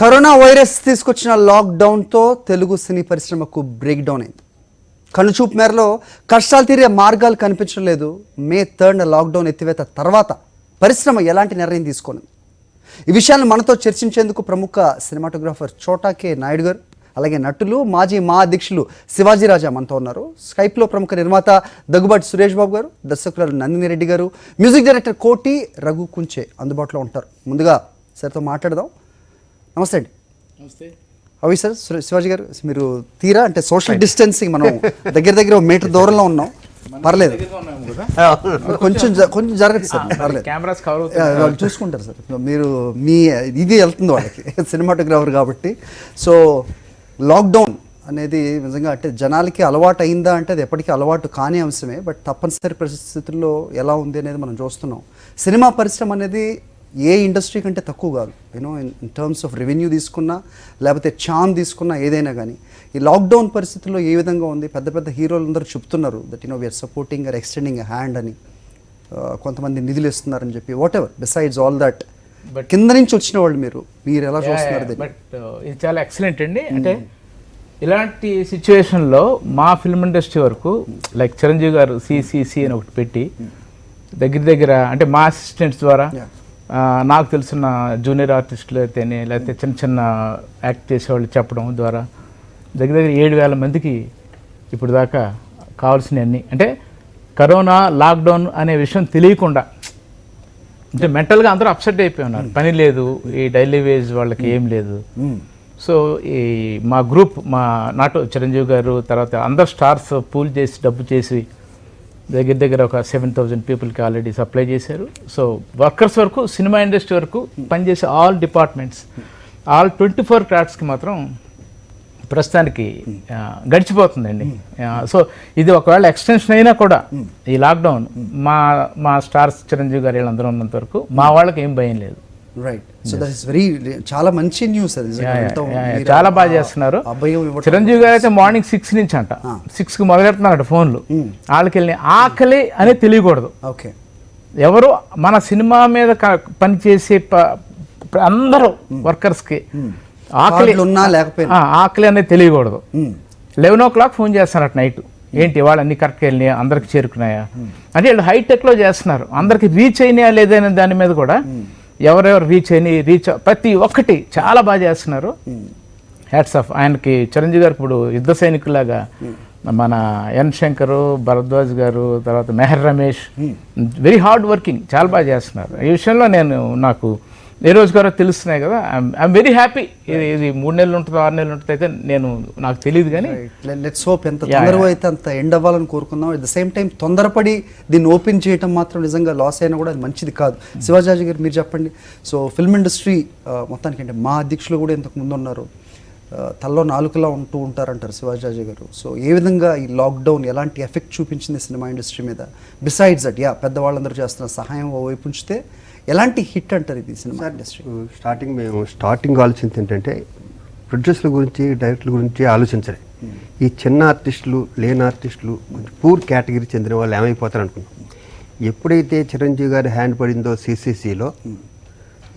Corona virus తీసుకొచ్చిన లాక్డౌన్తో తెలుగు సినీ పరిశ్రమకు break down అయింది. కనుచూపు మేరలో కష్టాలు తీరే మార్గాలు కనిపించడం లేదు. మే 3న లాక్డౌన్ ఎత్తివేత తర్వాత పరిశ్రమ ఎలాంటి నిర్ణయం తీసుకున్నది? ఈ విషయాన్ని మనతో చర్చించేందుకు ప్రముఖ సినిమాటోగ్రాఫర్ చోటా కే నాయుడు గారు, అలాగే నటులు మాజీ మా అధ్యక్షులు శివాజీ రాజా మనతో ఉన్నారు. స్కైప్లో ప్రముఖ నిర్మాత దగ్గుబాటి సురేష్ బాబు గారు, దర్శకులు నందిని రెడ్డి గారు, మ్యూజిక్ డైరెక్టర్ కోటి రఘు కుంచే అందుబాటులో ఉంటారు. ముందుగా సార్తో మాట్లాడదాం. నమస్తే అండి. నమస్తే. అవి సార్ శివాజీ గారు, మీరు తీరా అంటే సోషల్ డిస్టెన్సింగ్ మనం దగ్గర మీటర్ దూరంలో ఉన్నాం, పర్లేదు, కొంచెం జరగదు సార్, పర్లేదు, కెమెరాస్ కవర్ వాళ్ళు చూసుకుంటారు సార్. మీరు మీ ఇది వెళ్తుంది వాళ్ళకి సినిమాటోగ్రాఫర్ కాబట్టి. సో లాక్డౌన్ అనేది నిజంగా అంటే జనాలకి అలవాటు అయిందా అంటే అది ఎప్పటికీ అలవాటు కాని అంశమే. బట్ తప్పనిసరి పరిస్థితుల్లో ఎలా ఉంది అనేది మనం చూస్తున్నాం. సినిమా పరిశ్రమ అనేది ఏ ఇండస్ట్రీ కంటే తక్కువ కాదు. You know in terms of revenue తీసుకున్నా, లేకపోతే చామ్ తీసుకున్నా, ఏదైనా కానీ ఈ లాక్డౌన్ పరిస్థితుల్లో ఏ విధంగా ఉంది? పెద్ద పెద్ద హీరోలు అందరూ చెప్తున్నారు that we are supporting or extending a hand అని, కొంతమంది నిధులు ఇస్తున్నారని చెప్పి. Whatever besides all that, but కింద నుంచి వచ్చిన వాళ్ళు మీరు ఎలా చూస్తున్నారు? బట్ ఇది చాలా ఎక్సలెంట్ అండి. అంటే ఇలాంటి సిచ్యువేషన్లో మా ఫిల్మ్ ఇండస్ట్రీ వరకు లైక్ చిరంజీవి గారు సిసిసి అని ఒకటి పెట్టి దగ్గర అంటే మా అసిస్టెంట్స్ ద్వారా నాకు తెలిసిన జూనియర్ ఆర్టిస్టులు అయితేనే, లేకపోతే చిన్న యాక్ట్ చేసేవాళ్ళు చెప్పడం ద్వారా దగ్గర 7,000 మందికి ఇప్పుడు దాకా కావాల్సినవన్నీ, అంటే కరోనా లాక్డౌన్ అనే విషయం తెలియకుండా అంటే మెంటల్గా అందరూ అప్సెట్ అయిపోయి ఉన్నారు. పని లేదు, ఈ డైలీ వేజ్ వాళ్ళకి ఏం లేదు. సో ఈ మా గ్రూప్, మా నాటు చిరంజీవి గారు, తర్వాత అందరు స్టార్స్ పూల్ చేసి డబ్బు చేసి దగ్గర ఒక 7,000 పీపుల్కి ఆల్రెడీ సప్లై చేశారు. సో వర్కర్స్ వరకు, సినిమా ఇండస్ట్రీ వరకు పనిచేసే ఆల్ డిపార్ట్మెంట్స్, ఆల్ 24 క్రాఫ్ట్స్కి మాత్రం ప్రస్తుతానికి గడిచిపోతుందండి. సో ఇది ఒకవేళ ఎక్స్టెన్షన్ అయినా కూడా ఈ లాక్డౌన్ మా స్టార్స్ చిరంజీవి గారు వీళ్ళందరూ ఉన్నంత వరకు మా వాళ్ళకి ఏం భయం లేదు. Right. So that is very చాలా మంచి న్యూస్. అది చాలా బాగా చేస్తున్నారు. చిరంజీవి గారు అయితే మార్నింగ్ 6 నుంచి అంట 6కి మొదలెడుతున్నారట ఫోన్లు. వాళ్ళకి వెళ్ళి ఆకలి అనేది తెలియకూడదు. ఓకే. ఎవరు మన సినిమా మీద పనిచేసే అందరూ వర్కర్స్కి ఆకలి ఉన్నా లేకపోయినా ఆకలి అనేది తెలియకూడదు. 11 o'clock ఫోన్ చేస్తారట నైట్. ఏంటి వాళ్ళు అన్ని కరెక్ట్గా వెళ్ళినాయా, అందరికి చేరుకున్నాయా అంటే వీళ్ళు హైటెక్లో చేస్తున్నారు. అందరికి రీచ్ అయినాయా లేదనే దాని మీద కూడా ఎవరెవరు రీచ్ ప్రతి ఒక్కటి చాలా బాగా చేస్తున్నారు. హ్యాట్స్ ఆఫ్ ఆయనకి. చిరంజీవి గారు ఇప్పుడు యుద్ధ సైనికులాగా మన ఎన్ శంకర్, భరద్వాజ్ గారు, తర్వాత Mehar Ramesh very hard working, చాలా బాగా చేస్తున్నారు. ఈ విషయంలో నాకు ఏ రోజు గారో తెలుస్తున్నాయి కదా. I'm very happy. ఇది 3 నెలలు ఉంటుందో 6 నెలలు ఉంటుంది అయితే నాకు తెలియదు, కానీ లెట్స్ హోప్ ఎంత తొందరగా అయితే అంత ఎండ్ అవ్వాలని కోరుకుందాం. అట్ ద సేమ్ టైం తొందరపడి దీన్ని ఓపెన్ చేయటం మాత్రం నిజంగా లాస్ అయినా కూడా అది మంచిది కాదు. శివాజీ గారు మీరు చెప్పండి. సో ఫిల్మ్ ఇండస్ట్రీ మొత్తానికి అంటే మా అధ్యక్షులు కూడా ఇంతకు ముందు ఉన్నారు, తల్లో నాలుకలా ఉంటూ ఉంటారంటారు శివాజీ గారు. సో ఏ విధంగా ఈ లాక్డౌన్ ఎలాంటి ఎఫెక్ట్ చూపించింది సినిమా ఇండస్ట్రీ మీద? బిసైడ్స్ దట్ పెద్దవాళ్ళందరూ చేస్తున్న సహాయం వైపు ఉంచితే ఎలాంటి హిట్ అంటారు ఇది సినిమా ఇండస్ట్రీ? స్టార్టింగ్ ఆలోచించి ఏంటంటే ప్రొడ్యూసర్ల గురించి, డైరెక్టర్ల గురించి ఆలోచించాలి. ఈ చిన్న ఆర్టిస్టులు, లేని ఆర్టిస్టులు, పూర్ కేటగిరీ చెందిన వాళ్ళు ఏమైపోతారు అనుకున్నాం. ఎప్పుడైతే చిరంజీవి గారి హ్యాండ్ పడిందో సిసిసిలో,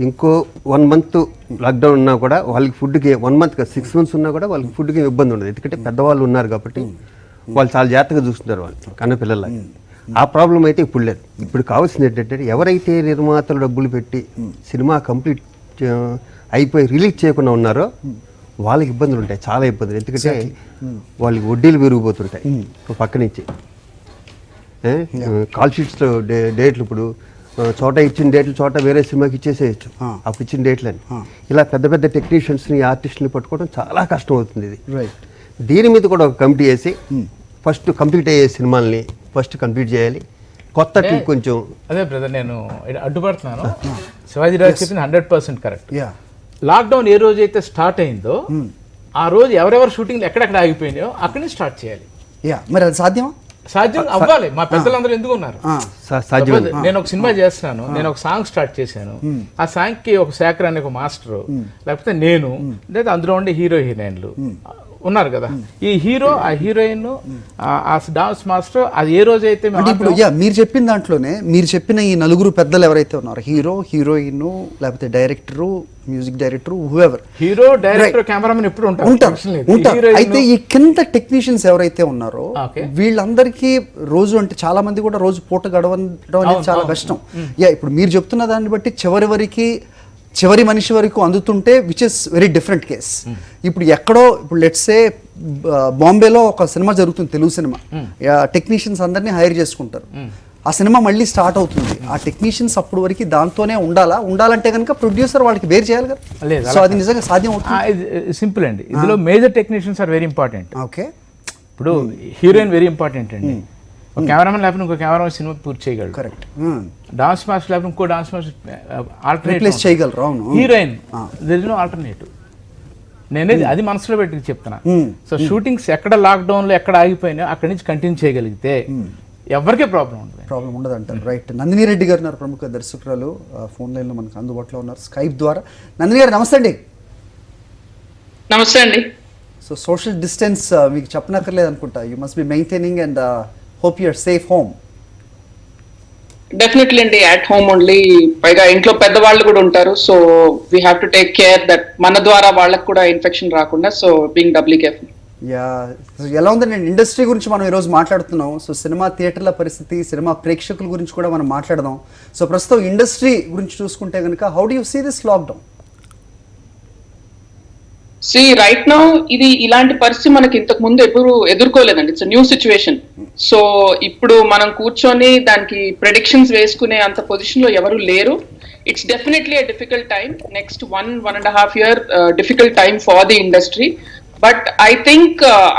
ఇంకో 1 month లాక్డౌన్ ఉన్నా కూడా వాళ్ళకి ఫుడ్కి 1 month 6 months ఉన్నా కూడా వాళ్ళకి ఫుడ్కి ఇబ్బంది ఉండదు. ఎందుకంటే పెద్దవాళ్ళు ఉన్నారు కాబట్టి వాళ్ళు చాలా జాగ్రత్తగా చూస్తున్నారు వాళ్ళు కన్న పిల్లలకి. ఆ ప్రాబ్లం అయితే ఇప్పుడు లేదు. ఇప్పుడు కావాల్సింది ఏంటంటే ఎవరైతే నిర్మాతలు డబ్బులు పెట్టి సినిమా కంప్లీట్ అయిపోయి రిలీజ్ చేయకుండా ఉన్నారో వాళ్ళకి ఇబ్బందులు ఉంటాయి, చాలా ఇబ్బందులు. ఎందుకంటే వాళ్ళకి వడ్డీలు పెరిగిపోతుంటాయి పక్క నుంచి. కాల్ షీట్స్లో డేట్లు ఇప్పుడు చోట ఇచ్చిన డేట్లు చోట వేరే సినిమాకి ఇచ్చేసేయచ్చు, అప్పుడు ఇచ్చిన డేట్లని. ఇలా పెద్ద పెద్ద టెక్నీషియన్స్ని, ఆర్టిస్ట్ని పట్టుకోవడం చాలా కష్టం అవుతుంది. ఇది దీని మీద కూడా ఒక కమిటీ వేసి ఫస్ట్ కంప్లీట్ అయ్యే సినిమాల్ని ఫస్ట్ కంప్లీట్ చేయాలి. కొత్త కొంచెం అదే బ్రదర్, నేను అడ్డుపడుతున్నాను. శివాజీ రాజు చెప్పింది 100% కరెక్ట్. లాక్డౌన్ ఏ రోజు అయితే స్టార్ట్ అయిందో ఆ రోజు ఎవరెవరు షూటింగ్లు ఎక్కడెక్కడ ఆగిపోయినాయో అక్కడి నుంచి స్టార్ట్ చేయాలి. మరి అది సాధ్యమా? సాధ్యం అవ్వాలి. మా పెద్దలందరూ ఎందుకు ఉన్నారు? నేను ఒక సినిమా చేస్తున్నాను, నేను ఒక సాంగ్ స్టార్ట్ చేశాను. ఆ సాంగ్ కి ఒక శేఖర్ అనే ఒక మాస్టర్, లేకపోతే నేను, లేదా అందులో ఉండే హీరో హీరోయిన్లు ఉన్నారు కదా, ఈ హీరో ఆ హీరోయిన్ ఆ డాన్స్ మాస్టర్ అది ఏ రోజైతే మేము అంటే ఇప్పుడు మీరు చెప్పిన దాంట్లోనే మీరు చెప్పిన ఈ నలుగురు పెద్దలు ఎవరైతే ఉన్నారో హీరో, హీరోయిన్, లేకపోతే director, music director, whoever, hero, director, cameraman ఎప్పుడు ఉంటారు. అయితే ఈ కింద టెక్నీషియన్స్ ఎవరైతే ఉన్నారో వీళ్ళందరికీ రోజు అంటే చాలా మంది కూడా రోజు పూట గడవడం అనేది చాలా కష్టం. ఇప్పుడు మీరు చెప్తున్న దాన్ని బట్టి చివరి మనిషి వరకు అందుతుంటే which is very different case. ఇప్పుడు ఎక్కడో ఇప్పుడు లెట్స్ సే బాంబేలో ఒక సినిమా జరుగుతుంది, తెలుగు సినిమా, టెక్నీషియన్స్ అందరినీ హైర్ చేసుకుంటారు, ఆ సినిమా మళ్ళీ స్టార్ట్ అవుతుంది, ఆ టెక్నీషియన్స్ అప్పుడు వరకు దాంతోనే ఉండాలంటే కనుక ప్రొడ్యూసర్ వాళ్ళకి వేరు చేయాలి కదా. సో అది నిజంగా సాధ్యం అవుతుంది. సింపుల్ అండి, ఇందులో major technicians are very important. Okay, ఇప్పుడు హీరోయిన్ వెరీ ఇంపార్టెంట్ అండి, ఒక కెమెరామెన్ లేకపోతే ఇంకో కెమెరామెన్ సినిమా పూర్తి చేయగలరు. కరెక్ట్. డాన్స్ మాస్టర్ లేకపోతే ఇంకో డాన్స్ మాస్టర్ ఆల్టర్నేట్ చేయగలరు. అవును. Heroine there is no alternative. నేనేది అది మనసులో పెట్టి చెప్తున్నా. సో షూటింగ్స్ ఎక్కడ లాక్డౌన్లో ఎక్కడ ఆగిపోయినా అక్కడి నుంచి కంటిన్యూ చేయగలిగితే ఎవరికే ప్రాబ్లం ఉండదు అంటారు. రైట్. నందిని రెడ్డి గారు ఉన్నారు, ప్రముఖ దర్శకురాలు, ఫోన్ లైన్లో మనకు అందుబాటులో ఉన్నారు స్కైప్ ద్వారా. నందిని గారు నమస్తే అండి. నమస్తే అండి. సో సోషల్ డిస్టెన్స్ మీకు చెప్పనక్కర్లేదు అనుకుంటా, you must be maintaining and hope you're safe home. Definitely అండి, అట్ హోమ్ ఓన్లీ. పైగా ఇంట్లో పెద్దవాళ్ళు కూడా ఉంటారు, so we have to take care that మన ద్వారా వాళ్ళకి కూడా ఇన్ఫెక్షన్ రాకుండా. So being doubly careful. ఎలా ఉందండి ఇండస్ట్రీ గురించి మనం ఈరోజు మాట్లాడుతున్నాం. సో సినిమా థియేటర్ల పరిస్థితి, సినిమా ప్రేక్షకుల గురించి కూడా మనం మాట్లాడదాం. సో ప్రస్తుతం ఇండస్ట్రీ గురించి చూసుకుంటే కనుక how do you see this lockdown? Right now ఇది ఇలాంటి పరిస్థితి మనకి ఇంతకు ముందు ఎప్పుడు ఎదుర్కోలేదండి. It's new situation. సో ఇప్పుడు మనం కూర్చొని దానికి ప్రెడిక్షన్స్ వేసుకునే అంత పొజిషన్ లో ఎవరు లేరు. It's definitely a difficult time. Next 1.5 year difficult time for the industry. But I think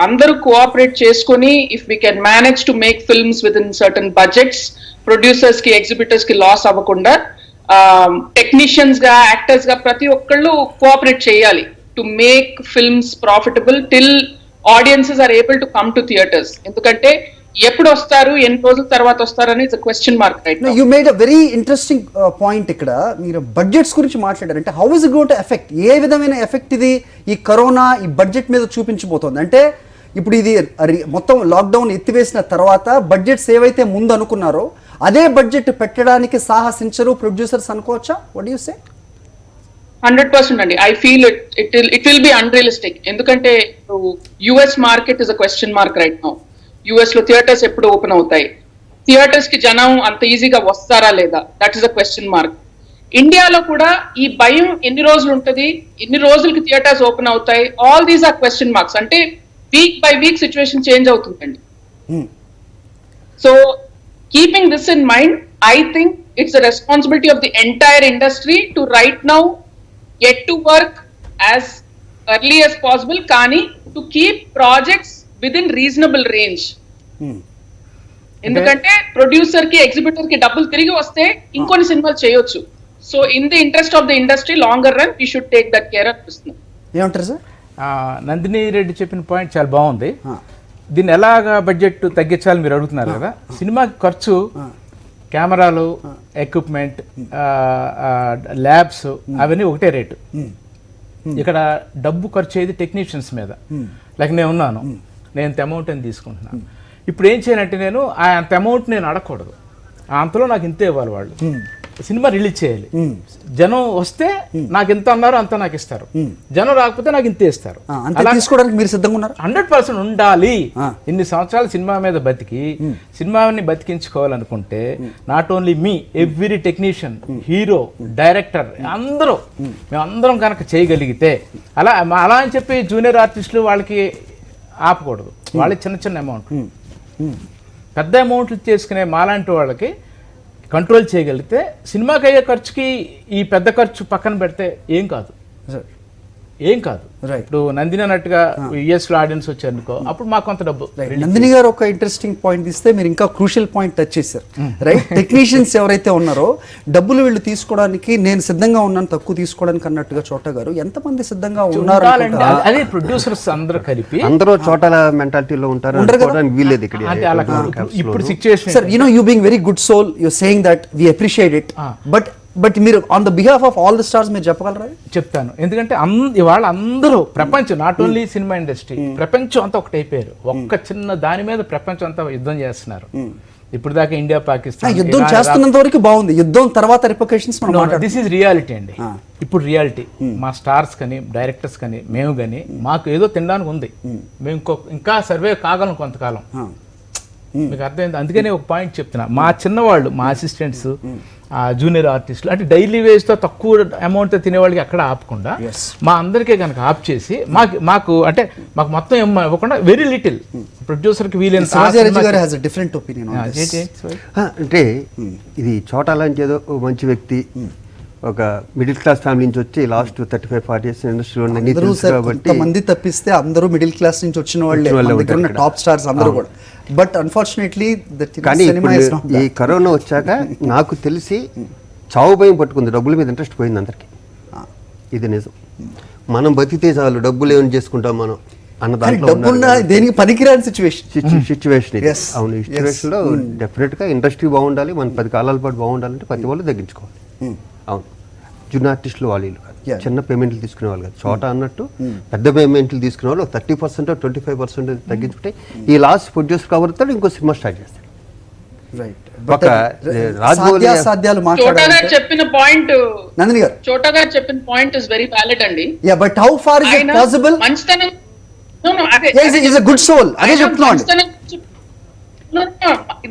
అందరూ కోఆపరేట్ చేసుకొని if we can manage to make films within certain budgets, producers కి ఎగ్జిబిటర్స్ కి loss అవ్వకుండా, technicians గా, actors గా ప్రతి ఒక్కళ్ళు cooperate చేయాలి to make films profitable till audiences are able to come to theatres. ఎందుకంటే ఎప్పుడు వస్తారు, ఎన్ని రోజుల తర్వాత వస్తారు అని it's question mark right now. You made a very interesting point. ఇక్కడ మీరు బడ్జెట్స్ గురించి మాట్లాడారు. అంటే how is it going to effect, ఏ విధమైన ఎఫెక్ట్ ఇది ఈ కరోనా ఈ బడ్జెట్ మీద చూపించబోతోంది? అంటే ఇప్పుడు ఇది మొత్తం లాక్డౌన్ ఎత్తివేసిన తర్వాత బడ్జెట్స్ ఏవైతే ముందు అనుకున్నారో అదే బడ్జెట్ పెట్టడానికి సాహసించరు ప్రొడ్యూసర్స్ అనుకోవచ్చా? What do you say? 100% అండి. I feel it will be unrealistic. ఎందుకంటే US market is a question mark right now. US లో థియేటర్స్ ఎప్పుడు ఓపెన్ అవుతాయి, థియేటర్స్ కి జనం అంత ఈజీగా వస్తారా లేదా, that is a question mark. ఇండియాలో కూడా ఈ భయం ఎన్ని రోజులు ఉంటుంది, ఎన్ని రోజులకి థియేటర్స్ ఓపెన్ అవుతాయి, all these are question marks. అంటే week by week situation change అవుతుందండి. So keeping this in mind, I think it's the responsibility of the entire industry to right now get to work as early as possible, కానీ to keep projects within reasonable range. ఎందుకంటే producer కి, exhibitor కి డబ్బులు తిరిగి వస్తే ఇంకొన్ని సినిమాలు చేయొచ్చు. So in the interest of the industry longer run we should take that care అనిపిస్తుంది. ఏమంటారు సార్? నందిని రెడ్డి చెప్పిన పాయింట్ చాలా బాగుంది. దీన్ని ఎలాగా బడ్జెట్ తగ్గించాలని మీరు అడుగుతున్నారు కదా. సినిమా ఖర్చు, కెమెరాలు, ఎక్విప్మెంట్, ల్యాబ్స్ అవన్నీ ఒకటే రేటు. ఇక్కడ డబ్బు ఖర్చు అయ్యేది టెక్నీషియన్స్ మీద. లైక్ నేను ఉన్నాను, నేను ఇంత అమౌంట్ అని తీసుకుంటున్నాను. ఇప్పుడు ఏం చేయాలంటే నేను అంత అమౌంట్ నేను అడగకూడదు, అంతలో నాకు ఇంతే ఇవ్వాలి. వాళ్ళు సినిమా రిలీజ్ చేయాలి, జనం వస్తే నాకు ఎంత అన్నారు అంత నాకు ఇస్తారు, జనం రాకపోతే నాకు ఇంతే ఇస్తారు. తీసుకోవడానికి మీరు సిద్ధంగా ఉన్నారు? 100% ఉండాలి. ఇన్ని సంవత్సరాలు సినిమా మీద బతికి సినిమాని బతికించుకోవాలనుకుంటే not only me, every technician, hero, director మేమందరం కనుక చేయగలిగితే, అలా అని చెప్పి జూనియర్ ఆర్టిస్టులు వాళ్ళకి ఆపకూడదు. వాళ్ళకి చిన్న చిన్న అమౌంట్, పెద్ద అమౌంట్లు చేసుకునే మాలాంటి వాళ్ళకి కంట్రోల్ చేయగలిగితే సినిమాకి అయ్యే ఖర్చుకి ఈ పెద్ద ఖర్చు పక్కన పెడితే ఏం కాదు. ఇప్పుడు నందిని అన్నట్టుగా యుఎస్ లో ఆడియన్స్ వచ్చారనుకో, అప్పుడు మాకు కొంత డబ్బు. నందిని గారు ఒక ఇంట్రెస్టింగ్ పాయింట్ ఇస్తే మీరు ఇంకా క్రూషియల్ పాయింట్ టచ్ చేశారు. రైట్, టెక్నీషియన్స్ ఎవరైతే ఉన్నారో డబ్బులు వీళ్ళు తీసుకోవడానికి నేను సిద్ధంగా ఉన్నాను, తక్కువ తీసుకోవడానికి అన్నట్టుగా చోట గారు ఎంతమంది సిద్ధంగా ఉన్నారు? అదే ప్రొడ్యూసర్స్ అందరూ కలిపి అందరూ చోటల మెంటాలిటీలో ఉంటారు. ఇప్పుడు situation sir, you know, you being very good soul, you saying that we appreciate it, but but మీరు on the behalf of all the stars మీరు చెప్పగలరా? చెప్తాను, ఎందుకంటే ఇవాళ అందరూ ప్రపంచం, నాట్ ఓన్లీ సినిమా ఇండస్ట్రీ, ప్రపంచం అంతా ఒకటి అయిపోయారు. ఒక్క చిన్న దాని మీద ప్రపంచం అంతా యుద్ధం చేస్తున్నారు. ఇప్పుడు దాకా ఇండియా పాకిస్తాన్ యుద్ధం చేస్తున్నంత వరకు బాగుంది, యుద్ధం తర్వాత రిపర్కషన్స్ మనం మాట్లాడుతాం. దిస్ ఈజ్ రియాలిటీ అండి. ఇప్పుడు రియాలిటీ మా స్టార్స్ కానీ డైరెక్టర్స్ కానీ మేము కానీ మాకు ఏదో తినడానికి ఉంది, మేము ఇంకా సర్వే కాగలం కొంతకాలం. మీకు అర్థమైంది. అందుకనే ఒక పాయింట్ చెప్తున్నా, మా చిన్నవాళ్ళు, మా అసిస్టెంట్స్, జూనియర్ ఆర్టిస్టులు, అంటే డైలీ వేజ్తో తక్కువ అమౌంట్తో తినేవాళ్ళకి అక్కడ ఆపకుండా మా అందరికీ కనుక ఆప్ చేసి మాకు అంటే మాకు మొత్తం ఇవ్వకుండా వెరీ లిటిల్ ప్రొడ్యూసర్కి వీలైన. అంటే ఇది చోటా లాంటి ఏదో మంచి వ్యక్తి, ఒక మిడిల్ క్లాస్ ఫ్యామిలీ నుంచి వచ్చి లాస్ట్ 35-40 ఇయర్స్ ఇండస్ట్రీలో కాబట్టి మంది తప్పిస్తే అందరూ మిడిల్ క్లాస్ నుంచి వచ్చిన వాళ్ళే టాప్ స్టార్స్ అందరూ కూడా. బట్ అన్ఫార్చునేట్లీ కానీ ఈ కరోనా వచ్చాక నాకు తెలిసి చావు భయం పట్టుకుంది, డబ్బుల మీద ఇంట్రెస్ట్ పోయింది అందరికి. ఇది నిజం. మనం బతికితే చాలు, డబ్బులు ఏమైనా చేసుకుంటాం మనం అన్న దాంట్లో దేనికి పనికిరాని సిచ్యువేషన్ అవును. ఈ సిచ్యువేషన్ లో డెఫినెట్ గా ఇండస్ట్రీ బాగుండాలి, మన 10 కాలాల పాటు బాగుండాలంటే ప్రతి వాళ్ళు తగ్గించుకోవాలి. అవును, జూనియర్ ఆర్టిస్టులు వాళ్ళు కాదు, చిన్న పేమెంట్లు తీసుకునే వాళ్ళు కాదు. చోట అన్నట్టు పెద్ద పేమెంట్లు తీసుకునే వాళ్ళు 30% 25% తగ్గించుకుంటే ఈ లాస్ట్ ప్రొడ్యూస్ కవర్తో ఇంకో సినిమా స్టార్ట్ చేస్తారు. ఒక చోటా గారు చెప్పిన పాయింట్, నందిని గారు చోటా గారు చెప్పిన పాయింట్ ఇస్ వెరీ వ్యాలిడ్ అండి. But how far is it possible? మంచితనం is a good soul. అదే చెప్తున్నాను.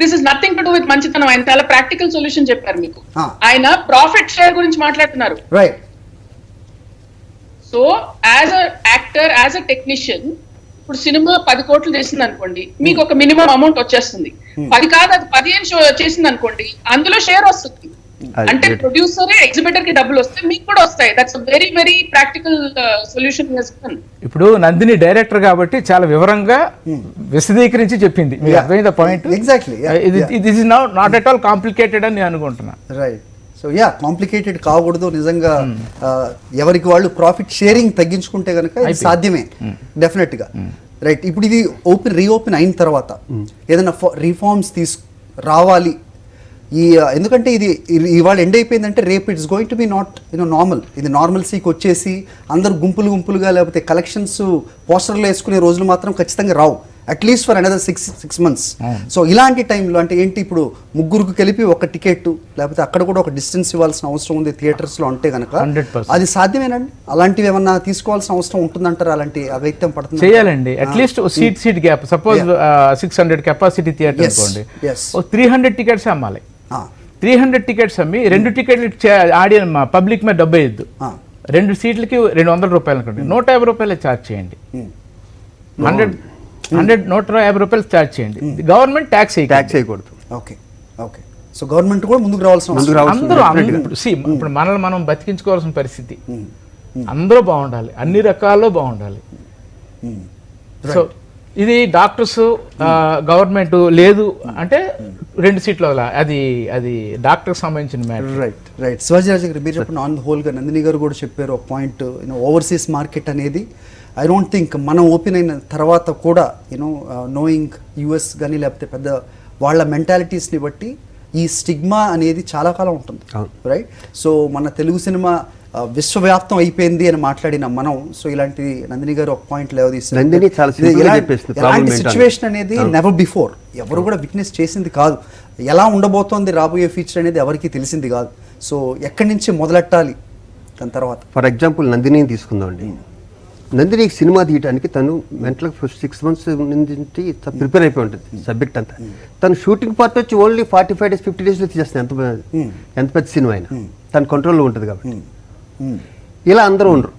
This is nothing to do with మంచితనం. ఆయన చాలా ప్రాక్టికల్ సొల్యూషన్ చెప్పారు మీకు. ఆయన ప్రాఫిట్ షేర్ గురించి మాట్లాడుతున్నారు. Right. So as a actor, as a technician, ఇప్పుడు సినిమా 10 కోట్లు చేసింది అనుకోండి, మీకు ఒక మినిమం అమౌంట్ వచ్చేస్తుంది. 10 కాదు, అది 15 చేసింది అనుకోండి, అందులో షేర్ వస్తుంది. అంటే ప్రొడ్యూసర్, ఎగ్జిబిటర్ కి డబ్బులు వస్తాయి, మీకు కూడా వస్తాయి. That's very very practical solution. ఇప్పుడు నందిని డైరెక్టర్ కాబట్టి చాలా వివరంగా విశదీకరించి చెప్పింది. మీకు అర్థమైంది point? Exactly. This is not at all complicated అని నేను అనుకుంటున్నా. రైట్. సో కాంప్లికేటెడ్ కాకూడదు. నిజంగా ఎవరికి వాళ్ళు ప్రాఫిట్ షేరింగ్ తగ్గించుకుంటే కనుక ఇది సాధ్యమే డెఫినెట్ గా. రైట్. ఇప్పుడు ఇది రీఓపెన్ అయిన తర్వాత ఏదైనా రిఫార్మ్స్ రావాలి. ఎందుకంటే ఇది ఇవాళ ఎండ్ అయిపోయిందంటే రేపు it's going to B not normal. ఇది నార్మల్సీకి వచ్చేసి అందరూ గుంపులుగా లేకపోతే కలెక్షన్స్ పోస్టర్లు వేసుకునే రోజులు మాత్రం ఖచ్చితంగా రావు, at least for another 6 months. So ఇలాంటి టైంలో అంటే ఏంటి, ఇప్పుడు ముగ్గురికి కలిపి ఒక టికెట్, లేకపోతే అక్కడ కూడా ఒక డిస్టెన్స్ ఇవ్వాల్సిన అవసరం ఉంది థియేటర్స్లో అంటే కనుక అది సాధ్యమేనండి? అలాంటివి ఏమన్నా తీసుకోవాల్సిన అవసరం ఉంటుందంటారా? అలాంటి అగైత్యం పడుతుంది చేయాలండి. At least seat gap, suppose 600 capacity theatre అనుకోండి, 300 టికెట్స్ అమ్మాలి. 300 టికెట్స్ అమ్మి 2 టికెట్లు ఆడియన్స్ పబ్లిక్ మీద డబ్బు వేయద్దు. 2 సీట్లకి 200 రూపాయలు అనుకోండి, 150 రూపాయలు ఛార్జ్ చేయండి. 150 రూపాయలు ఛార్జ్ చేయండి. గవర్నమెంట్ ట్యాక్స్ చేయకూడదు. ఓకే. ఓకే. సో గవర్నమెంట్ కూడా ముందుకు రావాల్సిన అందరూ ఇప్పుడు మనల్ని మనం బతికించుకోవాల్సిన పరిస్థితి. అందరూ బాగుండాలి, అన్ని రకాల్లో బాగుండాలి. సో ఇది డాక్టర్స్ గవర్నమెంట్ లేదు అంటే 2 సీట్లు అది డాక్టర్కి సంబంధించిన మ్యాటర్. రైట్. శివాజీరాజు గారు మీరు చెప్పిన ఆన్ హోల్ గా నందిని గారు కూడా చెప్పారు ఒక పాయింట్. ఓవర్సీస్ మార్కెట్ అనేది ఐ డోంట్ థింక్ మనం ఓపెన్ అయిన తర్వాత కూడా నోయింగ్ యుఎస్ కానీ లేకపోతే పెద్ద వాళ్ళ మెంటాలిటీస్ని బట్టి ఈ స్టిగ్మా అనేది చాలా కాలం ఉంటుంది. రైట్. సో మన తెలుగు సినిమా విశ్వవ్యాప్తం అయిపోయింది అని మాట్లాడిన మనం, సో ఇలాంటి నందిని గారు ఒక పాయింట్ ఇలాంటి సిచ్యువేషన్ అనేది నెవర్ బిఫోర్ ఎవరు కూడా విట్నెస్ చేసింది కాదు. ఎలా ఉండబోతోంది రాబోయే ఫ్యూచర్ అనేది ఎవరికి తెలిసింది కాదు. సో ఎక్కడి నుంచి మొదలెట్టాలి దాని తర్వాత? ఫర్ ఎగ్జాంపుల్ నందిని తీసుకుందామండి. నందినికి సినిమా తీయడానికి తను మెంటల్ 6 months నుంచి ప్రిపేర్ అయిపోయి ఉంటుంది సబ్జెక్ట్ అంతా. తను షూటింగ్ పార్ట్ వచ్చి ఓన్లీ 45 days 50 days తీసేస్తాను. ఎంత పెద్ద సినిమా అయినా తన కంట్రోల్లో ఉంటుంది కాబట్టి. ఇలా అందరూ ఉండరు.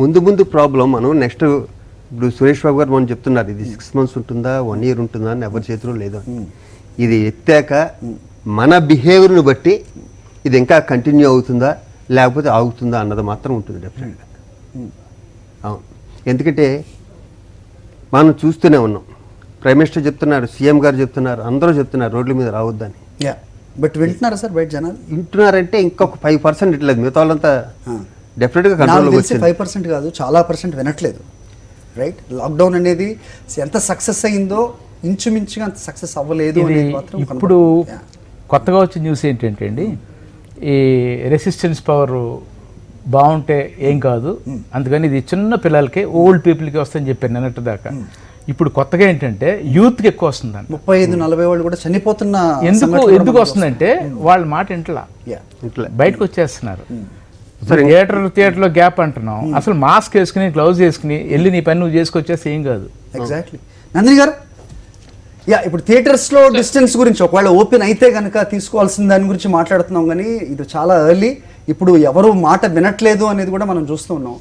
ముందు ప్రాబ్లం మనం నెక్స్ట్ ఇప్పుడు సురేష్ బాబు గారు మనం చెప్తున్నారు ఇది 6 months ఉంటుందా 1 year ఉంటుందా అని ఎవరి చేతిలో లేదు. ఇది ఎత్తాక మన బిహేవియర్ని బట్టి ఇది ఇంకా కంటిన్యూ అవుతుందా లేకపోతే ఆగుతుందా అన్నది మాత్రం ఉంటుంది డెఫినెట్గా. అవును, ఎందుకంటే మనం చూస్తూనే ఉన్నాం. ప్రైమ్ మినిస్టర్ చెప్తున్నారు, సీఎం గారు చెప్తున్నారు, అందరూ చెప్తున్నారు రోడ్ల మీద రావద్దని. బట్ వింటున్నారా సార్ బయట జనాలు? వింటున్నారంటే ఇంకొక 5% ఇట్లేదు, మిగతా వాళ్ళంతా డెఫినెట్గా కంట్రోల్లోకి వచ్చింది. 5% కాదు, చాలా % వినట్లేదు. రైట్. లాక్డౌన్ అనేది ఎంత సక్సెస్ అయిందో ఇంచుమించుగా అంత సక్సెస్ అవ్వలేదు. ఇప్పుడు కొత్తగా వచ్చిన న్యూస్ ఏంటంటే అండి, ఈ రెసిస్టెన్స్ పవర్ బాగుంటే ఏం కాదు, అందుకని ఇది చిన్న పిల్లలకి ఓల్డ్ పీపుల్కి వస్తుందని చెప్పాను నిన్నటి దాకా. ఇప్పుడు కొత్తగా ఏంటంటే యూత్కి ఎక్కువ వస్తుందండి. 35-40 వాళ్ళు కూడా చనిపోతున్న ఎందుకు వస్తుందంటే వాళ్ళ మాట ఇంట్లా బయటకు వచ్చేస్తున్నారు. థియేటర్లో గ్యాప్ అంటున్నాం, అసలు మాస్క్ వేసుకుని గ్లౌజ్ వేసుకుని వెళ్ళి నీ పని నువ్వు చేసుకొచ్చేసి ఏం కాదు. ఎగ్జాక్ట్లీ. నందిని గారు, ఇప్పుడు థియేటర్స్లో డిస్టెన్స్ గురించి ఒకవేళ ఓపెన్ అయితే కనుక తీసుకోవాల్సిన దాని గురించి మాట్లాడుతున్నాం, కానీ ఇది చాలా ఎర్లీ. ఇప్పుడు ఎవరు మాట వినట్లేదు అనేది కూడా మనం చూస్తూ ఉన్నాం.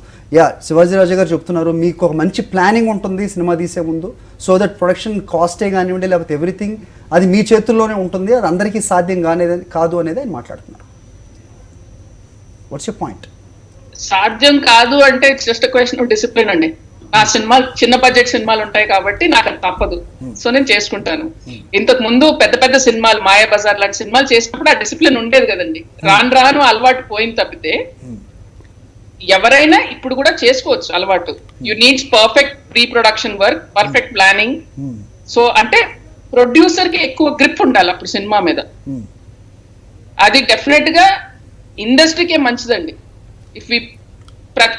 శివాజీ రాజా గారు చెప్తున్నారు మీకు ఒక మంచి ప్లానింగ్ ఉంటుంది సినిమా తీసే ముందు, సో దట్ ప్రొడక్షన్ కాస్టే కానివ్వండి లేకపోతే ఎవ్రీథింగ్ అది మీ చేతుల్లోనే ఉంటుంది, అది అందరికీ సాధ్యం కాదు అనేది ఆయన మాట్లాడుతున్నారు. What's your point? సాధ్యం కాదు అంటే it's just question of discipline అండి. నా సినిమాలు చిన్న బడ్జెట్ సినిమాలు ఉంటాయి కాబట్టి నాకు అది తప్పదు, సో నేను చేసుకుంటాను. ఇంతకు ముందు పెద్ద పెద్ద సినిమాలు మాయాబజార్ లాంటి సినిమాలు చేసినప్పుడు ఆ డిసిప్లిన్ ఉండేది కదండి. రాను అలవాటు పోయిన తప్పితే ఎవరైనా ఇప్పుడు కూడా చేసుకోవచ్చు అలవాటు. You needs perfect pre production work, perfect planning. So అంటే ప్రొడ్యూసర్ కి ఎక్కువ గ్రిప్ ఉండాలి అప్పుడు సినిమా మీద. అది డెఫినెట్ గా ఇండస్ట్రీకే మంచిదండి. ఇఫ్ వి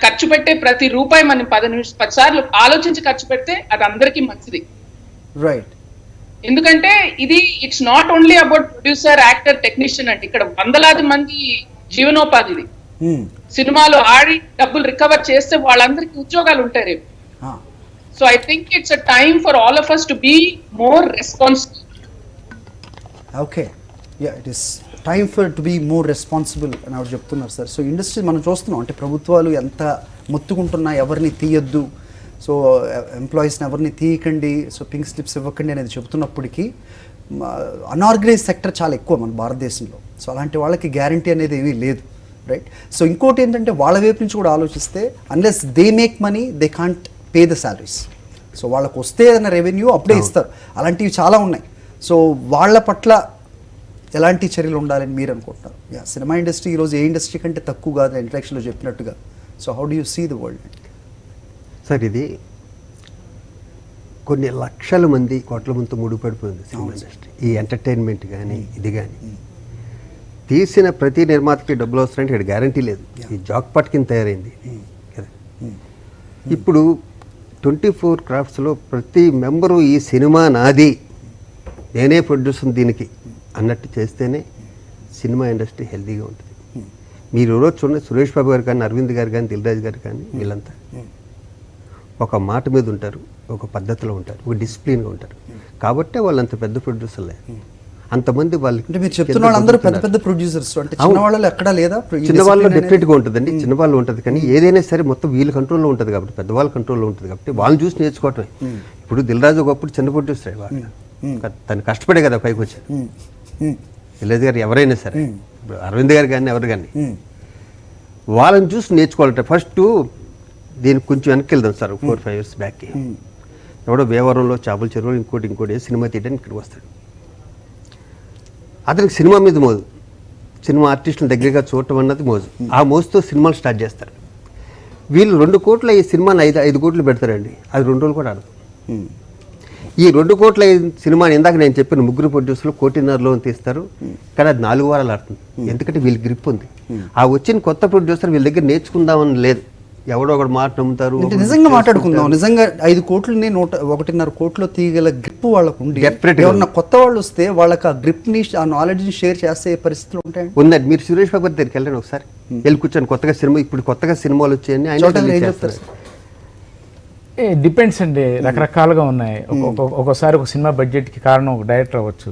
ఖర్చు పెట్టే ప్రతి రూపాయి మనం 10 సార్లు ఆలోచించి ఖర్చు పెడితే అది అందరికీ మంచిది. రైట్. ఎందుకంటే ఇది it's not only about producer, actor, technician అండి. ఇక్కడ వందలాది మంది జీవనోపాధి ఇది. సినిమాలు ఆడి డబ్బులు రికవర్ చేస్తే వాళ్ళందరికీ ఉద్యోగాలు ఉంటాయి రేపు. So I think it's a time for all of us to be more responsible. Okay, it is time for to be more responsible అని ఆవిడ చెప్తున్నారు సార్. సో ఇండస్ట్రీ మనం చూస్తున్నాం, అంటే ప్రభుత్వాలు ఎంత మొత్తుకుంటున్నా ఎవరిని తీయొద్దు, సో ఎంప్లాయీస్ని ఎవరిని తీయకండి, సో పింక్ స్లిప్స్ ఇవ్వకండి అనేది చెబుతున్నప్పటికీ అన్ఆర్గనైజ్ సెక్టర్ చాలా ఎక్కువ మన భారతదేశంలో. సో అలాంటి వాళ్ళకి గ్యారంటీ అనేది ఏమీ లేదు, రైట్? సో ఇంకోటి ఏంటంటే వాళ్ళ వైపు నుంచి కూడా ఆలోచిస్తే unless they make money they can't pay the salaries. So వాళ్ళకు వస్తే ఏదైనా రెవెన్యూ అప్పుడే ఇస్తారు. అలాంటివి చాలా ఉన్నాయి. సో వాళ్ళ పట్ల ఎలాంటి చర్యలు ఉండాలని మీరు అనుకుంటున్నారు? సినిమా ఇండస్ట్రీ ఈరోజు ఏ ఇండస్ట్రీ కంటే తక్కువ కాదు ఇంట్రాక్షన్లో చెప్పినట్టుగా. So how do you see the world? Sir, ఇది కొన్ని లక్షల మంది, కోట్ల మందితో ముడిపడిపోయింది సినిమా ఇండస్ట్రీ. ఈ ఎంటర్టైన్మెంట్ కానీ ఇది కానీ తీసిన ప్రతి నిర్మాతకి డబ్బులు వస్తాయంటే ఇక్కడ గ్యారంటీ లేదు. ఈ జాక్పాట్ కింద తయారైంది కదా. ఇప్పుడు 24 క్రాఫ్ట్స్లో ప్రతి మెంబరు ఈ సినిమా నాది, నేనే ప్రొడ్యూసర్ దీనికి అన్నట్టు చేస్తేనే సినిమా ఇండస్ట్రీ హెల్తీగా ఉంటుంది. మీరు ఈరోజు చూడండి, సురేష్ బాబు గారు కానీ, అరవింద్ గారు కానీ, దిల్ రాజు గారు కానీ, వీళ్ళంతా ఒక మాట మీద ఉంటారు, ఒక పద్ధతిలో ఉంటారు, ఒక డిసిప్లిన్గా ఉంటారు. కాబట్టే వాళ్ళంత పెద్ద ప్రొడ్యూసర్లే. అంతమంది వాళ్ళకి అంటే మీరు చెప్తున్న వాళ్ళందరూ పెద్ద పెద్ద ప్రొడ్యూసర్స్, అంటే చిన్న వాళ్ళు ఎక్కడా లేదా? చిన్నవాళ్ళు డెఫినెట్గా ఉంటుందండి, చిన్నవాళ్ళు ఉంటుంది. కానీ ఏదైనా సరే మొత్తం వీళ్ళ కంట్రోల్లో ఉంటుంది కాబట్టి, పెద్దవాళ్ళ కంట్రోల్లో ఉంటుంది కాబట్టి వాళ్ళని చూసి నేర్చుకోవటమే. ఇప్పుడు దిల్ రాజు ఒకప్పుడు చిన్న ప్రొడ్యూసర్, వాళ్ళు తను కష్టపడే కదా పైకి వచ్చారు. దిల్రాజు గారు ఎవరైనా సరే, ఇప్పుడు అరవింద్ గారు కానీ ఎవరు కానీ వాళ్ళని చూసి నేర్చుకోవాలంటే ఫస్ట్ దీనికి కొంచెం వెనక్కి వెళ్దాం సార్. 4-5 years బ్యాక్కి ఎవడో వేవరంలో చేపల చెరువులో ఇంకోటి సినిమా తీయడానికి ఇక్కడికి వస్తాడు. అతనికి సినిమా మీద మోజు, సినిమా ఆర్టిస్టుల దగ్గరగా చూడటం అన్నది మోజు. ఆ మోజుతో సినిమాలు స్టార్ట్ చేస్తారు. వీళ్ళు 2 కోట్ల ఈ సినిమాని 5 కోట్లు పెడతారండి, అది 2 రోజులు కూడా ఆడదు. ఈ 2 కోట్ల సినిమాని ఇందాక నేను చెప్పిన 3 ప్రొడ్యూసర్లు 1.5 కోటి తీస్తారు, కానీ అది 4 వారాలు ఆడుతుంది. ఎందుకంటే వీళ్ళ గ్రిప్ ఉంది. ఆ వచ్చిన కొత్త ప్రొడ్యూసర్ వీళ్ళ దగ్గర నేర్చుకుందామని లేదు, ఎవడో ఒకటి మాట నమ్ముతారు. నిజంగా మాట్లాడుకుందాం, నిజంగా 5 కోట్లని 1.5 కోట్లు తీయగల గ్రిప్ వాళ్ళకు ఉండి ఎవరన్నా కొత్త వాళ్ళు వస్తే వాళ్ళకి ఆ గ్రిప్ ని, ఆ నాలెడ్జ్ ని షేర్ చేసే పరిస్థితులు ఉంటాయి. ఉందండి. మీరు సురేష్ బాబు గారి దగ్గరికి వెళ్ళండి ఒకసారి, వెళ్ళి కూర్చొని కొత్తగా సినిమా, ఇప్పుడు కొత్తగా సినిమాలు వచ్చాయని ఆయన డిపెండ్స్ అండి, రకరకాలుగా ఉన్నాయి. ఒక్కోసారి ఒక సినిమా బడ్జెట్కి కారణం ఒక డైరెక్టర్ అవ్వచ్చు,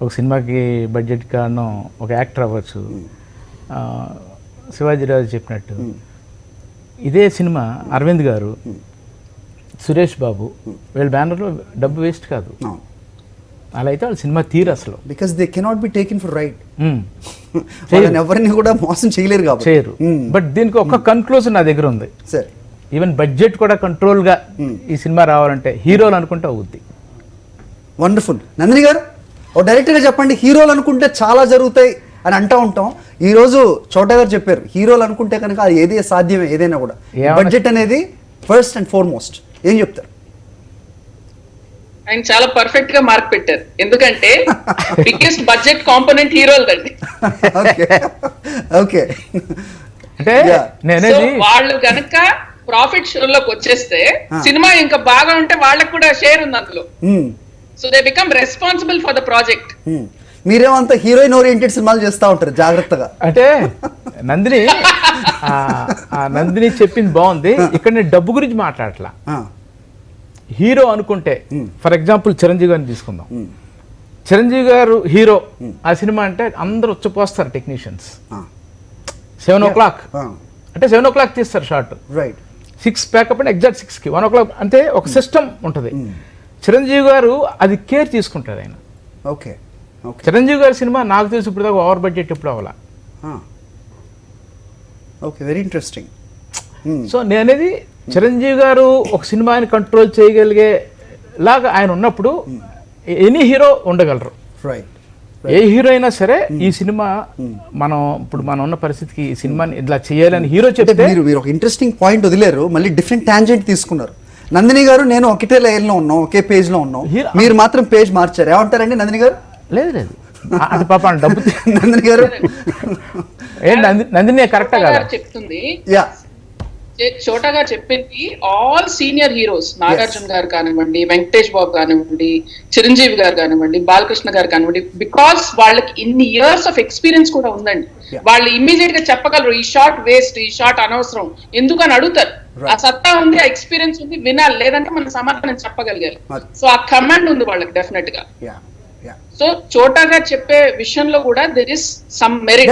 ఒక సినిమాకి బడ్జెట్కి కారణం ఒక యాక్టర్ అవ్వచ్చు. శివాజీరాజు చెప్పినట్టు ఇదే సినిమా అరవింద్ గారు, సురేష్ బాబు వీళ్ళ బ్యానర్లో డబ్బు వేస్ట్ కాదు. అలా అయితే వాళ్ళ సినిమా తీరు అసలు, because they cannot be taken for right. ఎవరిని కూడా మోసం చేయలేరు కాబట్టి చేయరు. బట్ దీనికి ఒక కన్క్లూజన్ నా దగ్గర ఉంది సార్. ఈవెన్ బడ్జెట్ కూడా కంట్రోల్గా ఈ సినిమా రావాలంటే హీరోలు అనుకుంటే అవుద్ది. వండర్ఫుల్. నందిని గారు, ఓ డైరెక్టర్గా చెప్పండి, హీరోలు అనుకుంటే చాలా జరుగుతాయి అని అంటూ ఉంటాం. ఈరోజు చోటా గారు చెప్పారు, హీరోలు అనుకుంటే కనుక అది ఏది సాధ్యమే, ఏదైనా కూడా. బడ్జెట్ అనేది ఫస్ట్ అండ్ ఫార్మోస్ట్. ఏం చెప్తారు? ఆయన చాలా పర్ఫెక్ట్ గా మార్క్ పెట్టారు, ఎందుకంటే బిగ్గెస్ట్ బడ్జెట్ కాంపోనెంట్ హీరోలదండి. ఓకే ఓకే అంటే Yeah. సో నేనేది వాళ్ళు గనక ప్రాఫిట్ షోలోకి వచ్చేస్తే సినిమా ఇంకా బాగా ఉంటే వాళ్ళకి కూడా షేర్ ఉంది అందులో. So they become responsible for the project. మీరేమంతా హీరోయిన్ ఓరియంటెడ్ సినిమాలు చేస్తూ ఉంటారు జాగ్రత్తగా. అంటే నందిని ఆ నందిని చెప్పింది బాగుంది. ఇక్కడ నేను డబ్బు గురించి మాట్లాడట్లా, హీరో అనుకుంటే ఫర్ ఎగ్జాంపుల్ చిరంజీవి గారిని తీసుకుందాం. చిరంజీవి గారు హీరో ఆ సినిమా అంటే అందరూ వచ్చిపోస్తారు టెక్నీషియన్స్. 7 o'clock అంటే 7 o'clock తీస్తారు షార్ట్, రైట్ 6 ప్యాకప్ అంటే ఎగ్జాక్ట్ 6కి 1 o'clock అంటే ఒక సిస్టమ్ ఉంటుంది. చిరంజీవి గారు అది కేర్ తీసుకుంటారు ఆయన. ఓకే ఓకే చిరంజీవి గారి సినిమా నాకు తెలిసి ఇప్పుడు దాకా ఓవర్ బడ్జెట్ ఎప్పుడు అవ్వాల. Okay very interesting. సో నేనేది చిరంజీవి గారు ఒక సినిమాని కంట్రోల్ చేయగలిగే లాగా ఆయన ఉన్నప్పుడు ఎనీ హీరో ఉండగలరు. రైట్ ఏ హీరో అయినా సరే ఈ సినిమా మనం ఇప్పుడు మనం ఉన్న పరిస్థితికి ఈ సినిమాని ఇట్లా చేయాలని హీరో అంటే చెప్తే మీరు ఒక ఇంట్రెస్టింగ్ పాయింట్ వదిలేరు, మళ్ళీ డిఫరెంట్ టాంజెంట్ తీసుకున్నారు. నందిని గారు నేను ఒకటే లైన్లో ఉన్నాం, ఒకే పేజ్లో ఉన్నాం, మీరు మాత్రం పేజ్ మార్చారు. ఏమంటారండి నందిని గారు? లేదు లేదు అది పాప డబ్బు నందిని గారు నందిని కరెక్టా కదా చెప్తుంది. యా చోటా గారు చెప్పింది ఆల్ సీనియర్ హీరోస్, నాగార్జున గారు కానివ్వండి, వెంకటేష్ బాబు కానివ్వండి, చిరంజీవి గారు కానివ్వండి, బాలకృష్ణ గారు కానివ్వండి, బికాస్ వాళ్ళకి ఇన్ని ఇయర్స్ ఆఫ్ ఎక్స్పీరియన్స్ కూడా ఉందండి. వాళ్ళు ఇమ్మీడియట్ గా చెప్పగలరు ఈ షాట్ వేస్ట్, ఈ షాట్ అనవసరం, ఎందుకని అడుగుతారు. ఆ సత్తా ఉంది, ఆ ఎక్స్పీరియన్స్ ఉంది, వినాలి, లేదంటే మనం సమాధానం చెప్పగలిగారు. సో ఆ కమాండ్ ఉంది వాళ్ళకి డెఫినెట్ గా. సో చోటా గారు చెప్పే విషయంలో కూడా there is some merit.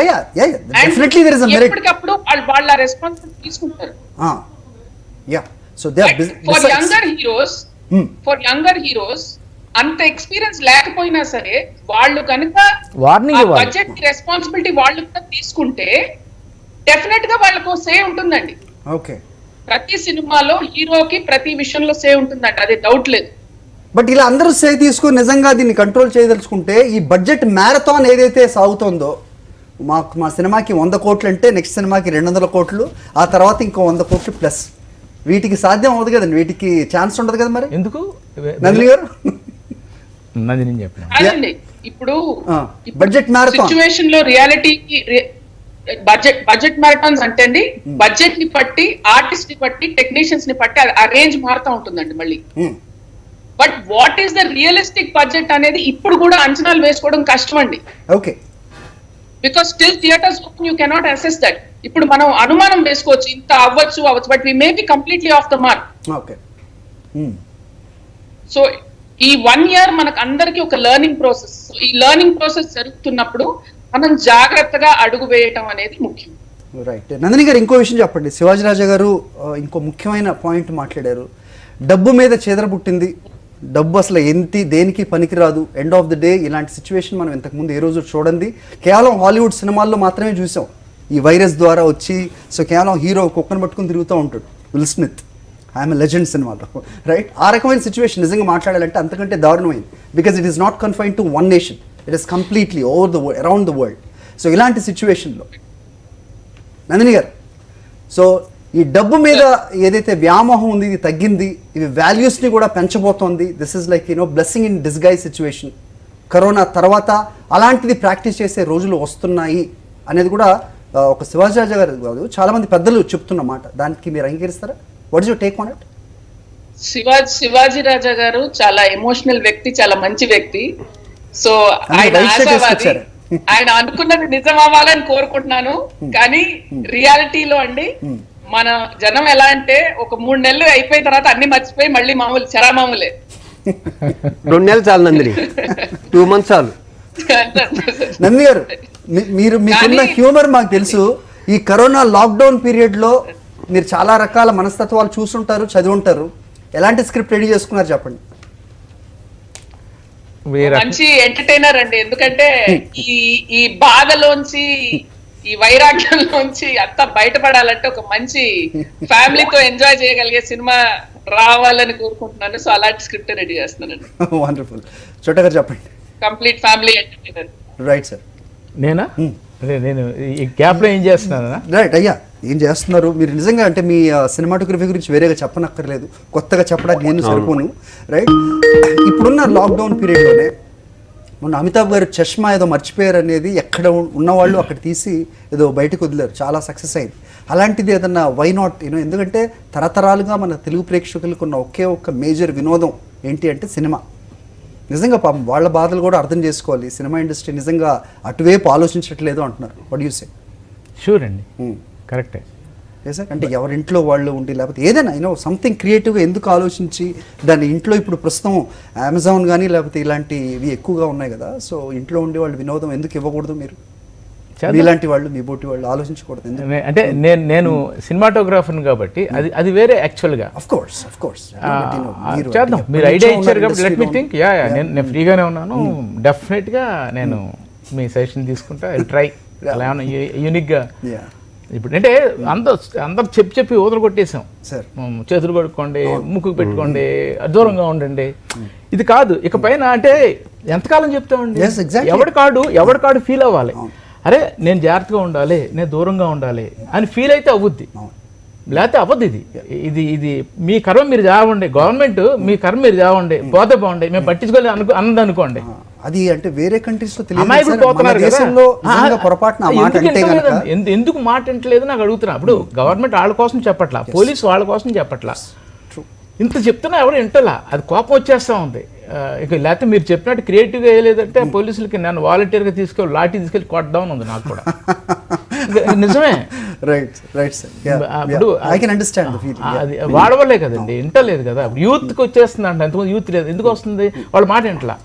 Definitely there is a merit. ఎప్పటికప్పుడు వాళ్ళ రెస్పాన్సిబిలిటీ తీసుకుంటారు. Yeah so they are for younger heroes అంత ఎక్స్పీరియన్స్ లేకపోయినా సరే వాళ్ళు కనుక వార్నింగ్ బడ్జెట్ రెస్పాన్సిబిలిటీ వాళ్ళు కూడా తీసుకుంటే డెఫినెట్ గా వాళ్ళకు సే ఉంటుందండి. ఓకే ప్రతి సినిమాలో హీరోకి ప్రతి విషయంలో సే ఉంటుందండి, అదే డౌట్ లేదు. బట్ ఇలా అందరూ సే తీసుకుని నిజంగా దీన్ని కంట్రోల్ చేయదలుచుకుంటే ఈ బడ్జెట్ మ్యారథాన్ ఏదైతే సాగుతోందో, మా సినిమాకి 100 కోట్లు అంటే నెక్స్ట్ సినిమాకి 200 కోట్లు, ఆ తర్వాత ఇంకో 100 కోట్లు ప్లస్, వీటికి సాధ్యం అవ్వదు కదండి, వీటికి ఛాన్స్ ఉండదు కదా. మరి ఎందుకు నందిని గారు? నందిని చెప్పిన అదండి ఇప్పుడు బడ్జెట్ మ్యారథాన్ సిచ్యువేషన్ లో రియాలిటీకి బడ్జెట్ మ్యారథాన్స్ అంటే అండి బడ్జెట్ ని బట్టి, ఆర్టిస్ట్ ని బట్టి, టెక్నీషియన్స్ ని బట్టి ఆ రేంజ్ మారుతూ ఉంటుందండి మళ్ళీ. But what is the realistic budget అనేది ఇప్పుడు కూడా అంచనాలు వేసుకోవడం కష్టం అండి. Okay because still theatres you cannot assess that. ఇప్పుడు మనం అనుమానం వేసుకోవచ్చు ఇంత అవ్వచ్చు, but we may be completely off the mark. Okay so ఈ 1 year మనకు అందరికి ఒక లెర్నింగ్ ప్రాసెస్. ఈ లెర్నింగ్ ప్రాసెస్ జరుగుతున్నప్పుడు మనం జాగ్రత్తగా అడుగు వేయటం అనేది ముఖ్యం. రైట్. నందిని గారు ఇంకో విషయం చెప్పండి. శివాజీ రాజా గారు ఇంకో ముఖ్యమైన పాయింట్ మాట్లాడారు. డబ్బు మీద చెదరబుట్టింది, డబ్బు అసలు దేనికి పనికిరాదు. ఎండ్ ఆఫ్ ది డే ఇలాంటి సిచ్యువేషన్ మనం ఇంతకుముందు ఏ రోజు చూడండి, కేవలం హాలీవుడ్ సినిమాల్లో మాత్రమే చూసాం. ఈ వైరస్ ద్వారా వచ్చి సో కేవలం హీరో కుక్కను పట్టుకుని తిరుగుతూ ఉంటాడు, Will Smith, I am a legend సినిమాలో, రైట్. ఆ రకమైన సిచ్యువేషన్ నిజంగా మాట్లాడాలంటే అంతకంటే దారుణమైంది. Because it is not confined to one nation, it is completely over the around the world. So ఇలాంటి సిచ్యువేషన్లో నందిని గారు, సో ఈ డబ్బు మీద ఏదైతే వ్యామోహం ఉంది ఇది తగ్గింది, ఇవి వాల్యూస్ని కూడా పెంచబోతోంది. This is like blessing in disguise situation. Corona తర్వాత అలాంటిది ప్రాక్టీస్ చేసే రోజులు వస్తున్నాయి అనేది కూడా ఒక శివాజీ రాజా గారు కాదు, చాలా మంది పెద్దలు చెప్తున్న మాట. దానికి మీరు అంగీకరిస్తారా? What is your take on it? Shivaji Raja garu చాలా ఎమోషనల్ వ్యక్తి, చాలా మంచి వ్యక్తి. సో ఆయన అనుకున్నది నిజం అవ్వాలని కోరుకుంటున్నాను. కానీ రియాలిటీలో అండి మన జనం ఎలా అంటే ఒక 3 నెలలు అయిపోయిన తర్వాత అన్ని మర్చిపోయి మళ్ళీ మామూలు చరామామూలే. 2 నెలలు చాలు నందిని, 2 months చాలు. నంది గారు మీకున్న హ్యూమర్ మాకు తెలుసు. ఈ కరోనా లాక్డౌన్ పీరియడ్లో మీరు చాలా రకాల మనస్తత్వాలు చూసుంటారు, చదివి ఉంటారు. ఎలాంటి స్క్రిప్ట్ రెడీ చేసుకున్నారు చెప్పండి. మంచి ఎంటర్టైనర్ అండి, ఎందుకంటే ఈ బాధలోంచి, ఈ వైరాగ్యంలోంచి అంతా బయటపడాలంటే ఒక మంచి ఫ్యామిలీతో ఎంజాయ్ చేయగలిగే సినిమా రావాలని కోరుకుంటున్నాను. సో అలాంటి స్క్రిప్ట్ రెడీ చేస్తున్నానండి. వండర్ఫుల్. చోటా గారు చెప్పండి. Complete family entertainer. Right sir. నేనా? నేను ఈ గ్యాప్ లో ఏం చేస్తున్నానా? రైట్ అయ్యా, ఏం చేస్తున్నారు మీరు నిజంగా అంటే మీ సినిమాటోగ్రఫీ గురించి వేరేగా చెప్పనక్కర్లేదు, కొత్తగా చెప్పడానికి నేను సరిపోను, రైట్? ఇప్పుడున్న లాక్డౌన్ పీరియడ్లోనే మొన్న అమితాబ్ గారు చష్మా ఏదో మర్చిపోయారు అనేది ఎక్కడ ఉన్నవాళ్ళు అక్కడ తీసి ఏదో బయటకు వదిలేరు, చాలా సక్సెస్ అయింది. అలాంటిది ఏదన్నా వై నాట్ ఎందుకంటే తరతరాలుగా మన తెలుగు ప్రేక్షకులకు ఉన్న ఒకే ఒక్క మేజర్ వినోదం ఏంటి అంటే సినిమా. నిజంగా పాపం వాళ్ళ బాధలు కూడా అర్థం చేసుకోవాలి. సినిమా ఇండస్ట్రీ నిజంగా అటువైపు ఆలోచించట్లేదు అంటున్నారు. What you say? షూర్ అండి, కరెక్టే. సార్ అంటే ఎవరింట్లో వాళ్ళు ఉండి లేకపోతే ఏదైనా సంథింగ్ క్రియేటివ్గా ఎందుకు ఆలోచించి దాన్ని ఇంట్లో ఇప్పుడు ప్రస్తుతం అమెజాన్ కానీ లేకపోతే ఇలాంటివి ఎక్కువగా ఉన్నాయి కదా, సో ఇంట్లో ఉండి వాళ్ళు వినోదం ఎందుకు ఇవ్వకూడదు? మీరు మీలాంటి వాళ్ళు మీ బోటి వాళ్ళు ఆలోచించకూడదు ఎందుకు? అంటే నేను సినిమాటోగ్రాఫర్ని కాబట్టి అది వేరే యాక్చువల్గా. ఆఫ్ కోర్స్ చేద్దాం, మీరు ఐడియా ఇచ్చారు కాబట్టి లెట్ మీ థింక్. నేను ఫ్రీగానే ఉన్నాను, డెఫినెట్గా నేను మీ సజెషన్ తీసుకుంటా, ట్రై అలా ఏమన్నా యూనిక్గా. ఇప్పుడు అంటే అందరు చెప్పి ఊదలు కొట్టేసాం, చేతులు కొట్టుకోండి, ముక్కు పెట్టుకోండి, దూరంగా ఉండండి, ఇది కాదు ఇక పైన. అంటే ఎంతకాలం చెప్తామండి? ఎవడికాడు ఫీల్ అవ్వాలి, అరే నేను జాగ్రత్తగా ఉండాలి, నేను దూరంగా ఉండాలి అని ఫీల్ అయితే అవుద్ది, లేకపోతే అవ్వద్దు. ఇది మీ కర్మ మీరు చావండి, గవర్నమెంట్ మీ కర్మ మీరు చావండి, పోతే బాగుండే, మేము పట్టించుకోవాలి అన్నది అనుకోండి. అది అంటే వేరే కంట్రీస్ లో ఎందుకు మాట అంటలేదు నాకు అడుగుతున్నా. ఇప్పుడు గవర్నమెంట్ వాళ్ళ కోసం చెప్పట్లా, పోలీసు వాళ్ళ కోసం చెప్పట్లా, ఇంత చెప్తున్నా ఎవరు వింటలా, అది కోపం వచ్చేస్తా ఉంది. ఇక లేకపోతే మీరు చెప్పినట్టు క్రియేటివ్గా వేయలేదంటే పోలీసులకి నన్ను వాలంటీర్గా తీసుకెళ్ళి లాఠీ తీసుకెళ్ళి కొట్టడం ఉంది నాకు కూడా. నిజమే, ఇప్పుడు అది వాడవలే కదండి, వింటలేదు కదా. యూత్కి వచ్చేస్తుంది అంట, ఎంతమంది యూత్ లేదు, ఎందుకు వస్తుంది? వాళ్ళ మాట వింటలా,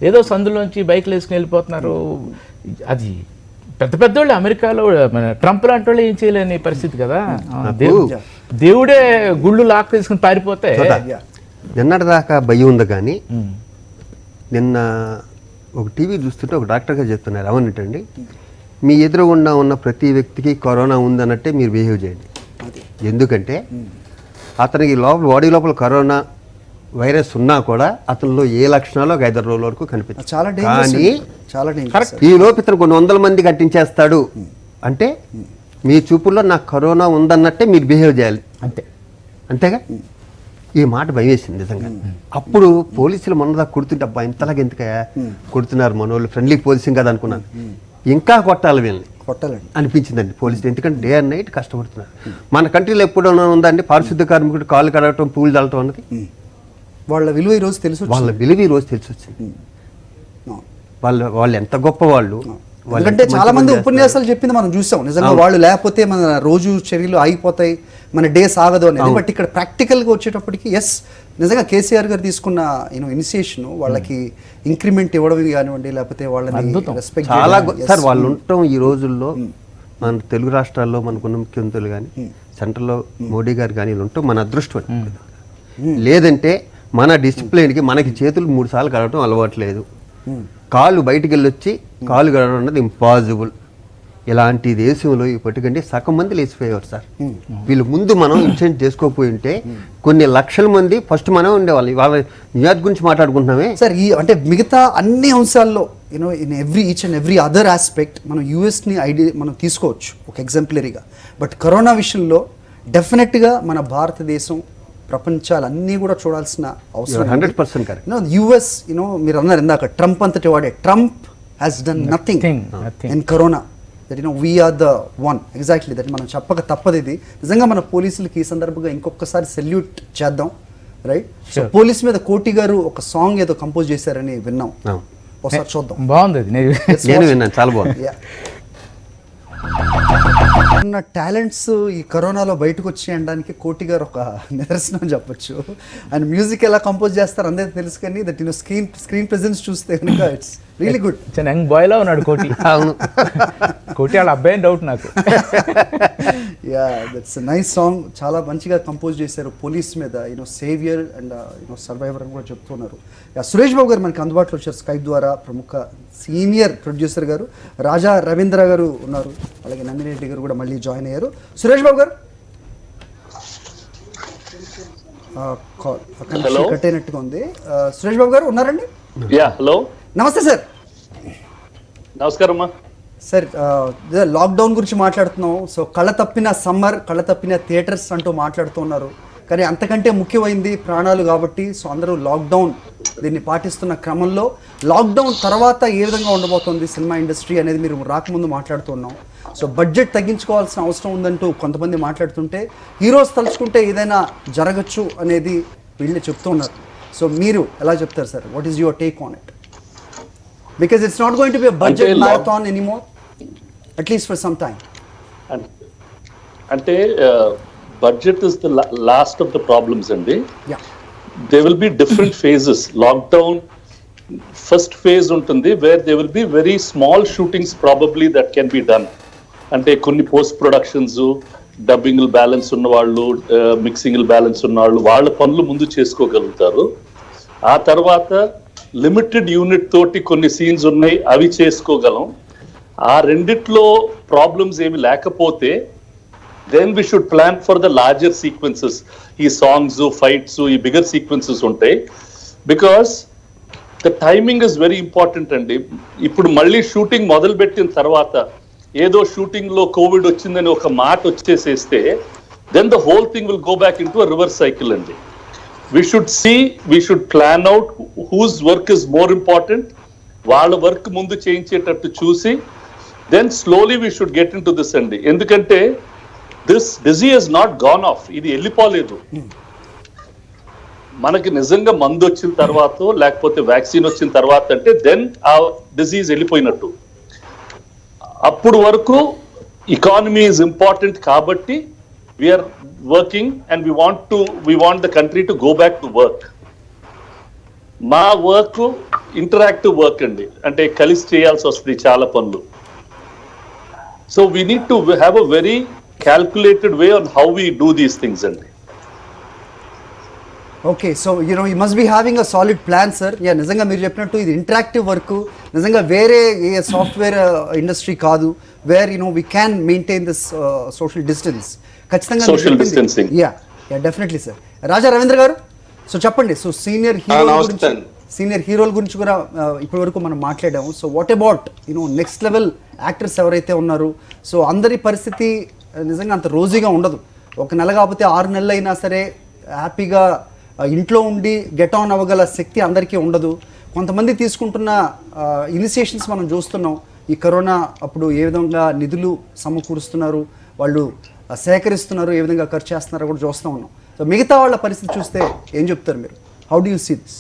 ఏదో సందులోంచి బైక్లు వేసుకుని వెళ్ళిపోతున్నారు. అది పెద్ద వాళ్ళు అమెరికాలో మన ట్రంప్ లాంటి వాళ్ళు ఏం చేయలేని పరిస్థితి కదా. దేవుడే గుళ్ళు లాక్ తీసుకుని పారిపోతే నిన్నటిదాకా భయం ఉంది. కానీ నిన్న ఒక టీవీ చూస్తుంటే ఒక డాక్టర్ గారు చెప్తున్నారు, అవునంటండి, మీ ఎదురుగుండా ఉన్న ప్రతి వ్యక్తికి కరోనా ఉందన్నట్టే మీరు బిహేవ్ చేయండి. ఎందుకంటే అతనికి బాడీ లోపల కరోనా వైరస్ ఉన్నా కూడా అతనిలో ఏ లక్షణాలు 5 రోజుల వరకు కనిపించాయి. కానీ ఈ లోపు ఇతను కొన్ని 100 మంది కట్టించేస్తాడు అంటే మీ చూపుల్లో నాకు కరోనా ఉందన్నట్టే మీరు బిహేవ్ చేయాలి, అంతేగా? ఈ మాట భయం వేసింది నిజంగా. అప్పుడు పోలీసులు మొన్నదా కొడుతుంటే అబ్బా ఇంతలాగా ఎందుకయ్యా కొడుతున్నారు, మన వాళ్ళు ఫ్రెండ్లీ పోలీసింగ్ కదా అనుకున్నాను. ఇంకా కొట్టాలి వీళ్ళని అనిపించిందండి పోలీసులు, ఎందుకంటే డే అండ్ నైట్ కష్టపడుతున్నారు. మన కంట్రీలో ఎప్పుడైనా ఉందండి పారిశుద్ధ కార్మికుడు కాళ్ళు కడగటం, పూలు చల్లటం అన్నది? వాళ్ళ విలువ ఈ రోజు తెలుసు, వచ్చింది. వాళ్ళు ఎంత గొప్ప వాళ్ళు. ఎందుకంటే చాలా మంది ఉపన్యాసాలు చెప్పింది మనం చూసాం, నిజంగా వాళ్ళు లేకపోతే మన రోజు చర్యలు ఆగిపోతాయి, మన డే సాగదు అనేది. బట్ ఇక్కడ ప్రాక్టికల్గా వచ్చేటప్పటికి నిజంగా కేసీఆర్ గారు తీసుకున్న ఇనిషియేషన్, వాళ్ళకి ఇంక్రిమెంట్ ఇవ్వడం కానివ్వండి, లేకపోతే వాళ్ళని రెస్పెక్ట్ చాలా సార్ వాళ్ళు ఉండటం ఈ రోజుల్లో మన తెలుగు రాష్ట్రాల్లో మనకున్న ముఖ్యమంత్రులు కానీ సెంట్రల్లో మోడీ గారు కానీ ఉండటం మన అదృష్టం. లేదంటే మన డిసిప్లిన్కి మనకి చేతులు 3 సార్లు కడగటం అలవాట్లేదు, కాళ్ళు బయటికి వెళ్ళొచ్చి కాళ్ళు కడగడం అన్నది ఇంపాసిబుల్. ఇలాంటి దేశంలో ఇప్పటికంటే సగం మంది లేచిపోయేవారు సార్. వీళ్ళు ముందు మనం ఇన్సెంట్ చేసుకోకపోయి ఉంటే కొన్ని లక్షల మంది ఫస్ట్ మనం ఉండేవాళ్ళు. వాళ్ళ న్యూయార్క్ గురించి మాట్లాడుకుంటున్నామే సార్. అంటే మిగతా అన్ని అంశాల్లో in each and every other aspect మనం యూఎస్ని మనం తీసుకోవచ్చు ఒక ఎగ్జాంపులరీగా. బట్ కరోనా విషయంలో డెఫినెట్గా మన భారతదేశం ప్రపంచాలన్నీ కూడా చూడాల్సిన అవసరం. 100% కరెక్ట్. యుఎస్ మీరు అన్నారు ఇందాక ట్రంప్ అంతటి వాడే, Trump has done nothing in corona. That we're the one. Exactly that మనం చెప్పక తప్పదు. ఇది నిజంగా మన పోలీసులకి ఈ సందర్భంగా ఇంకొకసారి సెల్యూట్ చేద్దాం, రైట్? సో పోలీస్ మీద కోటి గారు ఒక సాంగ్ ఏదో కంపోజ్ చేశారని విన్నాం, ఒకసారి చూద్దాం. బాగుంది, నేను విన్నాను, చాలా బాగుంది. ఉన్న టాలెంట్స్ ఈ కరోనాలో బయటకు వచ్చి అనడానికి కోటి గారు ఒక నిదర్శనం చెప్పొచ్చు. ఆయన మ్యూజిక్ ఎలా కంపోజ్ చేస్తారు అందరికీ తెలుసు, కానీ దట్ స్క్రీన్ ప్రెజెన్స్ చూస్తే కనుక it's really good. Young boy లా ఉన్నాడు కోటి. అవును, కోటి వాళ్ళ అబ్బాయి డౌట్ నాకు. Yeah, that's nice song. చాలా మంచిగా కంపోజ్ చేశారు పోలీస్ మీద, సేవియర్ అండ్ సర్వైవర్ అని కూడా చెప్తున్నారు. సురేష్ బాబు గారు మనకి అందుబాటులో వచ్చారు స్కైప్ ద్వారా. ప్రముఖ సీనియర్ ప్రొడ్యూసర్ గారు రాజా రవీంద్ర గారు ఉన్నారు, అలాగే నందిరెడ్డి గారు కూడా మళ్ళీ జాయిన్ అయ్యారు. సురేష్ బాబు గారు కట్ అయినట్టుగా ఉంది. సురేష్ బాబు గారు ఉన్నారండి? హలో, నమస్తే సార్. నమస్కారం. సార్ లాక్డౌన్ గురించి మాట్లాడుతున్నాం. సో కళ తప్పిన సమ్మర్, కళ తప్పిన థియేటర్స్ అంటూ మాట్లాడుతున్నారు. కానీ అంతకంటే ముఖ్యమైంది ప్రాణాలు కాబట్టి సో అందరూ లాక్డౌన్ దీన్ని పాటిస్తున్న క్రమంలో లాక్డౌన్ తర్వాత ఏ విధంగా ఉండబోతోంది సినిమా ఇండస్ట్రీ అనేది మీరు రాకముందు మాట్లాడుతున్నాం. సో బడ్జెట్ తగ్గించుకోవాల్సిన అవసరం ఉందంటూ కొంతమంది మాట్లాడుతుంటే హీరోస్ తలుచుకుంటే ఏదైనా జరగచ్చు అనేది వీళ్ళే చెప్తున్నారు. సో మీరు ఎలా చెప్తారు sir? What is your take on it? Because it's not going to be a budget marathon anymore, at least for some time. అంటే budget is the last of the problems అండి. Yeah. There will be different phases. Lockdown first phase ఉంటుంది where there will be very small shootings probably that can be done. అంటే కొన్ని post productions, dubbing balance ఉన్న వాళ్ళు, mixing balance ఉన్న వాళ్ళు వాళ్ళ పనులు ముందు చేసుకోగలుగుతారు. ఆ తర్వాత లిమిటెడ్ యూనిట్ తోటి కొన్ని సీన్స్ ఉన్నాయి, అవి చేసుకోగలం. ఆ రెండిట్లో ప్రాబ్లమ్స్ ఏమి లేకపోతే then we should plan for the larger sequences. ఈ సాంగ్స్, ఫైట్స్, ఈ బిగర్ సీక్వెన్సెస్ ఉంటాయి. Because the timing is very important అండి. ఇప్పుడు మళ్ళీ షూటింగ్ మొదలు పెట్టిన తర్వాత ఏదో షూటింగ్ లో కోవిడ్ వచ్చిందని ఒక మాట వచ్చేసేస్తే then the whole thing will go back into reverse cycle అండి. we should plan out whose work is more important. వాళ్ళ వర్క్ ముందు చేయించేటట్టు చూసి then slowly we should get into this అండి. ఎందుకంటే this disease has not gone off. ఇది వెళ్ళిపోలేదు. మనకి నిజంగా మందు వచ్చిన తర్వాత లేకపోతే వ్యాక్సిన్ వచ్చిన తర్వాత అంటే దెన్ ఆ డిజీజ్ వెళ్ళిపోయినట్టు. అప్పుడు వరకు ఎకానమీ ఇస్ ఇంపార్టెంట్ కాబట్టి we are working and we want the country to go back to work. మా వర్క్ ఇంటరాక్టివ్ వర్క్ అండి, అంటే కలిసి చేయాల్సి వస్తుంది చాలా పనులు. So we need to have a very calculated way on how we do these things అండి. Okay, so you must be having a solid plan sir. Yeah, నిజంగా మీరు చెప్పినట్టు ఇది ఇంటరాక్టివ్ వర్క్, నిజంగా వేరే ఏ సాఫ్ట్వేర్ ఇండస్ట్రీ కాదు where we can maintain this social distance. ఖచ్చితంగా social distancing. Yeah definitely sir. Raja Ravindra garu, so చెప్పండి. సో సీనియర్ హీరోల గురించి కూడా ఇప్పటి వరకు మనం మాట్లాడాము. So what about next level actors ఎవరైతే ఉన్నారు? సో అందరి పరిస్థితి నిజంగా అంత రోజీగా ఉండదు. ఒక నెల కాకపోతే 6 నెలలు అయినా సరే హ్యాపీగా ఇంట్లో ఉండి గెట్ ఆన్ అవ్వగల శక్తి అందరికీ ఉండదు. కొంతమంది తీసుకుంటున్న ఇనిషియేషన్స్ మనం చూస్తున్నాం. ఈ కరోనా అప్పుడు ఏ విధంగా నిధులు సమకూరుస్తున్నారు, వాళ్ళు సేకరిస్తున్నారు, ఏ విధంగా ఖర్చు చేస్తున్నారో కూడా చూస్తూ ఉన్నాం. సో మిగతా వాళ్ళ పరిస్థితి చూస్తే ఏం చెప్తారు మీరు? How do you see this?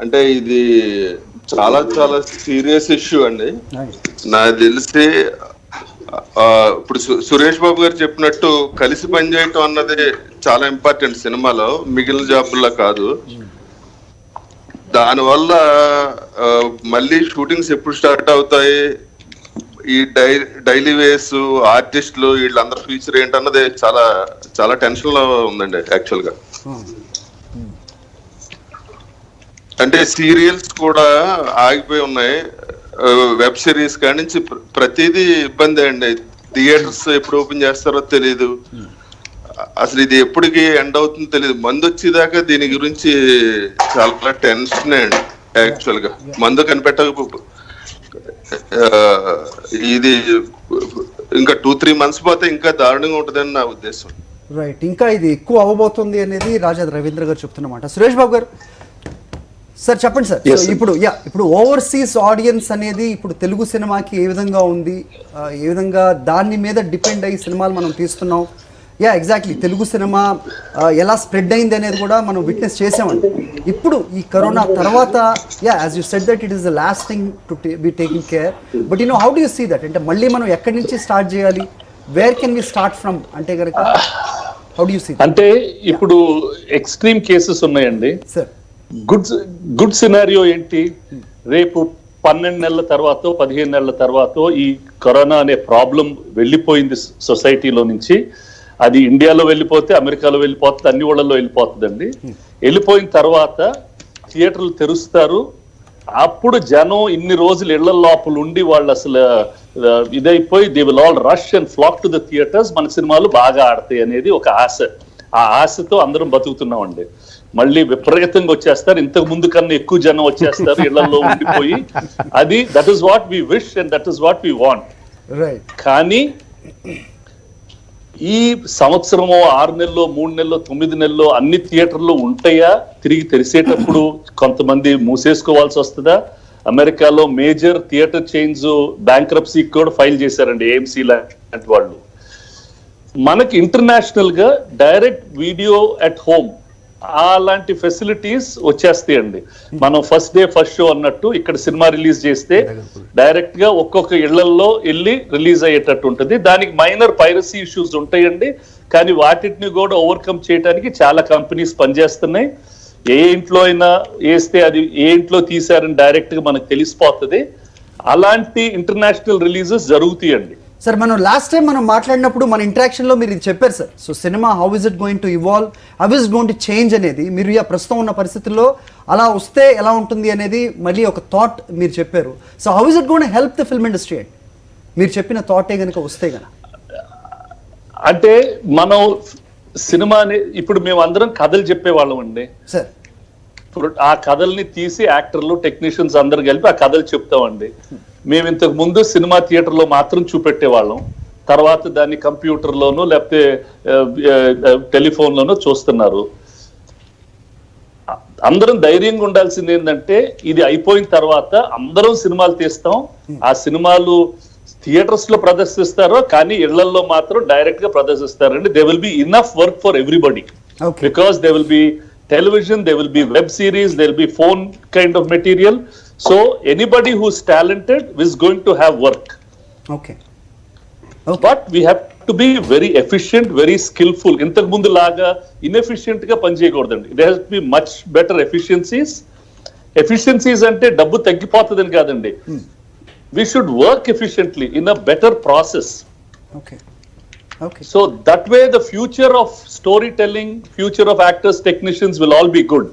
అంటే ఇది చాలా చాలా సీరియస్ ఇష్యూ అండి. నాకు తెలిసి ఇప్పుడు సురేష్ బాబు గారు చెప్పినట్టు కలిసి పనిచేయటం అన్నది చాలా ఇంపార్టెంట్ సినిమాలో, మిగిలిన జాబుల్లో కాదు. దానివల్ల మళ్ళీ షూటింగ్స్ ఎప్పుడు స్టార్ట్ అవుతాయి, ఈ డైలీ వేస్ ఆర్టిస్టులు వీళ్ళందరూ ఫ్యూచర్ ఏంటన్నది చాలా చాలా టెన్షన్ లో ఉందండి యాక్చువల్ గా. అంటే సీరియల్స్ కూడా ఆగిపోయి ఉన్నాయి, వెబ్ సిరీస్ కాడి నుంచి ప్రతిదీ ఇబ్బంది అండి. థియేటర్స్ ఎప్పుడు ఓపెన్ చేస్తారో తెలియదు, అసలు ఇది ఎప్పటికి ఎండ్ అవుతుందో తెలియదు. మందు వచ్చేదాకా దీని గురించి చాలా టెన్షన్ అండి యాక్చువల్ గా. మందు కనిపెట్టక ఇది ఇంకా 2-3 months పోతే ఇంకా దారుణంగా ఉంటుందని నా ఉద్దేశం. రైట్, ఇంకా ఇది ఎక్కువ అవ్వబోతుంది అనేది రాజా రవీంద్ర గారు చెప్తున్నమాట. సురేష్ బాబు గారు సార్ చెప్పండి సార్. ఇప్పుడు ఓవర్సీస్ ఆడియన్స్ అనేది ఇప్పుడు తెలుగు సినిమాకి ఏ విధంగా ఉంది, ఏ విధంగా దాని మీద డిపెండ్ అయ్యి సినిమాలు మనం తీస్తున్నాం? ఎగ్జాక్ట్లీ తెలుగు సినిమా ఎలా స్ప్రెడ్ అయింది అనేది కూడా మనం విట్నెస్ చేసామండి. ఇప్పుడు ఈ కరోనా తర్వాత as you said that it is the last thing to be taking care. But how do you see that? అంటే మళ్ళీ మనం ఎక్కడి నుంచి స్టార్ట్ చేయాలి? Where can we start from అంటే కనుక హౌ డు యూ సీ? అంటే ఇప్పుడు ఎక్స్ట్రీమ్ కేసెస్ ఉన్నాయండి సార్. గుడ్ సినారియో ఏంటి? రేపు 12 నెలల తర్వాత 15 నెలల తర్వాత ఈ కరోనా అనే ప్రాబ్లం వెళ్ళిపోయింది సొసైటీలో నుంచి. అది ఇండియాలో వెళ్ళిపోతే, అమెరికాలో వెళ్ళిపోతుంది, అన్ని ఊళ్ళల్లో వెళ్ళిపోతుందండి. వెళ్ళిపోయిన తర్వాత థియేటర్లు తెరుస్తారు. అప్పుడు జనం ఇన్ని రోజులు ఇళ్ల లోపల ఉండి వాళ్ళు అసలు ఇదైపోయి they will all rush and flock to the theatres. మన సినిమాలు బాగా ఆడతాయి అనేది ఒక ఆశ. ఆ ఆశతో అందరం బతుకుతున్నామండి. మళ్ళీ విపరీతంగా వచ్చేస్తారు, ఇంతకు ముందు కన్నా ఎక్కువ జనం వచ్చేస్తారు, ఇళ్లలో ఉండిపోయి. అది that is what we wish and that is what we want. Right. కానీ ఈ సంవత్సరమో 6 నెలల్లో 3 నెలల్లో 9 నెలల్లో అన్ని థియేటర్లు ఉంటాయా? తిరిగి తెరిసేటప్పుడు కొంతమంది మూసేసుకోవాల్సి వస్తుందా? అమెరికాలో మేజర్ థియేటర్ చైన్స్ బ్యాంక్రప్సీ కూడా ఫైల్ చేశారండి, ఏఎంసీ లాంటి వాళ్ళు. మనకి ఇంటర్నేషనల్ గా డైరెక్ట్ వీడియో అట్ హోమ్ అలాంటి ఫెసిలిటీస్ వచ్చేస్తాయండి. మనం ఫస్ట్ డే ఫస్ట్ షో అన్నట్టు ఇక్కడ సినిమా రిలీజ్ చేస్తే డైరెక్ట్ గా ఒక్కొక్క ఇళ్లలో వెళ్ళి రిలీజ్ అయ్యేటట్టు ఉంటుంది. దానికి మైనర్ పైరసీ ఇష్యూస్ ఉంటాయండి, కానీ వాటిని కూడా ఓవర్కమ్ చేయడానికి చాలా కంపెనీస్ పనిచేస్తున్నాయి. ఏ ఇంట్లో అయినా వేస్తే అది ఏ ఇంట్లో తీశారని డైరెక్ట్ గా మనకు తెలిసిపోతుంది. అలాంటి ఇంటర్నేషనల్ రిలీజెస్ జరుగుతాయండి. సార్, మనం లాస్ట్ టైం మనం మాట్లాడినప్పుడు మన ఇంటరాక్షన్లో మీరు ఇది చెప్పారు sir. So cinema how is it going to evolve, how is going to change అనేది, మీరు ప్రస్తుతం ఉన్న పరిస్థితుల్లో అలా వస్తే ఎలా ఉంటుంది అనేది మళ్ళీ ఒక థాట్ మీరు చెప్పారు. So how is it going to help the film industry అండి, మీరు చెప్పిన థాటే కనుక వస్తే కనుక? అంటే మనం సినిమాని ఇప్పుడు మేము అందరం కథలు చెప్పేవాళ్ళం అండి సార్. ఇప్పుడు ఆ కథల్ని తీసి యాక్టర్లు టెక్నీషియన్స్ అందరు కలిపి ఆ కథలు చెప్తామండి. మేము ఇంతకు ముందు సినిమా థియేటర్లో మాత్రం చూపెట్టేవాళ్ళం, తర్వాత దాన్ని కంప్యూటర్లోనూ లేకపోతే టెలిఫోన్లోనూ చూస్తున్నారు. అందరం ధైర్యంగా ఉండాల్సింది ఏంటంటే ఇది అయిపోయిన తర్వాత అందరం సినిమాలు తీస్తాం. ఆ సినిమాలు థియేటర్స్ లో ప్రదర్శిస్తారో కానీ ఇళ్లలో మాత్రం డైరెక్ట్ గా ప్రదర్శిస్తారండి. They will be enough work for everybody because they will be television, there will be web series, there will be phone kind of material. So anybody who's talented is going to have work. Okay. But we have to be very efficient, very skillful. Intak mundu laga inefficient ga pani cheyakodandi. There has to be much better efficiencies. Efficiencies ante dabbu taggipotadani kadandi. We should work efficiently in a better process. Okay. Okay. So that way the future of storytelling, future of actors, technicians will all be good.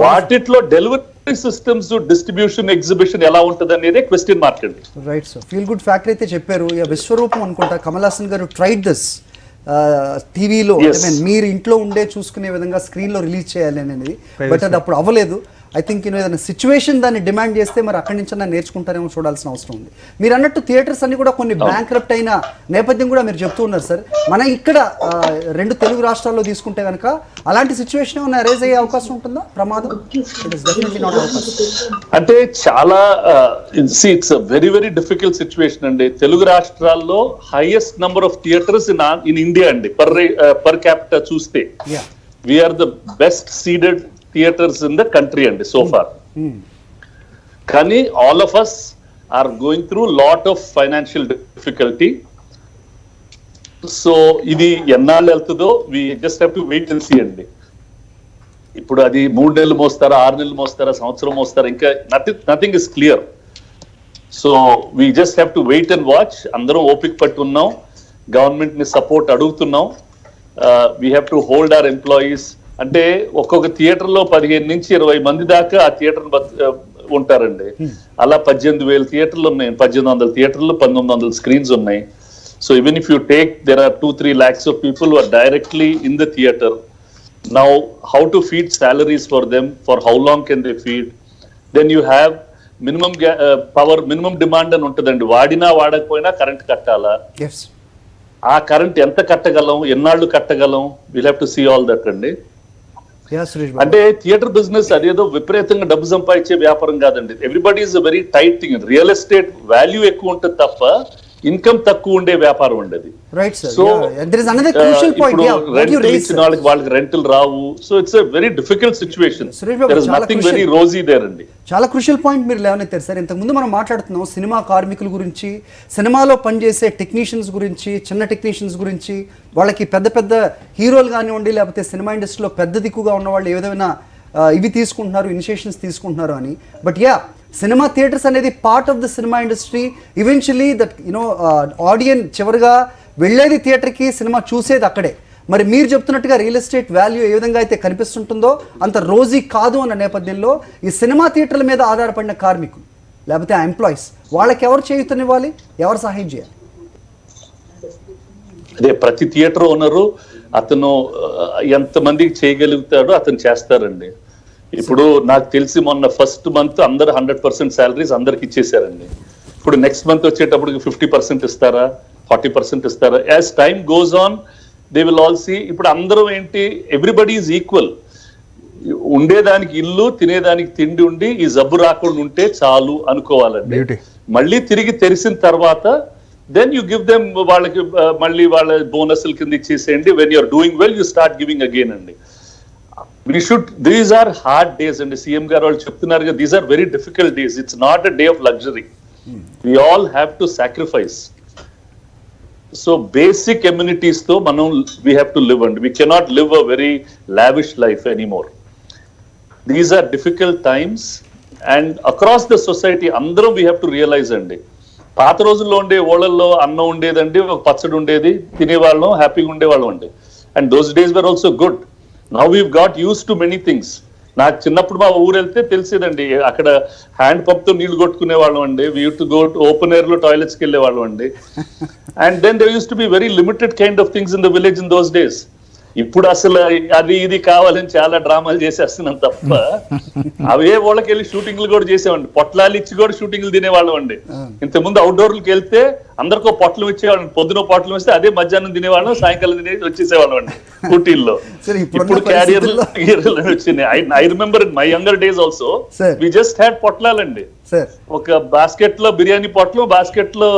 వాటిలో delivery systems, distribution, exhibition ఎలా ఉంటుంది అనేది question mark అండి. Right sir. Feel good factory అయితే చెప్పారు. విశ్వరూపం అనుకుంటా కమల్ హాసన్ గారు tried this టీవీలో, మీరు ఇంట్లో ఉండే చూసుకునే విధంగా స్క్రీన్లో రిలీజ్ చేయాలి అనేది, బట్ అది అప్పుడు అవ్వలేదు. ఐ థింక్ ఏదైనా సిచ్యువేషన్ దాన్ని డిమాండ్ చేస్తే మరి అక్కడి నుంచి నేర్చుకుంటారేమో చూడాల్సిన అవసరం ఉంది. మీరు అన్నట్టు థియేటర్స్ అన్ని కూడా కొన్ని బ్యాంక్రప్ట్ అయిన నేపథ్యం కూడా మీరు చెప్తూ ఉన్నారు సార్. మన ఇక్కడ 2 తెలుగు రాష్ట్రాల్లో తీసుకుంటే కనుక అలాంటి సిచ్యువేషన్ ఏమైనా అరేజ్ అయ్యే అవకాశం ఉంటుందా, ప్రమాదం? అంటే చాలా it's very very difficult situation అండి. తెలుగు రాష్ట్రాల్లో highest number of theatres in India అండి. పర్ క్యాపిటా చూస్తే we're the best seeded theaters in the country and so far. Kani all of us are going through lot of financial difficulty. So idi ennallu eltudo we just have to wait and see andi. Ippudu adi 3 నెలలు మోస్తారా 6 నెలలు మోస్తారా సంవత్సరం మోస్తారా ఇంకా nothing is clear. So we just have to wait and watch. అందరం ఓపిక పట్టున్నాం, government ని support అడుగుతున్నాం. We have to hold our employees. అంటే ఒక్కొక్క థియేటర్ లో 15 నుంచి 20 మంది దాకా ఆ థియేటర్ ఉంటారండి. అలా 18,000 థియేటర్లు ఉన్నాయి, 1800 థియేటర్లు, 1900 స్క్రీన్స్ ఉన్నాయి. So even if you take there are 2-3 lakhs of people who are directly in the theater. Now how to feed salaries for them, for how long can they feed? Then you have minimum power, minimum demand అని ఉంటుందండి. వాడినా వాడకపోయినా current కట్టాలా, ఆ current ఎంత కట్టగలం, ఎన్నాళ్ళు కట్టగలం, will have to see all that అండి. అంటే థియేటర్ బిజినెస్ అదేదో విపరీతంగా డబ్బు సంపాదించే వ్యాపారం కాదండి. Everybody is very tight thing. Real estate value ఎక్కువ ఉంటుంది తప్ప ఇన్కమ్ తక్కువ ఉండే వ్యాపారం ఉండేది. సో వాళ్ళకి రెంటల్ రావు. So it's a very difficult situation. There is nothing very rosy there అండి. చాలా క్రూషియల్ పాయింట్ మీరు లేవనెత్తారు సార్. ఇంతకుముందు మనం మాట్లాడుతున్నాం సినిమా కార్మికుల గురించి, సినిమాలో పనిచేసే టెక్నీషియన్స్ గురించి, చిన్న టెక్నీషియన్స్ గురించి, వాళ్ళకి పెద్ద పెద్ద హీరోలు కానివ్వండి లేకపోతే సినిమా ఇండస్ట్రీలో పెద్ద దిక్కుగా ఉన్న వాళ్ళు ఏ విధమైన ఇవి తీసుకుంటున్నారు, ఇనిషియేషన్స్ తీసుకుంటున్నారు అని. బట్ సినిమా థియేటర్స్ అనేది part of the cinema industry. Eventually that audience చివరిగా వెళ్ళేది థియేటర్కి, సినిమా చూసేది అక్కడే. మరి మీరు చెప్తున్నట్టుగా రియల్ ఎస్టేట్ వాల్యూ ఏ విధంగా అయితే కనిపిస్తుంటుందో అంత రోజీ కాదు అన్న నేపథ్యంలో ఈ సినిమా థియేటర్ల మీద ఆధారపడిన కార్మికులు లేకపోతే ఆ ఎంప్లాయీస్ వాళ్ళకి ఎవరు చేయూతనివ్వాలి, ఎవరు సహాయం చేయాలి? అదే ప్రతి థియేటర్ ఓనరు అతను ఎంతమందికి చేయగలుగుతాడో అతను చేస్తారండి. ఇప్పుడు నాకు తెలిసి మొన్న ఫస్ట్ మంత్ అందరు 100% శాలరీస్ అందరికి ఇచ్చేసారండి. ఇప్పుడు నెక్స్ట్ మంత్ వచ్చేటప్పటికి 50% ఇస్తారా, 40% ఇస్తారా? As time goes on they will all see. ఇప్పుడు అందరూ ఏంటి, ఎవ్రీబడి ఈజ్ ఈక్వల్. ఉండేదానికి ఇల్లు, తినేదానికి తిండి ఉండి ఈ జబ్బు రాకుండా ఉంటే చాలు అనుకోవాలండి. మళ్ళీ తిరిగి తెరిసిన తర్వాత దెన్ యూ గివ్ దెమ్, వాళ్ళకి మళ్ళీ వాళ్ళ బోనస్ల కింద ఇచ్చేసేయండి. When you're doing well you start giving again అండి. We should, these are hard days అండి. సీఎం గారు వాళ్ళు చెప్తున్నారు కదా, these are very difficult days. It's not a day of luxury. We all have to sacrifice. So basic immunities తో మనం we have to live అండి. We cannot live a very lavish life anymore. These are difficult times and across the society అందరం we have to realise అండి. పాత రోజుల్లో ఉండే ఓళ్ళల్లో అన్నం ఉండేదండి, ఒక పచ్చడి ఉండేది, తినేవాళ్ళం, హ్యాపీగా ఉండేవాళ్ళం అండి. And those days were also good. Now weave got use to many things. నాకు చిన్నప్పుడు మా ఊరు వెళ్తే తెలిసేదండి, అక్కడ హ్యాండ్ పంప్ తో నీళ్లు కొట్టుకునే వాళ్ళం అండి. We use to go open air లో టాయిలెట్స్కి వెళ్ళే వాళ్ళం అండి. And then they use to be very limited kind of things in the village in those days. ఇప్పుడు అసలు అది ఇది కావాలని చాలా డ్రామాలు చేసేస్తున్నాం తప్ప, అవే వాళ్ళకి వెళ్ళి షూటింగ్లు కూడా చేసేవాడి. పొట్లాలు ఇచ్చి కూడా షూటింగ్లు తినేవాళ్ళం అండి. ఇంతకుముందు అవుట్డోర్లకు వెళ్తే అందరికో పొట్లు ఇచ్చేవాళ్ళం. పొద్దున పొట్లు ఇస్తే అదే మధ్యాహ్నం తినేవాళ్ళం, సాయంకాలం తినే వచ్చేసేవాళ్ళం అండి ఊటీల్లో. ఇప్పుడు క్యారియర్ వచ్చింది. I remember in my younger days also we just had పొట్లాలండి. ఒక బాస్కెట్ లో బిర్యానీ పొట్లు, బాస్కెట్ లో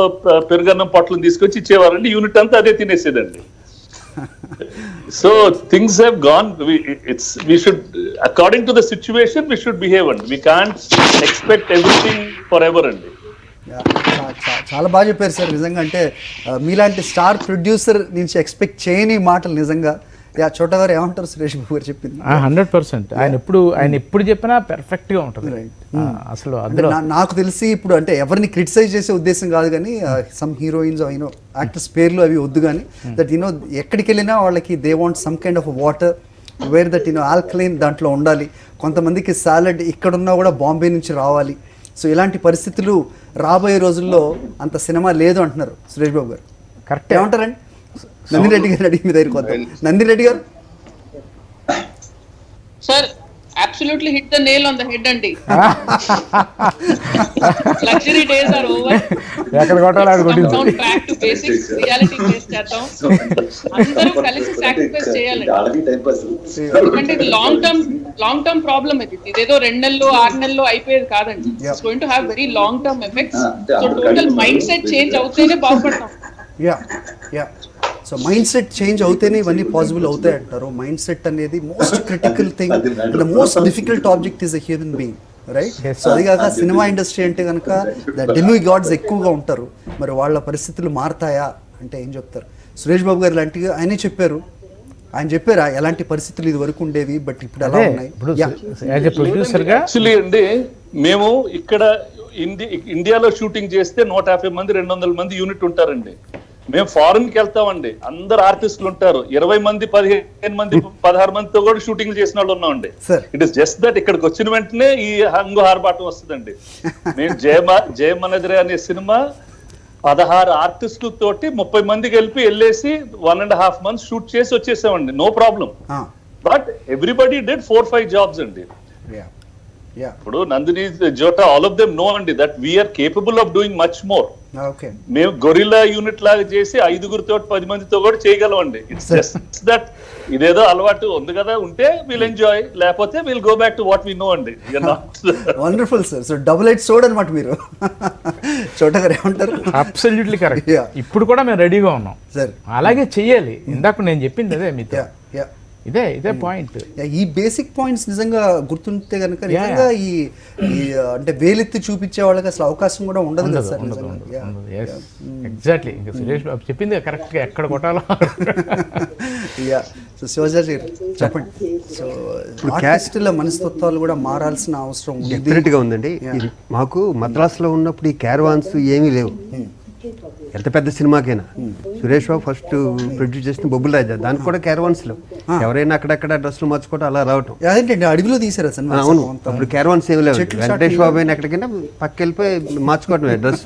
పెరుగన్నం పొట్లను తీసుకొచ్చి ఇచ్చేవారండి. యూనిట్ అంతా అదే తినేసేదండి. So things have gone. We should, according to the situation, we should behave, and we can't expect everything forever. అండి చాలా బాగా చెప్పారు సార్. నిజంగా అంటే మీలాంటి స్టార్ ప్రొడ్యూసర్ నుంచి ఎక్స్పెక్ట్ చేయని మాటలు నిజంగా. చోటా గారు ఏమంటారు సురేష్ బాబు గారు చెప్పింది? 100%. ఆయన ఎప్పుడు చెప్పినా పెర్ఫెక్ట్ గా ఉంటుంది. అసలు నాకు తెలిసి ఇప్పుడు అంటే ఎవరిని క్రిటిసైజ్ చేసే ఉద్దేశం కాదు కానీ, సమ్ హీరోయిన్స్ యూనో యాక్టర్స్ పేర్లు అవి వద్దు కానీ, దట్ యూనో ఎక్కడికి వెళ్ళినా వాళ్ళకి they want some kind of water where that you know alkaline దాంట్లో ఉండాలి. కొంతమందికి సాలడ్ ఇక్కడున్నా కూడా బాంబే నుంచి రావాలి. సో ఇలాంటి పరిస్థితులు రాబోయే రోజుల్లో అంత సినిమా లేదు అంటున్నారు సురేష్ బాబు గారు. కరెక్ట్ ఏమంటారండి? నందిరెడ్డి గారు అడిగి మీ దగ్గరికి వద్దాం. నందిరెడ్డి గారు. Sir absolutely hit the nail on the head అండి. Luxury days are over. ఎక్కడ కొట్టాలి అక్కడ కొట్టింది. Come down back to basics, reality face చేద్దాం. అందరూ కలిసి సాక్రిఫైస్ చేయాలండి. ఎందుకంటే ఇది లాంగ్ టర్మ్ ప్రాబ్లమ్ ఇది. ఇదేదో 2 నెలలు 6 నెలలు అయిపోయేది కాదండి. It's going to have very long term effects. So total mindset change అవుతేనే బాగుపడతాం. సో మైండ్ సెట్ చేంజ్ అవుతేనే ఇవన్నీ పాసిబుల్ అవుతాయి అంటారు. మైండ్ సెట్ అనేది most critical thing, the most difficult object is a human being, right? So అది కాక cinema industry అంటే కనుక ద డెమి గాడ్స్ ఎక్కువగా ఉంటారు. మరి వాళ్ళ పరిస్థితులు మారుతాయా అంటే ఏం చెప్తారు? సురేష్ బాబు గారు లాంటివి ఆయనే చెప్పారు. ఆయన చెప్పారా ఎలాంటి పరిస్థితులు ఇది వరకు ఉండేవి, బట్ ఇప్పుడు ఎలా ఉన్నాయి? యాక్చువల్లీ అండి, మేము ఇక్కడ ఇండియాలో షూటింగ్ చేస్తే 150 మంది 200 మంది యూనిట్ ఉంటారండి. మేము ఫారెన్ కి వెళ్తామండి, అందరు ఆర్టిస్టులు ఉంటారు. 20 మంది 15 మంది 16 మందితో కూడా షూటింగ్ చేసిన వాళ్ళు ఉన్నామండి. ఇట్ ఇస్ జస్ట్ దట్ ఇక్కడికి వచ్చిన వెంటనే ఈ హంగు హార్బాటం వస్తుందండి. మేము జయమనదిరే అనే సినిమా 16 ఆర్టిస్టుల తోటి 30 మంది కలిపి వెళ్ళేసి 1.5 months షూట్ చేసి వచ్చేసామండి. No problem. But everybody did 4-5 jobs అండి. ఇప్పుడు నందిని, జోటా, ఆల్ ఆఫ్ దెమ్ నో అండి that we're capable of doing much more. మేము గొరిల్లా యూనిట్ లాగా చేసి 5గురితో 10 మందితో కూడా చేయగలం అండి. ఇట్స్ జస్ట్ దట్ ఇదేదో అలవాటు ఉంది కదా, ఉంటే విల్ ఎంజాయ్, లేకపోతే will go back to what we know అండి. Wonderful sir. So double eight సోడ్ అనమాట మీరు. చోటా గారు ఏమంటారు? Absolutely correct. ఇప్పుడు కూడా మేము రెడీగా ఉన్నాం సార్, అలాగే చెయ్యాలి. ఇందాక నేను చెప్పింది అదే మీతో, ఇదే పాయింట్. ఈ బేసిక్ పాయింట్స్ నిజంగా గుర్తుంటే కనుక నిజంగా ఈ అంటే వేలెత్తి చూపించే వాళ్ళకి అసలు అవకాశం కూడా ఉండదు కదా సార్. ఎగ్జాక్ట్లీ, ఇంకా సురేష్ బాబు చెప్పింది కరెక్ట్ గా ఎక్కడ కొట్టాలో. సో శివజాజీ చెప్పండి. సో ఆర్టిస్టుల మనస్తత్వాలు కూడా మారాల్సిన అవసరం డెఫినెట్గా ఉందండి. మాకు మద్రాసులో ఉన్నప్పుడు ఈ క్యారవాన్స్ ఏమీ లేవు. ఎంత పెద్ద సినిమాకైనా సురేష్ బాబు ఫస్ట్ ప్రొడ్యూస్ చేసిన బొబ్బుల రాజా, దానికి కూడా క్యారవాన్స్ లేవు. ఎవరైనా అక్కడక్కడ డ్రెస్సులు మార్చుకోవటం అలా రావటం. అడవిలో తీసారా సార్? అవును, అప్పుడు క్యారవాన్స్ ఏమి లేవు. వెంకటేష్ బాబు అయినా ఎక్కడికైనా పక్క వెళ్ళిపోయి మార్చుకోవటం డ్రెస్.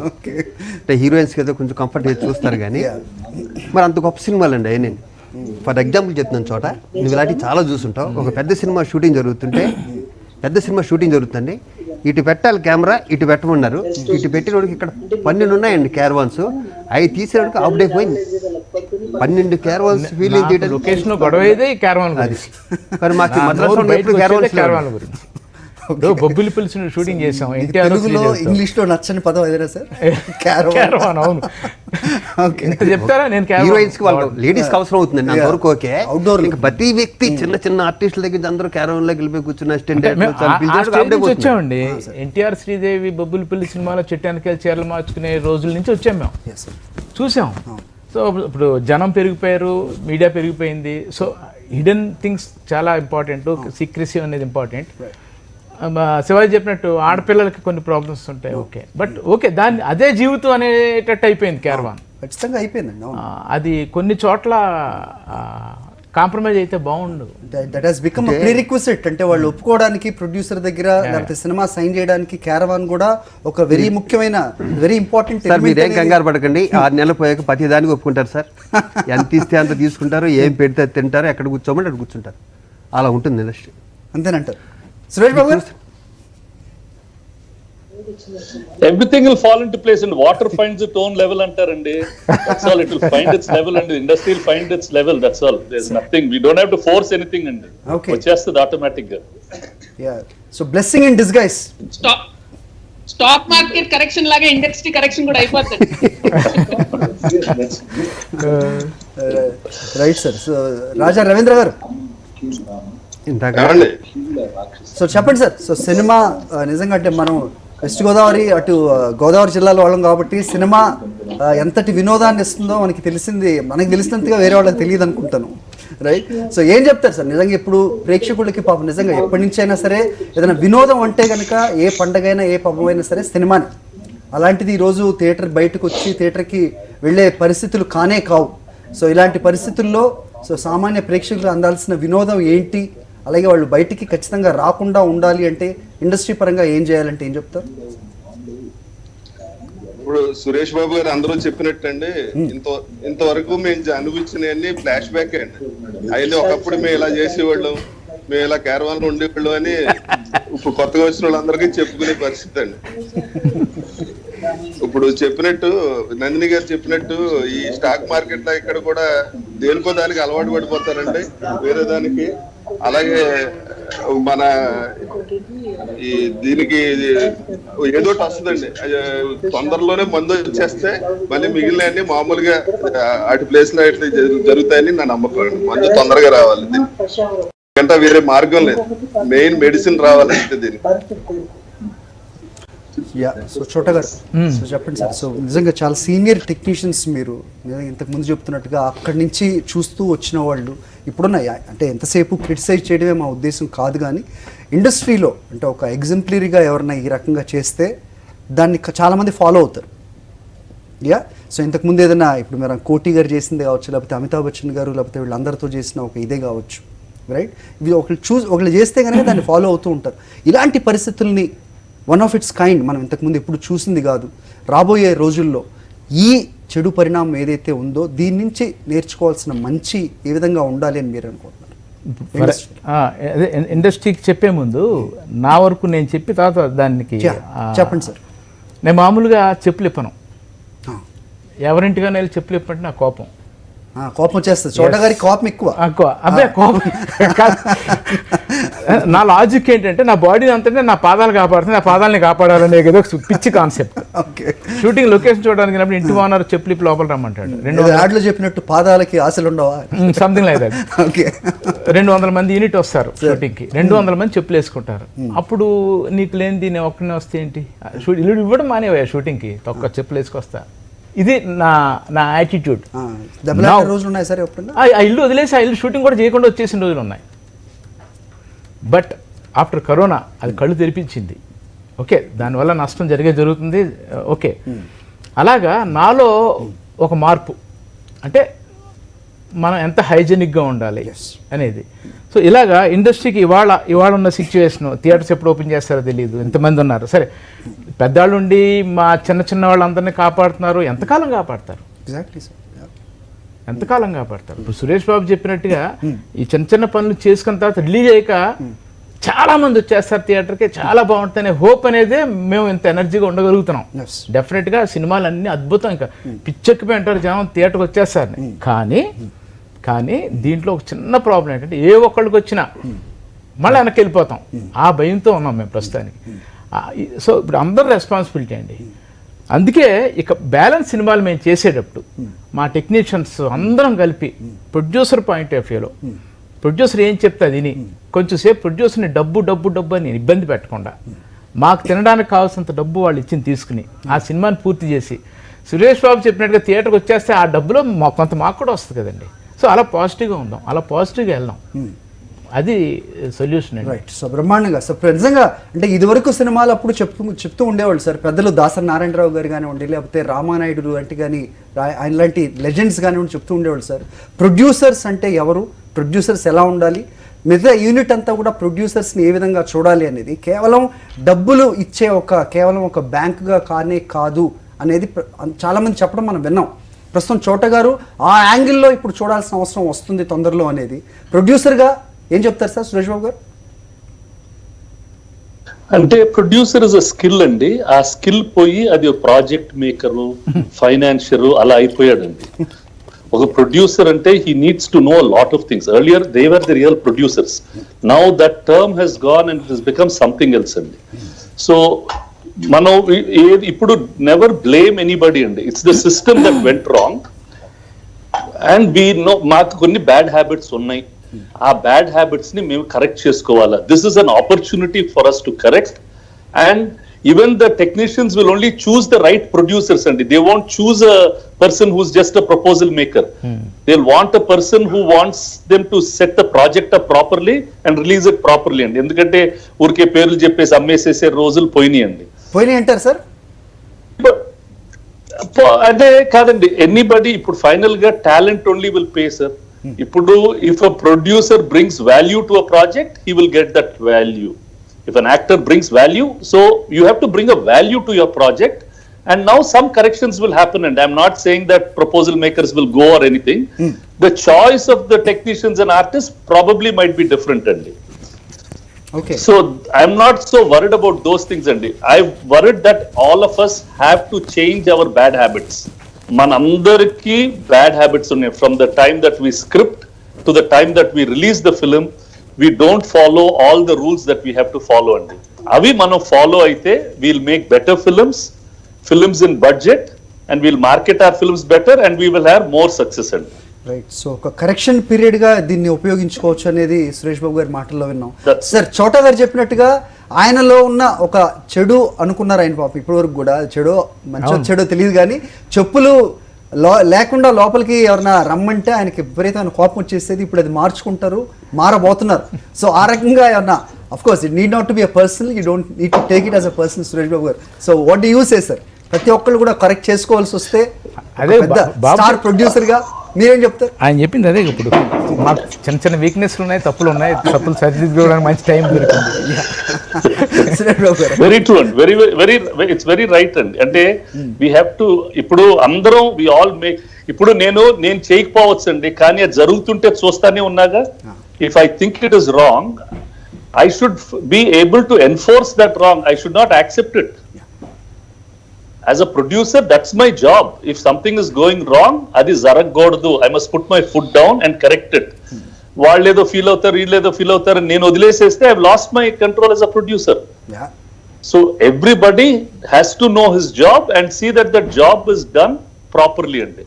అంటే హీరోయిన్స్ ఏదో కొంచెం కంఫర్ట్ చూస్తారు కానీ మరి అంత గొప్ప సినిమాలు అండి అయినా. ఫర్ ఎగ్జాంపుల్ చెప్తున్నాను చోట నువ్వు ఇలాంటివి చాలా చూసుంటావు. ఒక పెద్ద సినిమా షూటింగ్ జరుగుతుంది, ఇటు పెట్టాలి కెమెరా, ఇటు పెట్టమన్నారు. ఇటు పెట్టినోడికి ఇక్కడ 12 ఉన్నాయండి క్యారవాన్స్. అవి తీసేవాడికి అప్డేట్ పోయింది. 12 క్యారవాన్స్ ఫీలింగ్ తీయడం లొకేషన్ గొడవ అయితే క్యారవాన్ గురించి. మరి మాకు మద్రాసులో ఎప్పుడు క్యారవాన్ గురించి బొబ్బిలి పిలిచిన షూటింగ్ చేసాం. తెలుగులో ఇంగ్లీష్ లో నచ్చని పదం ఏదైనా సార్? క్యారవాన్. అవును, ఇంత చెప్తారా? నేను హీరోయిన్స్ కి వాళ్ళు లేడీస్ కి అవసరం అవుతుంది నా వరకు. ఓకే, అవుట్డోర్ ప్రతి వ్యక్తి చిన్న చిన్న ఆర్టిస్టుల దగ్గర అందరూ క్యారవాన్ లోకి వెళ్ళిపోయి కూర్చున్న వచ్చామండి. ఎన్టీఆర్ శ్రీదేవి బొబ్బిలిపల్లి సినిమాలో చెట్టానికి చీరలు మార్చుకునే రోజుల నుంచి వచ్చాం మేము, చూసాం. సో ఇప్పుడు జనం పెరిగిపోయారు, మీడియా పెరిగిపోయింది. సో హిడెన్ థింగ్స్ చాలా ఇంపార్టెంట్, సీక్రెసీ అనేది ఇంపార్టెంట్. శివాజీ చెప్పినట్టు ఆడపిల్లలకి కొన్ని ప్రాబ్లమ్స్ ఉంటాయి. ఓకే, బట్ ఓకే, దాన్ని అదే జీవితం అనేటట్టు అయిపోయింది క్యారవాన్. ఖచ్చితంగా అయిపోయిందండి. అది కొన్ని చోట్ల కాంప్రమైజ్ అయితే బాగుండు. That has become pre requisite. అంటే వాళ్ళు ఒప్పుకోవడానికి ప్రొడ్యూసర్ దగ్గర లేకపోతే సినిమా సైన్ చేయడానికి క్యారవాన్ కూడా ఒక వెరీ ముఖ్యమైన, వెరీ ఇంపార్టెంట్. సార్ మీరేం కంగారు పడకండి, 6 నెలలు పోయాక ప్రతి దానికి ఒప్పుకుంటారు సార్. ఎంత ఇస్తే అంత తీసుకుంటారు, ఏం పెడితే తింటారు, ఎక్కడ కూర్చోమంటే అక్కడ కూర్చుంటారు. అలా ఉంటుంది ఇండస్ట్రీ. అంతేనంటారు సురేష్ బాబు గారు? Everything will fall into place and water finds its own level antarandi. That's all. It will find its level and the industry will find its level. That's all. There's nothing. We don't have to force anything and Okay. just the automatic. Yeah. So blessing in disguise. Stock market correction లాగా industry correction కూడా అయిపోతుంది. Right sir. So రాజా Ravindra garu so చెప్పండి sir. So cinema నిజంగా అంటే మనం west Godavari అటు గోదావరి జిల్లాలో వాళ్ళం కాబట్టి సినిమా ఎంతటి వినోదాన్ని ఇస్తుందో మనకి తెలిసినంతగా వేరే వాళ్ళకి తెలియదు అనుకుంటాను. రైట్. సో ఏం చెప్తారు సార్ నిజంగా ఇప్పుడు ప్రేక్షకులకి? పాపం నిజంగా ఎప్పటి నుంచి అయినా సరే ఏదైనా వినోదం అంటే కనుక ఏ పండగైనా ఏ పబ్బమైనా సరే సినిమాని. అలాంటిది ఈరోజు థియేటర్ బయటకు వచ్చి థియేటర్కి వెళ్ళే పరిస్థితులు కానే కావు. సో ఇలాంటి పరిస్థితుల్లో సో సామాన్య ప్రేక్షకులు అందాల్సిన వినోదం ఏంటి, అలాగే వాళ్ళు బయటికి ఖచ్చితంగా రాకుండా ఉండాలి అంటే ఇండస్ట్రీ పరంగా ఏం చేయాలంటే ఏం చెప్తారు? ఇప్పుడు సురేష్ బాబు గారు అందరూ చెప్పినట్టండి, ఇంతవరకు మేము అనుభవించినవన్నీ ఫ్లాష్ బ్యాక్ అండి. అయితే ఒకప్పుడు మేము ఇలా చేసేవాళ్ళం, మేము ఇలా క్యారవాన్ ఉండేవాళ్ళం అని ఇప్పుడు కొత్తగా వచ్చిన వాళ్ళందరికీ చెప్పుకునే పరిస్థితి అండి. ఇప్పుడు చెప్పినట్టు నందిని గారు చెప్పినట్టు ఈ స్టాక్ మార్కెట్ లో ఇక్కడ కూడా దేనికో దానికి అలవాటు పడిపోతారండి, వేరే దానికి. అలాగే మన ఈ దీనికి ఏదో వస్తుందండి, తొందరలోనే మందు వచ్చేస్తే మళ్ళీ మిగిలిన మామూలుగా అటు ప్లేస్ లో ఇట్లా జరుగుతాయని నా నమ్మకం. మందు తొందరగా రావాలి, ఎందుకంటే వేరే మార్గం లేదు, మెయిన్ మెడిసిన్ రావాలంటే దీనికి. సో చోట గారు సో చెప్పండి సార్. సో నిజంగా చాలా సీనియర్ టెక్నీషియన్స్ మీరు, ఇంతకు ముందు చెప్తున్నట్టుగా అక్కడి నుంచి చూస్తూ వచ్చిన వాళ్ళు ఇప్పుడున్న, అంటే ఎంతసేపు క్రిటిసైజ్ చేయడమే మా ఉద్దేశం కాదు, కానీ ఇండస్ట్రీలో అంటే ఒక ఎగ్జాంపులరీగా ఎవరైనా ఈ రకంగా చేస్తే దాన్ని చాలామంది ఫాలో అవుతారు. సో ఇంతకుముందు ఏదైనా ఇప్పుడు మీరు కోటి గారు చేసిందే కావచ్చు, లేకపోతే అమితాబ్ బచ్చన్ గారు, లేకపోతే వీళ్ళందరితో చేసిన ఒక ఇదే కావచ్చు. రైట్. ఇవి ఒకళ్ళు చేస్తే కనుక దాన్ని ఫాలో అవుతూ ఉంటారు. ఇలాంటి పరిస్థితుల్ని వన్ ఆఫ్ ఇట్స్ కైండ్ మనం ఇంతకుముందు ఎప్పుడు చూసింది కాదు. రాబోయే రోజుల్లో ఈ చెడు పరిణామం ఏదైతే ఉందో దీని నుంచి నేర్చుకోవాల్సిన మంచి ఏ విధంగా ఉండాలి అని మీరు అనుకుంటున్నారు? అదే ఇండస్ట్రీకి చెప్పే ముందు నా వరకు నేను చెప్పి తర్వాత దానికి చెప్పండి సార్. నేను మామూలుగా చెప్పులు ఇప్పను, ఎవరింటిగా వెళ్ళి చెప్పులు ఇప్పంటే నా కోపం వచ్చేస్తుంది. చోట గారి కోపం ఎక్కువ. అదే కోపం. నా లాజిక్ ఏంటంటే నా బాడీని అంతా నా పాదాలు కాపాడుతుంది, నా పాదాలని కాపాడాలనే ఏదో పిచ్చి కాన్సెప్ట్. షూటింగ్ లొకేషన్ చూడడానికి ఇంటి ఓనర్ చెప్పులు ఇప్పి లోపల రమ్మంటాడు. 200 చెప్పినట్టు పాదాలకి ఆశలు ఉండవా? Something like that. 200 మంది యూనిట్ వస్తారు షూటింగ్కి, 200 మంది చెప్పులు వేసుకుంటారు. అప్పుడు నీకు లేనిది నేను ఒక్కనే వస్తే ఏంటి, ఇల్లు ఇవ్వడం మానేవా షూటింగ్కి, తొక్క చెప్పులు వేసుకొస్తా. ఇది నా యాటిట్యూడ్. రోజులు ఉన్నాయి సరే, ఆ ఇల్లు వదిలేసి ఆ ఇల్లు షూటింగ్ కూడా చేయకుండా వచ్చేసిన రోజులు ఉన్నాయి. బట్ ఆఫ్టర్ కరోనా అది కళ్ళు తెరిపించింది. ఓకే, దానివల్ల నష్టం జరుగుతుంది. ఓకే, అలాగా నాలో ఒక మార్పు, అంటే మనం ఎంత హైజెనిక్గా ఉండాలి అనేది. సో ఇలాగా ఇండస్ట్రీకి ఇవాళ ఉన్న సిచ్యువేషన్, థియేటర్స్ ఎప్పుడు ఓపెన్ చేస్తారో తెలియదు, ఎంతమంది ఉన్నారు. సరే, పెద్దవాళ్ళు ఉండి మా చిన్న వాళ్ళందరినీ కాపాడుతున్నారు, ఎంతకాలం కాపాడతారు? Exactly sir. ఎంతకాలం కాపాడతారు? ఇప్పుడు సురేష్ బాబు చెప్పినట్టుగా ఈ చిన్న చిన్న పనులు చేసుకున్న తర్వాత రిలీజ్ అయ్యాక చాలా మంది వచ్చేస్తారు థియేటర్కి, చాలా బాగుంటుంది హోప్ అనేది మేము ఇంత ఎనర్జీగా ఉండగలుగుతున్నాం. Yes. డెఫినెట్గా సినిమాలు అన్నీ అద్భుతం, ఇంకా పిచ్చెక్కిపోయి అంటారు జనం థియేటర్కి వచ్చేస్తారు. కానీ దీంట్లో ఒక చిన్న ప్రాబ్లం ఏంటంటే ఏ ఒక్కళ్ళకి వచ్చినా మళ్ళీ వెనక్కి వెళ్ళిపోతాం. ఆ భయంతో ఉన్నాం మేము ప్రస్తుతానికి. సో ఇప్పుడు అందరు రెస్పాన్సిబిలిటీ అండి. అందుకే ఇక బ్యాలెన్స్ సినిమాలు మేము చేసేటప్పుడు మా టెక్నీషియన్స్ అందరం కలిపి ప్రొడ్యూసర్ పాయింట్ ఆఫ్ వ్యూలో ప్రొడ్యూసర్ ఏం చెప్తే అది కొంచెం సేపు ప్రొడ్యూసర్ని డబ్బు అని ఇబ్బంది పెట్టకుండా మాకు తినడానికి కావాల్సినంత డబ్బు వాళ్ళు ఇచ్చింది తీసుకుని ఆ సినిమాని పూర్తి చేసి సురేష్ బాబు చెప్పినట్టుగా థియేటర్కి వచ్చేస్తే ఆ డబ్బులో కొంత మాకు కూడా వస్తుంది కదండి. సో అలా పాజిటివ్గా ఉందాం, అలా పాజిటివ్గా వెళ్దాం, అది సొల్యూషన్ అండి. రైట్. సో బ్రహ్మాండంగా. సో నిజంగా అంటే ఇదివరకు సినిమాలు అప్పుడు చెప్తూ ఉండేవాళ్ళు సార్ పెద్దలు, దాసరి నారాయణరావు గారు కానివ్వండి, లేకపోతే రామానాయుడు అంటే కానీ ఆయన లాంటి లెజెండ్స్ కానివ్వండి చెప్తూ ఉండేవాళ్ళు సార్ ప్రొడ్యూసర్స్ అంటే ఎవరు, ప్రొడ్యూసర్స్ ఎలా ఉండాలి, మిగతా యూనిట్ అంతా కూడా ప్రొడ్యూసర్స్ని ఏ విధంగా చూడాలి అనేది కేవలం డబ్బులు ఇచ్చే కేవలం ఒక బ్యాంకుగా కాదు అనేది చాలామంది చెప్పడం మనం విన్నాం. ప్రస్తుతం చోట గారు ఆ యాంగిల్లో ఇప్పుడు చూడాల్సిన అవసరం వస్తుంది తొందరలో అనేది. ప్రొడ్యూసర్గా ఏం చెప్తారు సార్ సురేష్ బాబు గారు? అంటే ప్రొడ్యూసర్ ఇస్ అ స్కిల్ అండి. ఆ స్కిల్ పోయి అది ప్రాజెక్ట్ మేకరు, ఫైనాన్షియర్ అలా అయిపోయాడండి. ఒక ప్రొడ్యూసర్ అంటే he needs to know lot of things. Earlier they were the real producers. Now that term has gone and it has become something else అండి. So మనం ఇప్పుడు నెవర్ బ్లేమ్ ఎనీబడి అండి. It's the system that went wrong and we know మాకు కొన్ని bad habits ఉన్నాయి. ఆ bad habits ని మేము కరెక్ట్ చేసుకోవాలా. This is an opportunity for us to correct. And even the technicians will only choose the right producers and they won't choose a person who's just a proposal maker. They'll want a person who wants them to set the project up properly and release it properly. And ఎందుకంటే ఊరికే పేర్లు చెప్పేసి అమ్మేసేసే రోజులు పోయినాయి అంటారు sir. అంటే కాదండి, anybody ఇప్పుడు ఫైనల్ గా talent only will pay sir. ఇప్పుడు if a producer brings value to a project he will get that value. If an actor brings value, so you have to bring a value to your project. And now some corrections will happen, and I'm not saying that proposal makers will go or anything. The choice of the technicians and artists probably might be different, Andy. Okay. So I'm not so worried about those things, Andy. I'm worried that all of us have to change our bad habits. Manandariki bad habits unnai. From the time that we script to the time that we release the film, we don't follow all the rules that we have to follow andi. Avi mano follow aithe we'll make better films in budget, and we'll market our films better and we will have more success andi. Right. So ఒక correction period గా దీన్ని ఉపయోగించుకోవచ్చు అనేది సురేష్ బాబు గారి మాటల్లో విన్నాం. Sir చోటా గారు చెప్పినట్టుగా ఆయనలో ఉన్న ఒక చెడు అనుకున్నారు ఆయన పాపం ఇప్పటి వరకు కూడా, చెడు మంచి చెడు తెలియదు కానీ చెప్పులు లేకుండా లోపలికి ఎవరైనా రమ్మంటే ఆయనకి విపరీతమైన కోపం వచ్చేసేది. ఇప్పుడు అది మారబోతున్నారు. సో ఆ రకంగా ఏమన్నా of course it need not to be a person, you don't need to take it as a person Suresh Babu garu. So what do you say sir? ప్రతి ఒక్కళ్ళు కూడా కరెక్ట్ చేసుకోవాల్సి వస్తే అదే స్టార్ ప్రొడ్యూసర్ గా మీరేం చెప్తారు? ఆయన చెప్పింది అదే. ఇప్పుడు మాకు చిన్న చిన్న వీక్నెస్లు ఉన్నాయి, తప్పులు సరిదిద్దుకోవడానికి మంచి టైం దొరికింది. Very true and very it's very right అండి. అంటే వీ హ్యావ్ టు ఇప్పుడు అందరం వి ఆల్ మేక్. ఇప్పుడు నేను చేయకపోవచ్చు అండి, కానీ అది జరుగుతుంటే చూస్తానే ఉన్నాగా. If I think it is wrong, I should be able to enforce that wrong. I should not accept it. As a producer, that's my job. If something is going wrong, adi zaraggodadu. I must put my foot down and correct it. Valledo feel avutaru, illedo feel avutaru, nenu odileseste I've lost my control as a producer. Yeah. So everybody has to know his job and see that the job is done properly andi.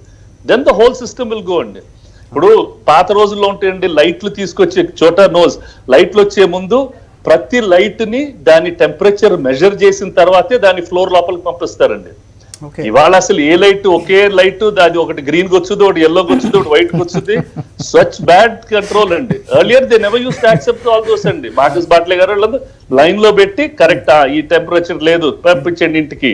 Then the whole system will go andi. ఇప్పుడు పాత రోజుల్లో ఉంటాయండి, లైట్లు తీసుకొచ్చి చోటా nose లైట్లు వచ్చే ముందు ప్రతి లైట్ ని దాని టెంపరేచర్ మెజర్ చేసిన తర్వాతే దాని ఫ్లోర్ లోపలికి పంపిస్తారండి. ఇవాళ అసలు ఏ లైట్ ఒకే లైట్ అది ఒకటి గ్రీన్ కి వచ్చుది, ఒకటి ఎల్లోకి వచ్చుది, ఒకటి వైట్ కి వచ్చుది. సచ్ బ్యాడ్ కంట్రోల్ అండి. Earlier they never use to accept all those అండి. మార్కస్ బాట్లే గారు లైన్ లో పెట్టి కరెక్ట్ ఈ టెంపరేచర్ లేదు పంపించండి ఇంటికి.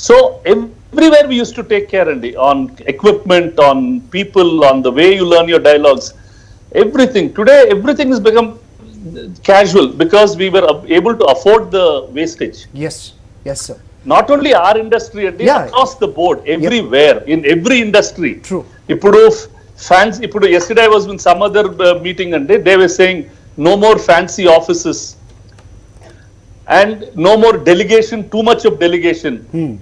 So everywhere we used to take care andi, on equipment, on people, on the way you learn your dialogues, everything. Today everything has become casual because we were able to afford the wastage. Yes sir. not only our industry, Yeah. across the board, everywhere, in every industry. True. Ippudu fans, yesterday I was in some other meeting and they were saying no more fancy offices and no more delegation, too much of delegation.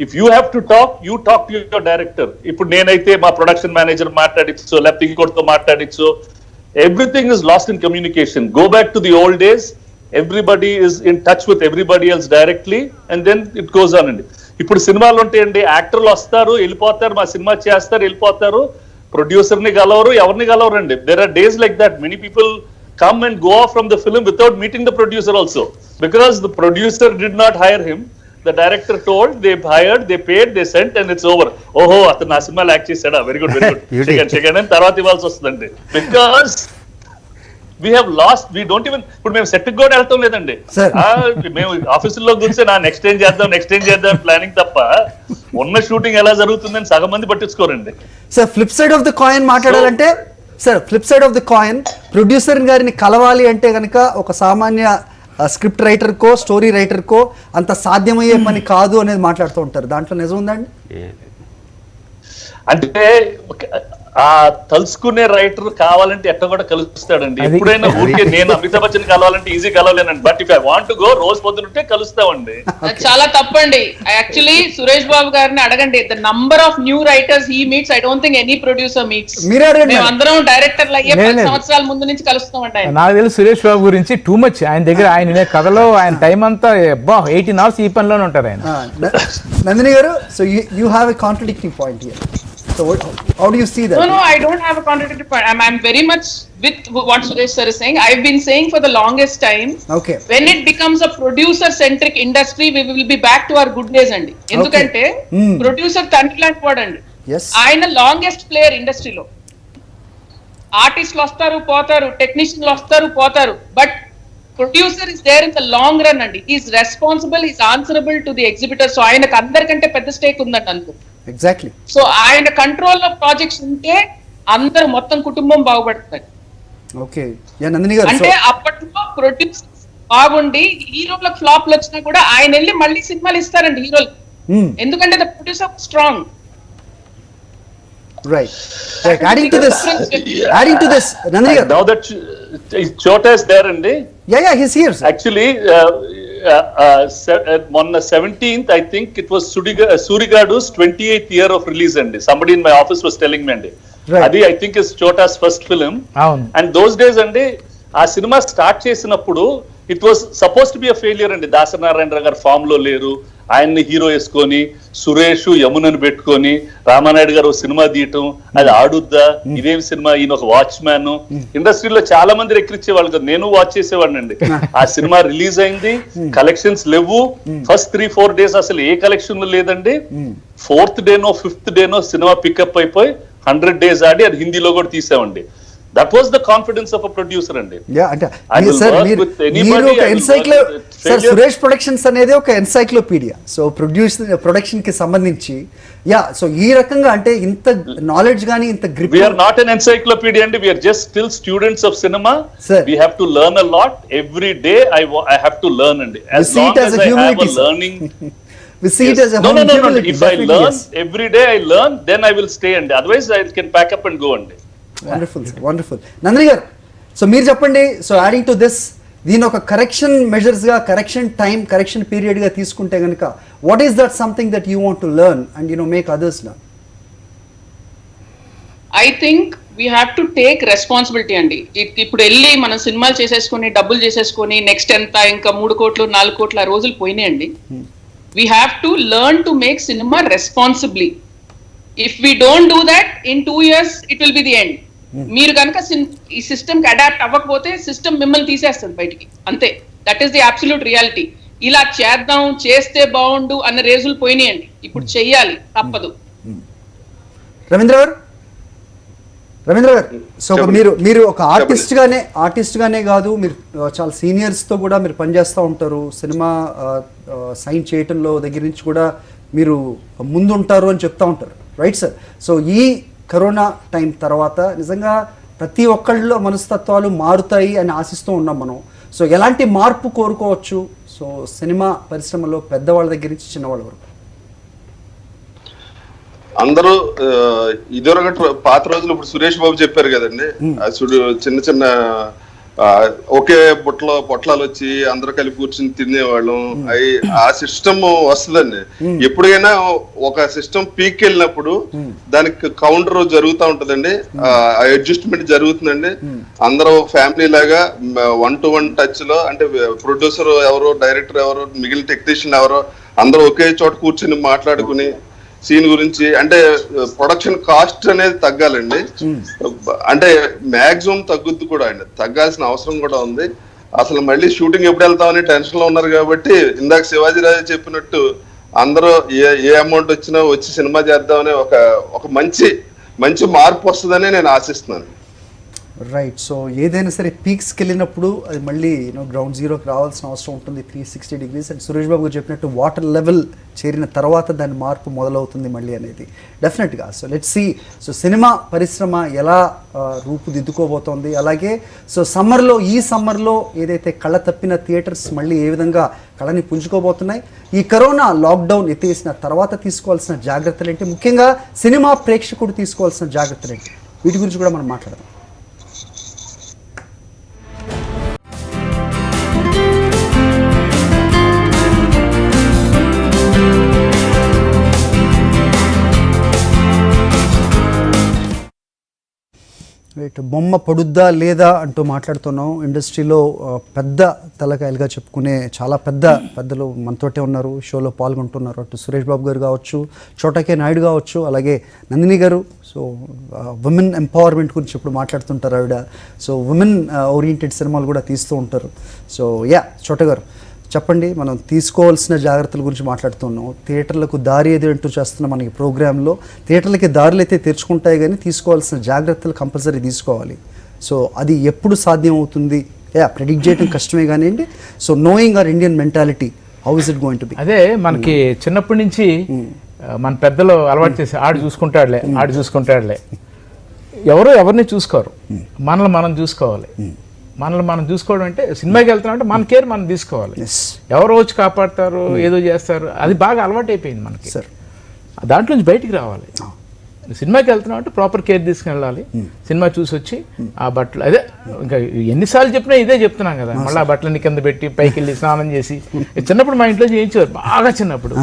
If you have to talk, you talk to your director. Ippudu nenaithe ma production manager maatladitso lepte inkorto maatladitso. Everything is lost in communication. Go back to the old days. Everybody is in touch with everybody else directly and then it goes on అండి. ఇప్పుడు సినిమాలు ఉంటాయండి, యాక్టర్లు వస్తారు వెళ్ళిపోతారు, మా cinema చేస్తారు వెళ్ళిపోతారు, ప్రొడ్యూసర్ ని కలవరు, ఎవరిని కలవరండి. There are days like that. Many people come and go off from the film without meeting the producer also, because the producer did not hire him. The director told, they hired, they paid, they sent, and it's over. Oh, atanu na cinema act chesada, very good, very good. Second and tarvata ivalsi vastundandi, because we have lost. We don't even ఇప్పుడు మేము set కూడా వెళ్తాం లేదండి. మేము ఆఫీసుల్లో కూర్చొని నా next ఏం చేద్దాం ప్లానింగ్ తప్ప ఉన్న షూటింగ్ ఎలా జరుగుతుందని సగం మంది పట్టించుకోరండి. Sir flip side of the coin మాట్లాడాలంటే, sir flip side of the coin, producer గారిని కలవాలి అంటే కనుక ఒక సామాన్య స్క్రిప్ట్ రైటర్కో స్టోరీ రైటర్కో అంత సాధ్యమయ్యే పని కాదు అనేది మాట్లాడుతూ ఉంటారు. దాంట్లో నిజం ఉందండి? అంటే ఆ తలుసుకునే రైటర్ కావాలంటే ఎట్ట కూడా కలుస్తాడండి. ఎప్పుడైనా ఊరికే నేను అమితాబ్ బచ్చన్ కలవాలంటే ఈజీ కలవలేనండి. But if I want to go, రోజు పొద్దునుంటే కలుస్తామండి. చాలా తప్పండి. యాక్చువల్లీ సురేష్ బాబు గారిని అడగండి, the number of new writers he meets, I don't think any producer meets. మేము అందరం డైరెక్టర్లు అయ్యే 10 సంవత్సరాల ముందు నుంచి కలుస్తామంట. నాకు తెలుసు సురేష్ బాబు గురించి టూ మచ్. ఆయన దగ్గర ఆయన కథలో ఆయన టైం అంతా 18 hours ఈ పనిలోనే ఉంటారు ఆయన. Nandini garu, so you have a contradicting point here. So how do you see that? No, I don't have a contradictory point. I'm very much with what Suresh sir is saying. I've been saying for the longest time. Okay. When it becomes a producer-centric industry, we will be back to our good days andi. Endukante producer తండ్రి లాంటి వాడండి. Yes. ఆయన longest player ఇండస్ట్రీలో. ఆర్టిస్టులు వస్తారు పోతారు, టెక్నీషియన్లు వస్తారు పోతారు, but producer is there in the long run అండి. Is responsible, is answerable to the exhibitor. So ఆయనకు అందరికంటే పెద్ద స్టేక్ ఉందండి అందుకు. ఎగ్జాక్ట్లీ. సో ఆయన కంట్రోల్లో ప్రాజెక్ట్స్ ఉంటే అందరూ మొత్తం కుటుంబం బాగుపడుతుంది. ఓకే, నందిని గారు, అంటే అప్పట్లో ప్రొడ్యూసర్ బాగుండి హీరోలకు ఫ్లాప్లు వచ్చినా కూడా ఆయన వెళ్ళి మళ్ళీ సినిమాలు ఇస్తారండి హీరోలు, ఎందుకంటే the producer strong. Right. Adding to this, Nandini garu. Now that Chota is there, and yeah, he's here, sir. Actually, on the 17th, I think it was Surigadu's 28th year of release, and somebody in my office was telling me, and Adi, I think is Chota's first film. And those days, and ఆ cinema start చేసినప్పుడు it was suppose to be a failure అండి. దాసనారాయణ గారు form లో లేరు, ఆయన్ని hero వేసుకొని సురేష్ యమునని పెట్టుకొని రామానాయుడు గారు సినిమా తీయటం, అది ఆడుద్దా, ఇదేం సినిమా, ఈయన ఒక వాచ్ మ్యాన్. ఇండస్ట్రీలో చాలా మంది ఎక్కిరిచ్చేవాళ్ళు కదా, నేను వాచ్ చేసేవాడిని అండి. ఆ సినిమా రిలీజ్ అయింది, కలెక్షన్స్ లేవు. ఫస్ట్ 3-4 days అసలు ఏ కలెక్షన్ లేదండి. 4th డేనో 5th డేనో సినిమా పికప్ అయిపోయి 100 days ఆడి అది హిందీలో కూడా తీసామండి. That was the confidence of a producer అండి. సార్ సురేష్ ప్రొడక్షన్స్ అనేది ఒక ఎన్సైక్లోపీడియా. సో ప్రొడక్షన్ కి సంబంధించి సో ఈ రకంగా అంటే ఇంత నాలెడ్జ్ గానీ ఇంత grip. We are not an encyclopedia అండి, we are just still students of cinema. We have to learn a lot every day. I have to learn అండి. As long as I have a learning we see it as a no. If I learn every day, I learn, then I will stay అండి. Otherwise I can pack up and go అండి. Wonderful sir, wonderful. Nandini garu, so మీరు చెప్పండి. So adding to this, దీని ఒక correction మెజర్స్గా, correction time, correction పీరియడ్గా తీసుకుంటే కనుక what is that something that you want to learn and make others learn? I think we have to take responsibility అండి. ఇప్పుడు వెళ్ళి మనం సినిమాలు చేసేసుకొని డబ్బులు చేసేసుకొని నెక్స్ట్ ఎంత ఇంకా 3 కోట్లు 4 కోట్ల రోజులు పోయినాయండి. We have to learn to make cinema responsibly. If we don't do that, in 2 years it will be the end. మీరు కనుక ఈ సిస్టమ్ కి అడాప్ట్ అవ్వకపోతే సిస్టమ్ మిమ్మల్ని తీసేస్తుంది బయటికి, అంతే. That is the absolute reality. ఇలా చేద్దాం, చేస్తే బాగుండు అన్న రేజులు పోయినాయండి. ఇప్పుడు చెయ్యాలి, తప్పదు. రవీంద్ర గారు, సో మీరు ఒక ఆర్టిస్ట్ గానే కాదు, మీరు చాలా సీనియర్స్ తో కూడా మీరు పనిచేస్తూ ఉంటారు. సినిమా సైన్ చేయటంలో దగ్గర నుంచి కూడా మీరు ముందుంటారు అని చెప్తా ఉంటారు, రైట్ సార్? సో ఈ కరోనా టైం తర్వాత నిజంగా ప్రతి ఒక్కళ్ళలో మనస్తత్వాలు మారుతాయి అని ఆశిస్తూ ఉన్నాం మనం. సో ఎలాంటి మార్పు కోరుకోవచ్చు సో సినిమా పరిశ్రమలో పెద్దవాళ్ళ దగ్గర నుంచి చిన్నవాళ్ళ వరకు? అందరూ ఇదివరకటి పాత రోజులు ఇప్పుడు సురేష్ బాబు చెప్పారు కదండి, చిన్న చిన్న ఒకే పొట్లాలు వచ్చి అందరూ కలిపి కూర్చుని తినేవాళ్ళం. ఆ సిస్టమ్ వస్తుందండి. ఎప్పుడైనా ఒక సిస్టమ్ పీక్ వెళ్ళినప్పుడు దానికి కౌంటర్ జరుగుతూ ఉంటదండి, అడ్జస్ట్మెంట్ జరుగుతుందండి. అందరూ ఫ్యామిలీ లాగా 1-to-1 టచ్ లో, అంటే ప్రొడ్యూసర్ ఎవరో, డైరెక్టర్ ఎవరో, మిగిలిన టెక్నీషియన్ ఎవరో అందరూ ఒకే చోట కూర్చుని మాట్లాడుకుని సీన్ గురించి, అంటే ప్రొడక్షన్ కాస్ట్ అనేది తగ్గాలండి. అంటే మాక్సిమం తగ్గుద్ది కూడా అండి, తగ్గాల్సిన అవసరం కూడా ఉంది. అసలు మళ్ళీ షూటింగ్ ఎప్పుడు వెళ్తామని టెన్షన్ లో ఉన్నారు కాబట్టి ఇందాక శివాజీ రాజు చెప్పినట్టు అందరూ ఏ అమౌంట్ వచ్చినా వచ్చి సినిమా చేద్దామని ఒక మంచి మార్పు వస్తుందని నేను ఆశిస్తున్నాను. రైట్. సో ఏదైనా సరే పీక్స్కి వెళ్ళినప్పుడు అది మళ్ళీ గ్రౌండ్ జీరోకి రావాల్సిన అవసరం ఉంటుంది, 360 degrees. అండ్ సురేష్ బాబు గారు చెప్పినట్టు వాటర్ లెవెల్ చేరిన తర్వాత దాని మార్పు మొదలవుతుంది మళ్ళీ అనేది డెఫినెట్గా. So let's see so cinema పరిశ్రమ ఎలా రూపుదిద్దుకోబోతోంది. అలాగే సో ఈ సమ్మర్లో ఏదైతే కళ తప్పిన థియేటర్స్ మళ్ళీ ఏ విధంగా కళని పుంజుకోబోతున్నాయి, ఈ కరోనా లాక్డౌన్ ఎత్తేసిన తర్వాత తీసుకోవాల్సిన జాగ్రత్తలు ఏంటి, ముఖ్యంగా సినిమా ప్రేక్షకుడు తీసుకోవాల్సిన జాగ్రత్తలు ఏంటి, వీటి గురించి కూడా మనం మాట్లాడదాం. రైట్. బొమ్మ పడుద్దా లేదా అంటూ మాట్లాడుతున్నాం. ఇండస్ట్రీలో పెద్ద తలకాయలుగా చెప్పుకునే చాలా పెద్దలు మనతోటే ఉన్నారు, షోలో పాల్గొంటున్నారు. అటు సురేష్ బాబు గారు కావచ్చు, చోటకే నాయుడు కావచ్చు, అలాగే Nandini garu. So women empowerment గురించి ఇప్పుడు మాట్లాడుతుంటారు ఆవిడ. సో ఉమెన్ ఓరియంటెడ్ సినిమాలు కూడా తీస్తూ ఉంటారు. సో చోట గారు చెప్పండి, మనం తీసుకోవాల్సిన జాగ్రత్తల గురించి మాట్లాడుతున్నాం. థియేటర్లకు దారి ఏది అంటూ చేస్తున్నాం మనకి ప్రోగ్రాంలో. థియేటర్లకి దారులు అయితే తెరుచుకుంటాయి, కానీ తీసుకోవాల్సిన జాగ్రత్తలు కంపల్సరీ తీసుకోవాలి. సో అది ఎప్పుడు సాధ్యం అవుతుంది, ప్రెడిక్ట్ చేయడం కష్టమే కానివ్వండి. So knowing our Indian mentality, how is it going to B? అదే మనకి చిన్నప్పటి నుంచి మన పెద్దలు అలవాటు చేసి ఆడు చూసుకుంటాడులే. ఎవరిని చూసుకోరు, మనల్ని మనం చూసుకోవాలి. మనల్ని మనం చూసుకోవడం అంటే సినిమాకి వెళ్తున్నాం అంటే మన కేర్ మనం తీసుకోవాలి. ఎవరో వచ్చి కాపాడతారు, ఏదో చేస్తారు, అది బాగా అలవాటు అయిపోయింది మనకి. దాంట్లో నుంచి బయటికి రావాలి. సినిమాకి వెళ్తున్నాం అంటే ప్రాపర్ కేర్ తీసుకుని వెళ్ళాలి. సినిమా చూసి వచ్చి ఆ బట్టలు, అదే ఇంకా ఎన్నిసార్లు చెప్పినా ఇదే చెప్తున్నాం కదా, మళ్ళీ ఆ బట్టలన్నీ కింద పెట్టి పైకి వెళ్ళి స్నానం చేసి. చిన్నప్పుడు మా ఇంట్లో చేయించేవారు బాగా చిన్నప్పుడు.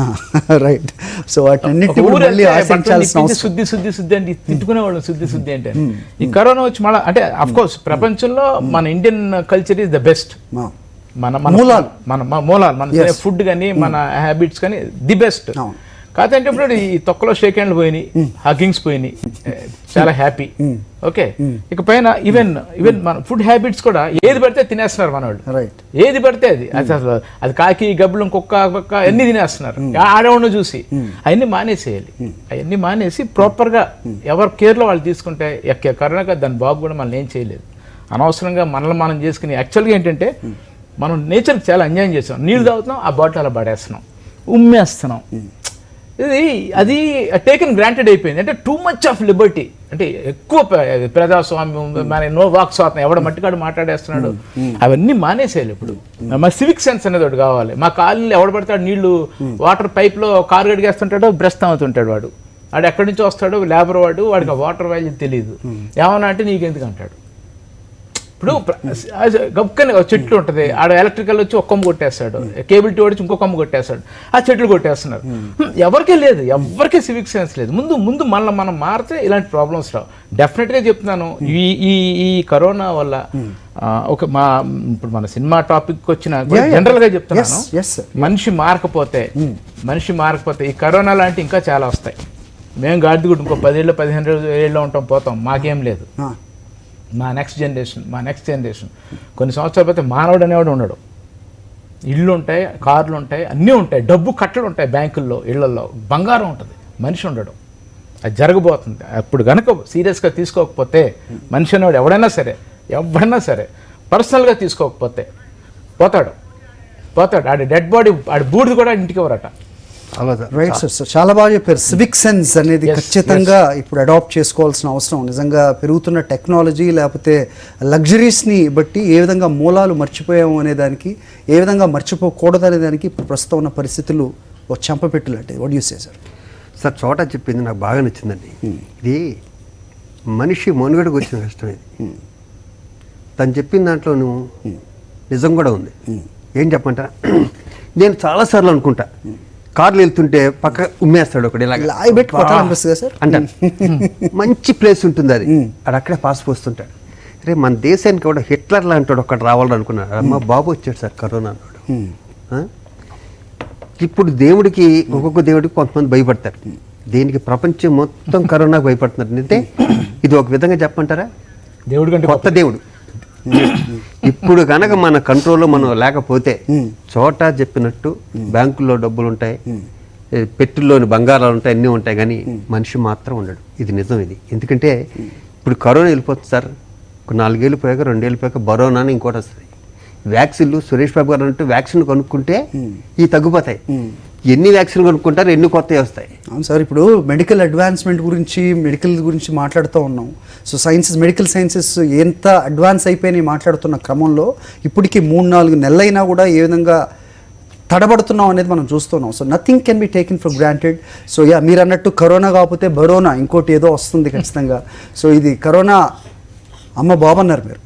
రైట్. సో శుద్ధి అంటే తిట్టుకునేవాళ్ళం, శుద్ధి అంటే. ఈ కరోనా వచ్చి మళ్ళీ అంటే అఫ్ కోర్స్ ప్రపంచంలో మన Indian culture is the best. మన మూలాలు, మన ఫుడ్ కానీ మన హ్యాబిట్స్ కానీ ది బెస్ట్. కాదంటే ఇప్పుడు ఈ తొక్కలో షేక్ హ్యాండ్లు పోయినాయి, హగ్గింగ్స్ పోయినాయి, చాలా హ్యాపీ. ఓకే, ఇక పైన ఈవెన్ మన ఫుడ్ హ్యాబిట్స్ కూడా ఏది పడితే తినేస్తున్నారు మనవాళ్ళు. రైట్. ఏది పడితే అది కాకి గబ్బులు కుక్క అన్ని తినేస్తున్నారు ఆడవాడిని చూసి. అవన్నీ మానేసేయాలి. అవన్నీ మానేసి ప్రాపర్గా ఎవరి కేర్లో వాళ్ళు తీసుకుంటే కరోనాగా దాని బాబు కూడా మనం ఏం చేయలేదు. అనవసరంగా మనల్ని మనం చేసుకుని యాక్చువల్గా ఏంటంటే మనం నేచర్కి చాలా అన్యాయం చేస్తాం. నీళ్ళు తాగుతున్నాం, ఆ బాటిల్ అలా పడేస్తున్నాం, ఉమ్మేస్తున్నాం. అది టేకెన్ గ్రాంటెడ్ అయిపోయింది. అంటే టూ మచ్ ఆఫ్ లిబర్టీ, అంటే ఎక్కువ ప్రజాస్వామ్యం, మన నో వాక్ స్వాతంత్రం, ఎవడ మట్టికాడు మాట్లాడేస్తున్నాడు, అవన్నీ మానేసేయాలి. ఇప్పుడు మా సివిక్ సెన్స్ అనేది ఒకటి కావాలి. మా కాలనీలో ఎవడ పడతాడు నీళ్లు వాటర్ పైప్లో కారు గడిగేస్తుంటాడో బ్రష్ తాగుతుంటాడు వాడు ఎక్కడి నుంచి వస్తాడో లేబర్ వాడికి ఆ వాటర్ వాల్యూ తెలియదు. ఏమన్నా అంటే నీకెందుకు అంటాడు. ఇప్పుడు గొప్పని చెట్లు ఉంటుంది, ఆడ ఎలక్ట్రికల్ వచ్చి ఒక కొమ్ము కొట్టేస్తాడు, కేబుల్ టీ వచ్చి ఇంకో కొమ్ము కొట్టేస్తాడు, ఆ చెట్లు కొట్టేస్తున్నారు. ఎవరికే లేదు, ఎవరికే సివిక్ సెన్స్ లేదు. ముందు మనం మారితే ఇలాంటి ప్రాబ్లమ్స్ రావు. డెఫినెట్గా చెప్తున్నాను, ఈ కరోనా వల్ల ఇప్పుడు మన సినిమా టాపిక్ వచ్చిన జనరల్గా చెప్తున్నాను, మనిషి మారకపోతే ఈ కరోనా లాంటి ఇంకా చాలా వస్తాయి. మేము గాడిదిగుడు ఇంకో 10 ఏళ్ళు 15 ఏళ్ళు ఉంటాం, పోతాం, మాకేం లేదు. మా నెక్స్ట్ జనరేషన్ కొన్ని సంవత్సరాల పోతే మానవుడు అనేవాడు ఉండడు. ఇళ్ళు ఉంటాయి, కార్లు ఉంటాయి, అన్నీ ఉంటాయి, డబ్బు కట్టలు ఉంటాయి బ్యాంకుల్లో, ఇళ్లలో బంగారం ఉంటుంది, మనిషి ఉండడు. అది జరగబోతుంది. అప్పుడు కనుక సీరియస్గా తీసుకోకపోతే మనిషి అనేవాడు ఎవడైనా సరే పర్సనల్గా తీసుకోకపోతే పోతాడు. ఆడి డెడ్ బాడీ, ఆడి బూడిది కూడా ఇంటికి ఎవరట. Right sir. సో చాలా బాగా చెప్పారు. సివిక్ సెన్స్ అనేది ఖచ్చితంగా ఇప్పుడు అడాప్ట్ చేసుకోవాల్సిన అవసరం, నిజంగా పెరుగుతున్న టెక్నాలజీ లేకపోతే లగ్జరీస్ని బట్టి ఏ విధంగా మూలాలు మర్చిపోయాము అనే దానికి, ఏ విధంగా మర్చిపోకూడదు అనే దానికి ఇప్పుడు ప్రస్తుతం ఉన్న పరిస్థితులు ఒక చెంపపెట్టులు అంటే. What you say sir? Sir చోట చెప్పింది నాకు బాగా నచ్చిందండి. ఇది మనిషి మనుగడకు వచ్చిన కష్టం ఇది. తను చెప్పిన దాంట్లోనూ నిజం కూడా ఉంది. ఏం చెప్పంటారా, నేను చాలాసార్లు అనుకుంటా, కార్లు వెళ్తుంటే పక్క ఉమ్మేస్తాడు ఒకటి అంటాను. మంచి ప్లేస్ ఉంటుంది అది, అది అక్కడే పాస్ పోస్తుంటాడు. రే మన దేశానికి కూడా హిట్లర్ లాంటి ఒకటి రావాలని అనుకున్నాడు. అమ్మ బాబు వచ్చాడు సార్ కరోనా అన్నాడు. ఇప్పుడు దేవుడికి ఒక్కొక్క దేవుడికి కొంతమంది భయపడతారు. దేనికి ప్రపంచం మొత్తం కరోనాకు భయపడుతున్నారు అంటే ఇది ఒక విధంగా చెప్పంటారా, దేవుడు కంటే కొత్త దేవుడు. ఇప్పుడు కనుక మన కంట్రోల్లో మనం లేకపోతే చోట చెప్పినట్టు బ్యాంకుల్లో డబ్బులు ఉంటాయి, పెట్టెల్లోని బంగారాలు ఉంటాయి, అన్నీ ఉంటాయి, కానీ మనిషి మాత్రం ఉండడు. ఇది నిజం. ఇది ఎందుకంటే ఇప్పుడు కరోనా వెళ్ళిపోతుంది సార్, ఒక 4 ఏళ్ళు పోయాక 2 ఏళ్ళు పోయాక బరోనా అని ఇంకోటి వస్తుంది. వ్యాక్సిన్లు సురేష్ బాబు గారు అన్నట్టు వ్యాక్సిన్ కొనుక్కుంటే ఇవి తగ్గిపోతాయి. ఎన్ని వ్యాక్సిన్ కొనుక్కుంటారు, ఎన్ని కొత్తవి వస్తాయి. అవును సార్. ఇప్పుడు మెడికల్ అడ్వాన్స్మెంట్ మెడికల్ గురించి మాట్లాడుతూ ఉన్నాం. సో మెడికల్ సైన్సెస్ ఎంత అడ్వాన్స్ అయిపోయినాయి మాట్లాడుతున్న క్రమంలో ఇప్పటికీ 3-4 నెలలైనా కూడా ఏ విధంగా తడబడుతున్నాం అనేది మనం చూస్తున్నాం. So nothing can be taken for granted. So మీరు అన్నట్టు కరోనా కాకపోతే బరోనా ఇంకోటి ఏదో వస్తుంది ఖచ్చితంగా. సో ఇది కరోనా అమ్మ బాబు అన్నారు మీరు.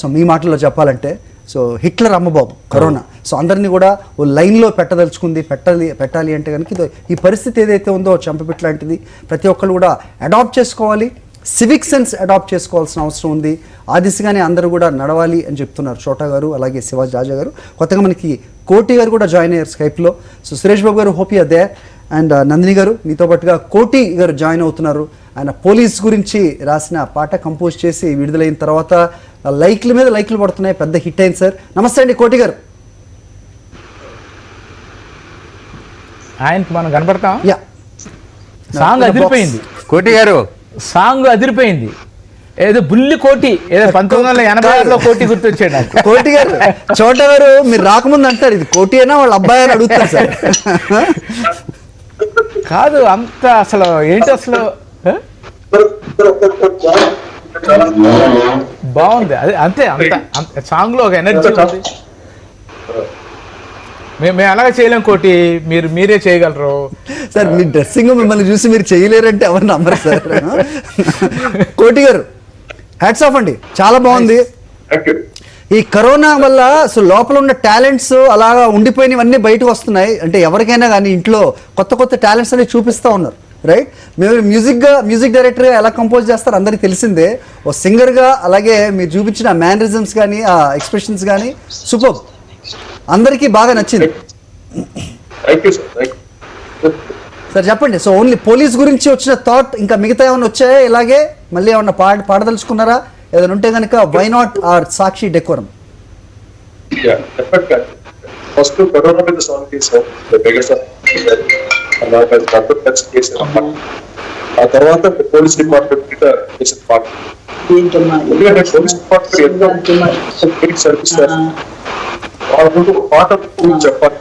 సో మీ మాటల్లో చెప్పాలంటే సో హిట్లర్ అమ్మబాబు కరోనా. సో అందరినీ కూడా ఓ లైన్లో పెట్టాలి అంటే కనుక ఈ పరిస్థితి ఏదైతే ఉందో చంపపెట్టు లాంటిది ప్రతి ఒక్కరు కూడా అడాప్ట్ చేసుకోవాలి. సివిక్ సెన్స్ అడాప్ట్ చేసుకోవాల్సిన అవసరం ఉంది. ఆ దిశగానే అందరూ కూడా నడవాలి అని చెప్తున్నారు చోటా గారు, అలాగే శివాజీ రాజా గారు. కొత్తగా మనకి కోటి గారు కూడా జాయిన్ అయ్యారు స్కైప్లో. So Suresh Babu garu, hope you are there. And Nandini garu, మీతో పాటుగా కోటి గారు జాయిన్ అవుతున్నారు. ఆయన పోలీస్ గురించి రాసిన పాట కంపోజ్ చేసి విడుదలైన తర్వాత లైక్ల మీద లైక్లు పడుతున్నాయి, పెద్ద హిట్ అయింది సార్. నమస్తే అండి కోటి గారు. ఆయనకి మనం కనపడతాం. యా, సాంగ్ అదిరిపోయింది. కోటి గారు సాంగ్ అదిరిపోయింది. ఏదో బుల్లి కోటి, ఏదో 1986లో కోటి గుర్తొచ్చాడు నాకు. కోటి గారు, చోటా గారు మీరు రాకముందు అంటారు ఇది కోటి అయినా వాళ్ళ అబ్బాయి అని అడుగుతారు సార్. కాదు అంత అసలు ఏంటి అసలు బాగుంది. అదే అంతే, అంత సాంగ్ లో ఒక ఎనర్జీ ఉంది. మేము అలాగే చేయలేం కోటి, మీరే చేయగలరు సార్. మీ డ్రెస్సింగ్ మిమ్మల్ని చూసి మీరు చేయలేరంటే ఎవరు నమ్మరు సార్. కోటి గారు హ్యాట్స్ ఆఫ్ అండి, చాలా బాగుంది. ఈ కరోనా వల్ల అసలు లోపల ఉన్న టాలెంట్స్ అలాగా ఉండిపోయినవన్నీ బయటకు వస్తున్నాయి. అంటే ఎవరికైనా కానీ ఇంట్లో కొత్త కొత్త టాలెంట్స్ అనేవి చూపిస్తూ ఉన్నారు, రైట్? మీరు మ్యూజిక్ డైరెక్టర్గా ఎలా కంపోజ్ చేస్తారు అందరికీ తెలిసిందే. ఓ సింగర్గా అలాగే మీరు చూపించిన మేనరిజమ్స్ కానీ ఆ ఎక్స్ప్రెషన్స్ కానీ సూపర్, అందరికీ బాగా నచ్చింది. సార్ చెప్పండి. సో ఓన్లీ పోలీస్ గురించి వచ్చిన థాట్, ఇంకా మిగతా ఏమైనా వచ్చాయా ఇలాగే మళ్ళీ ఏమన్నా పాడదలుచుకున్నారా? ఏదైనా ఉంటే కనుక why not or Sakshi decorum. First corona మీద సాంగ్ చేశారు, ఆ తర్వాత పోలీస్ డిపార్ట్మెంట్ మీద చేసిన పాట. ఎందుకంటే పోలీస్ డిపార్ట్మెంట్ సర్వీస్ పాట చెప్పాలి.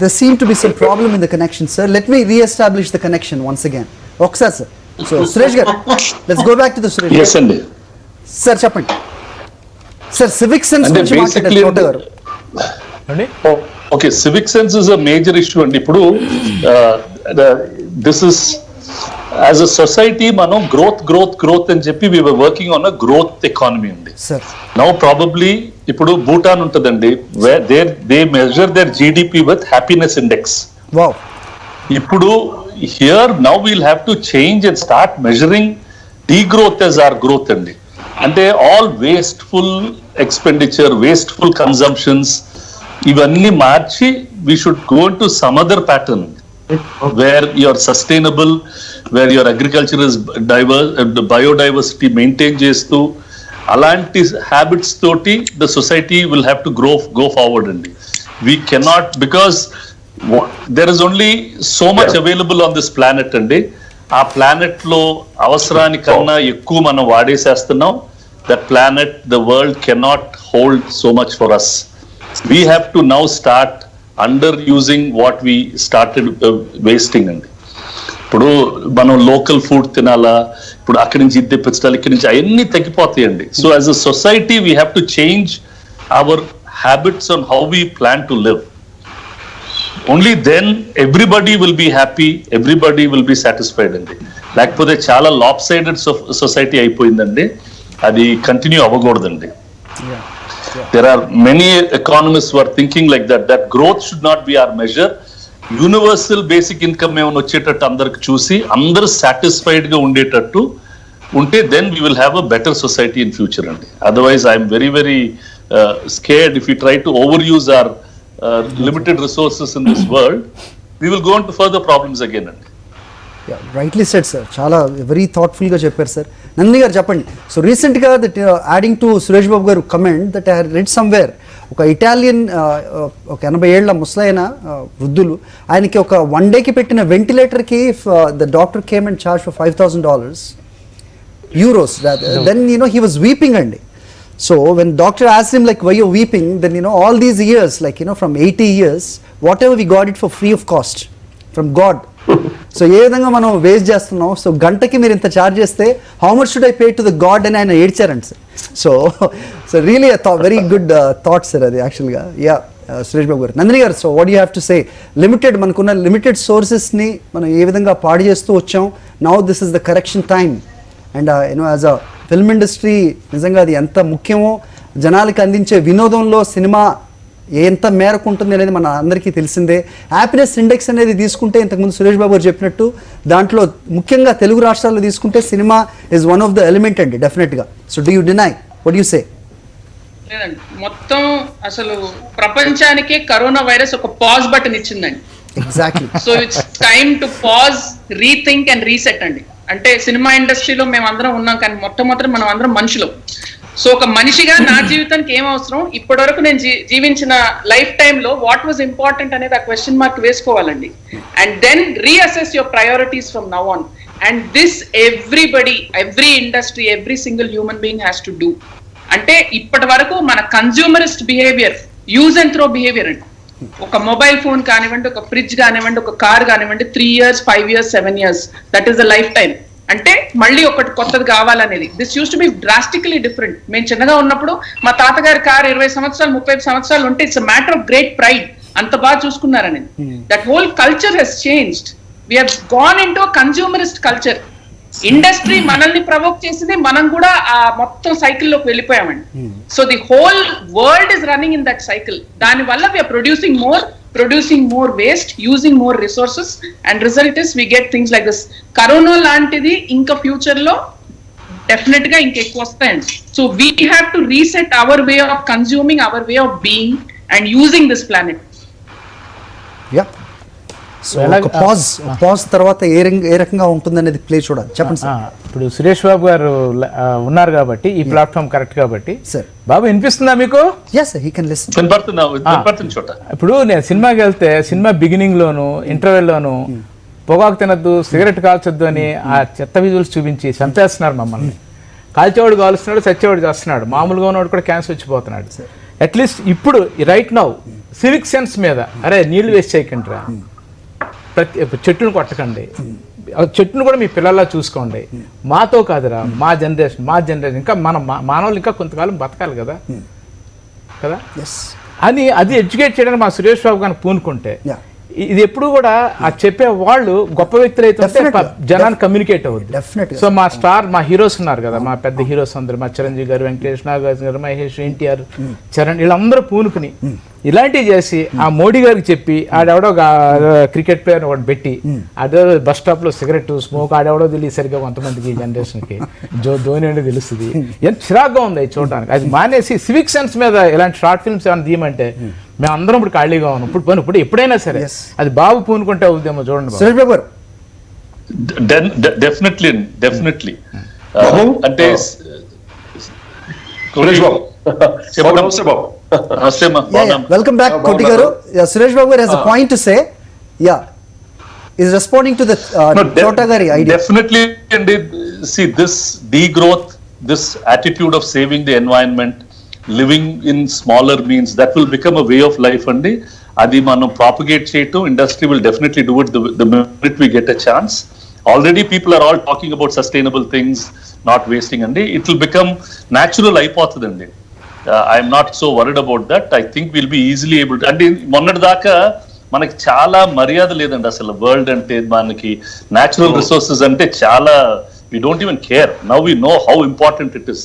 There seem to be some problem in the connection, sir. Let me re-establish the connection once again. Oksar sir. So Suresh garu, let's go back to the Suresh. Yes andi. Sir cheppandi. Sir civic sense gurinchi maatladare Chota garu. అండి Okay, civic sense is a major issue and ఇప్పుడు this is as a society మనం growth అని చెప్పి we were working on a growth economy ఉంది. Sir. Now probably ఇప్పుడు భూటాన్ ఉంటుందండి, where they measure their GDP with happiness index. Wow. ఇప్పుడు here now we'll have to change and start measuring degrowth as our growth అండి. అంటే all wasteful expenditure, wasteful consumptions ఇవన్నీ మార్చి we should go into some other pattern where you're sustainable, where your agriculture is diverse, biodiversity maintain చేస్తూ అలాంటి habits తోటి the society will have to go forward అండి. We cannot, because there is only so much available on this planet అండి. ఆ planet లో అవసరానికన్నా ఎక్కువ మనం వాడేసేస్తున్నాం. That planet, the world cannot hold so much for us. We have to now start under using what we started wasting అండి. ఇప్పుడు మనం local food తినాలా, ఇప్పుడు అక్కడి నుంచి ఇది తెప్పించాలి, ఇక్కడి నుంచి అవన్నీ తగ్గిపోతాయండి. So as a society we have to change our habits on how we plan to live. Only then everybody will be happy, everybody will be satisfied అండి. లేకపోతే చాలా లాప్ సైడెడ్ సొసైటీ అయిపోయిందండి, అది కంటిన్యూ అవ్వకూడదండి. There are many economists who are thinking like that growth should not be our measure. Universal basic income ఏమైనా వచ్చేటట్టు అందరికి చూసి అందరూ సాటిస్ఫైడ్ గా ఉండేటట్టు ఉంటే then we will have a better society in future అండి. Otherwise I'm very very scared if you try to over use our limited resources in this world, we will go on to further problems again అండి. Rightly said sir, చాలా very థాట్ఫుల్గా చెప్పారు sir. Nandini garu చెప్పండి. So రీసెంట్గా that adding to Suresh Babu గారు comment that I read somewhere, ఒక Italian ఒక 80 ఏళ్ల ముసలైన వృద్ధులు, ఆయనకి ఒక 1 డేకి పెట్టిన వెంటిలేటర్కి the doctor came and charge for $5,000 euros. Then he was weeping అండి. So when doctor asked him like why you're weeping, then all these years like from 80 years whatever we got it for free of cost from God. So ఏ విధంగా మనం waste చేస్తున్నాం, so గంటకి మీరు ఇంత charge చేస్తే how much should I pay to the God అని ఆయన ఏడ్చారండి sir. So really very good thought sir అది యాక్చువల్గా. Suresh Babu garu, Nandini garu, so what you have to say, limited మనకున్న లిమిటెడ్ సోర్సెస్ని మనం ఏ విధంగా పాడు చేస్తూ వచ్చాం, now this is the correction time. And as a film industry నిజంగా అది ఎంత ముఖ్యమో, జనాలకి అందించే వినోదంలో సినిమా ఎంత మేరకు ఉంటుంది అనేది మన అందరికీ తెలిసిందే. హ్యాపీనెస్ ఇండెక్స్ అనేది తీసుకుంటే ఇంతకుముందు సురేష్ బాబు గారు చెప్పినట్టు దాంట్లో ముఖ్యంగా తెలుగు రాష్ట్రాల్లో తీసుకుంటే cinema is one of the element అండి డెఫినెట్గా. So do you deny, what you say? లేదండి, మొత్తం అసలు ప్రపంచానికే కరోనా వైరస్ ఒక పాజ్ బటన్ ఇచ్చిందండి. Exactly. So it's time to pause, rethink and reset అండి. అంటే సినిమా ఇండస్ట్రీలో మేము అందరం ఉన్నాం, కానీ మొట్టమొదటి మనం అందరం మనుషులు. సో ఒక మనిషిగా నా జీవితానికి ఏం అవసరం, ఇప్పటి వరకు నేను జీవించిన లైఫ్ టైంలో వాట్ వాజ్ ఇంపార్టెంట్ అనేది ఆ క్వశ్చన్ మార్క్ వేసుకోవాలండి. And then reassess your priorities from now on. And this everybody, every industry, every single human being has to do. అంటే ఇప్పటి వరకు మన consumerist behaviour, use and throw behaviour అండి. ఒక mobile phone కానివ్వండి, ఒక ఫ్రిడ్జ్ కానివ్వండి, ఒక కార్ కానివ్వండి, 3 years, 5 years, 7 years, that is the life time. అంటే మళ్ళీ ఒకటి కొత్తది కావాలనేది. This use to B drastically different. మేము చిన్నగా ఉన్నప్పుడు మా తాతగారి కార్ 20 సంవత్సరాలు 30 సంవత్సరాలు ఉంటే it's a matter of great pride, అంత బాగా చూసుకున్నారనేది. That whole culture has changed. We have gone in to consumerist culture. Industry మనల్ని ప్రవోక్ చేసింది, మనం కూడా ఆ మొత్తం సైకిల్లోకి వెళ్ళిపోయామండి. So the whole world is running in that cycle. దాని వల్ల we're producing more waste, using more resources, and result is we get things like this. Corona లాంటిది ఇంకా ఫ్యూచర్ లో డెఫినెట్ గా ఇంకా ఎక్కువ వస్తాయండి. So we have to reset our way of consuming, our way of being and using this planet. So ఒక pause తర్వాత ఏ రకంగా ఉంటుంది అనేది ప్లే చూడాలి. చెప్పండి సార్. ఇప్పుడు సురేష్ బాబు గారు ఉన్నారు కాబట్టి ఈ ప్లాట్ఫామ్ కరెక్ట్ కాబట్టి. సార్ బాబు వినిపిస్తుందా మీకు? yes sir, he can listen. ఇప్పుడు నేను సినిమాకి వెళ్తే సినిమా బిగినింగ్ లోను ఇంటర్వెల్ లోను పొగాకు తినద్దు, సిగరెట్ కాల్చొద్దు అని ఆ చెత్త విజువల్స్ చూపించి చంపేస్తున్నారు మమ్మల్ని. కాల్చేవాడు కాలుస్తున్నాడు, చచ్చేవాడు చేస్తున్నాడు, మామూలుగా ఉన్నవాడు కూడా క్యాన్సర్ వచ్చిపోతున్నాడు. అట్లీస్ట్ ఇప్పుడు రైట్ నౌ సివిక్ సెన్స్ మీద అరే నీళ్లు వేస్ట్ చేయకండి రా, చెట్టును కొట్టకండి, చెట్టును కూడా మీ పిల్లల్లా చూసుకోండి, మాతో కాదురా మా జనరేషన్ ఇంకా మన మానవులు ఇంకా కొంతకాలం బతకాలి కదా అని అది ఎడ్యుకేట్ చేయడానికి మా సురేష్ బాబు గారిని పూనుకుంటే ఇది ఎప్పుడు కూడా ఆ చెప్పే వాళ్ళు గొప్ప వ్యక్తులు అయితే జనాన్ని కమ్యూనికేట్ అవుద్ది. సో మా హీరోస్ ఉన్నారు కదా, మా పెద్ద హీరోస్ అందరు, మా చిరంజీవి గారు, వెంకటేష్, నాగార్జున గారు, మహేష్, ఎన్టీఆర్, చరణ్, వీళ్ళందరూ పూనుకుని ఇలాంటివి చేసి ఆ మోడీ గారికి చెప్పి ఆడెవడో క్రికెట్ ప్లేయర్ ఒకటి పెట్టి అదే బస్ స్టాప్ లో సిగరెట్ స్మోక్ ఆడెవడో తెలియదు సరిగ్గా కొంతమందికి జనరేషన్ కి ధోని అంటే తెలుస్తుంది. ఎంత చిరాగ్గా ఉంది అది చూడడానికి. అది మానేసి సివిక్ సెన్స్ మీద ఇలాంటి షార్ట్ ఫిల్మ్స్ ఏమైనా తీయమంటే మేము అందరం ఇప్పుడు ఖాళీగా ఉన్నాం. ఇప్పుడు ఎప్పుడైనా సరే అది బాబు పూనుకుంటే అవుతుందేమో చూడండి. డెఫినెట్లీ అంటే welcome back Koti garu. Suresh Babu has a point to say. Is responding to the Chota gari idea. Definitely, and see this degrowth, this attitude of saving the environment, living in smaller means, that will become a way of life అండి. అది మనం propagate చేయటం, industry will definitely do it the minute we get a chance. Already people are all talking about sustainable things, not wasting అండి. It will become natural అయిపోతుందండి. I'm not so worried about that. I think will be easily able అంటే మొన్నటి దాకా మనకి చాలా మర్యాద లేదండి అసలు. వరల్డ్ అంటే మనకి న్యాచురల్ రిసోర్సెస్ అంటే చాలా we don't even care. Now we know how important it is.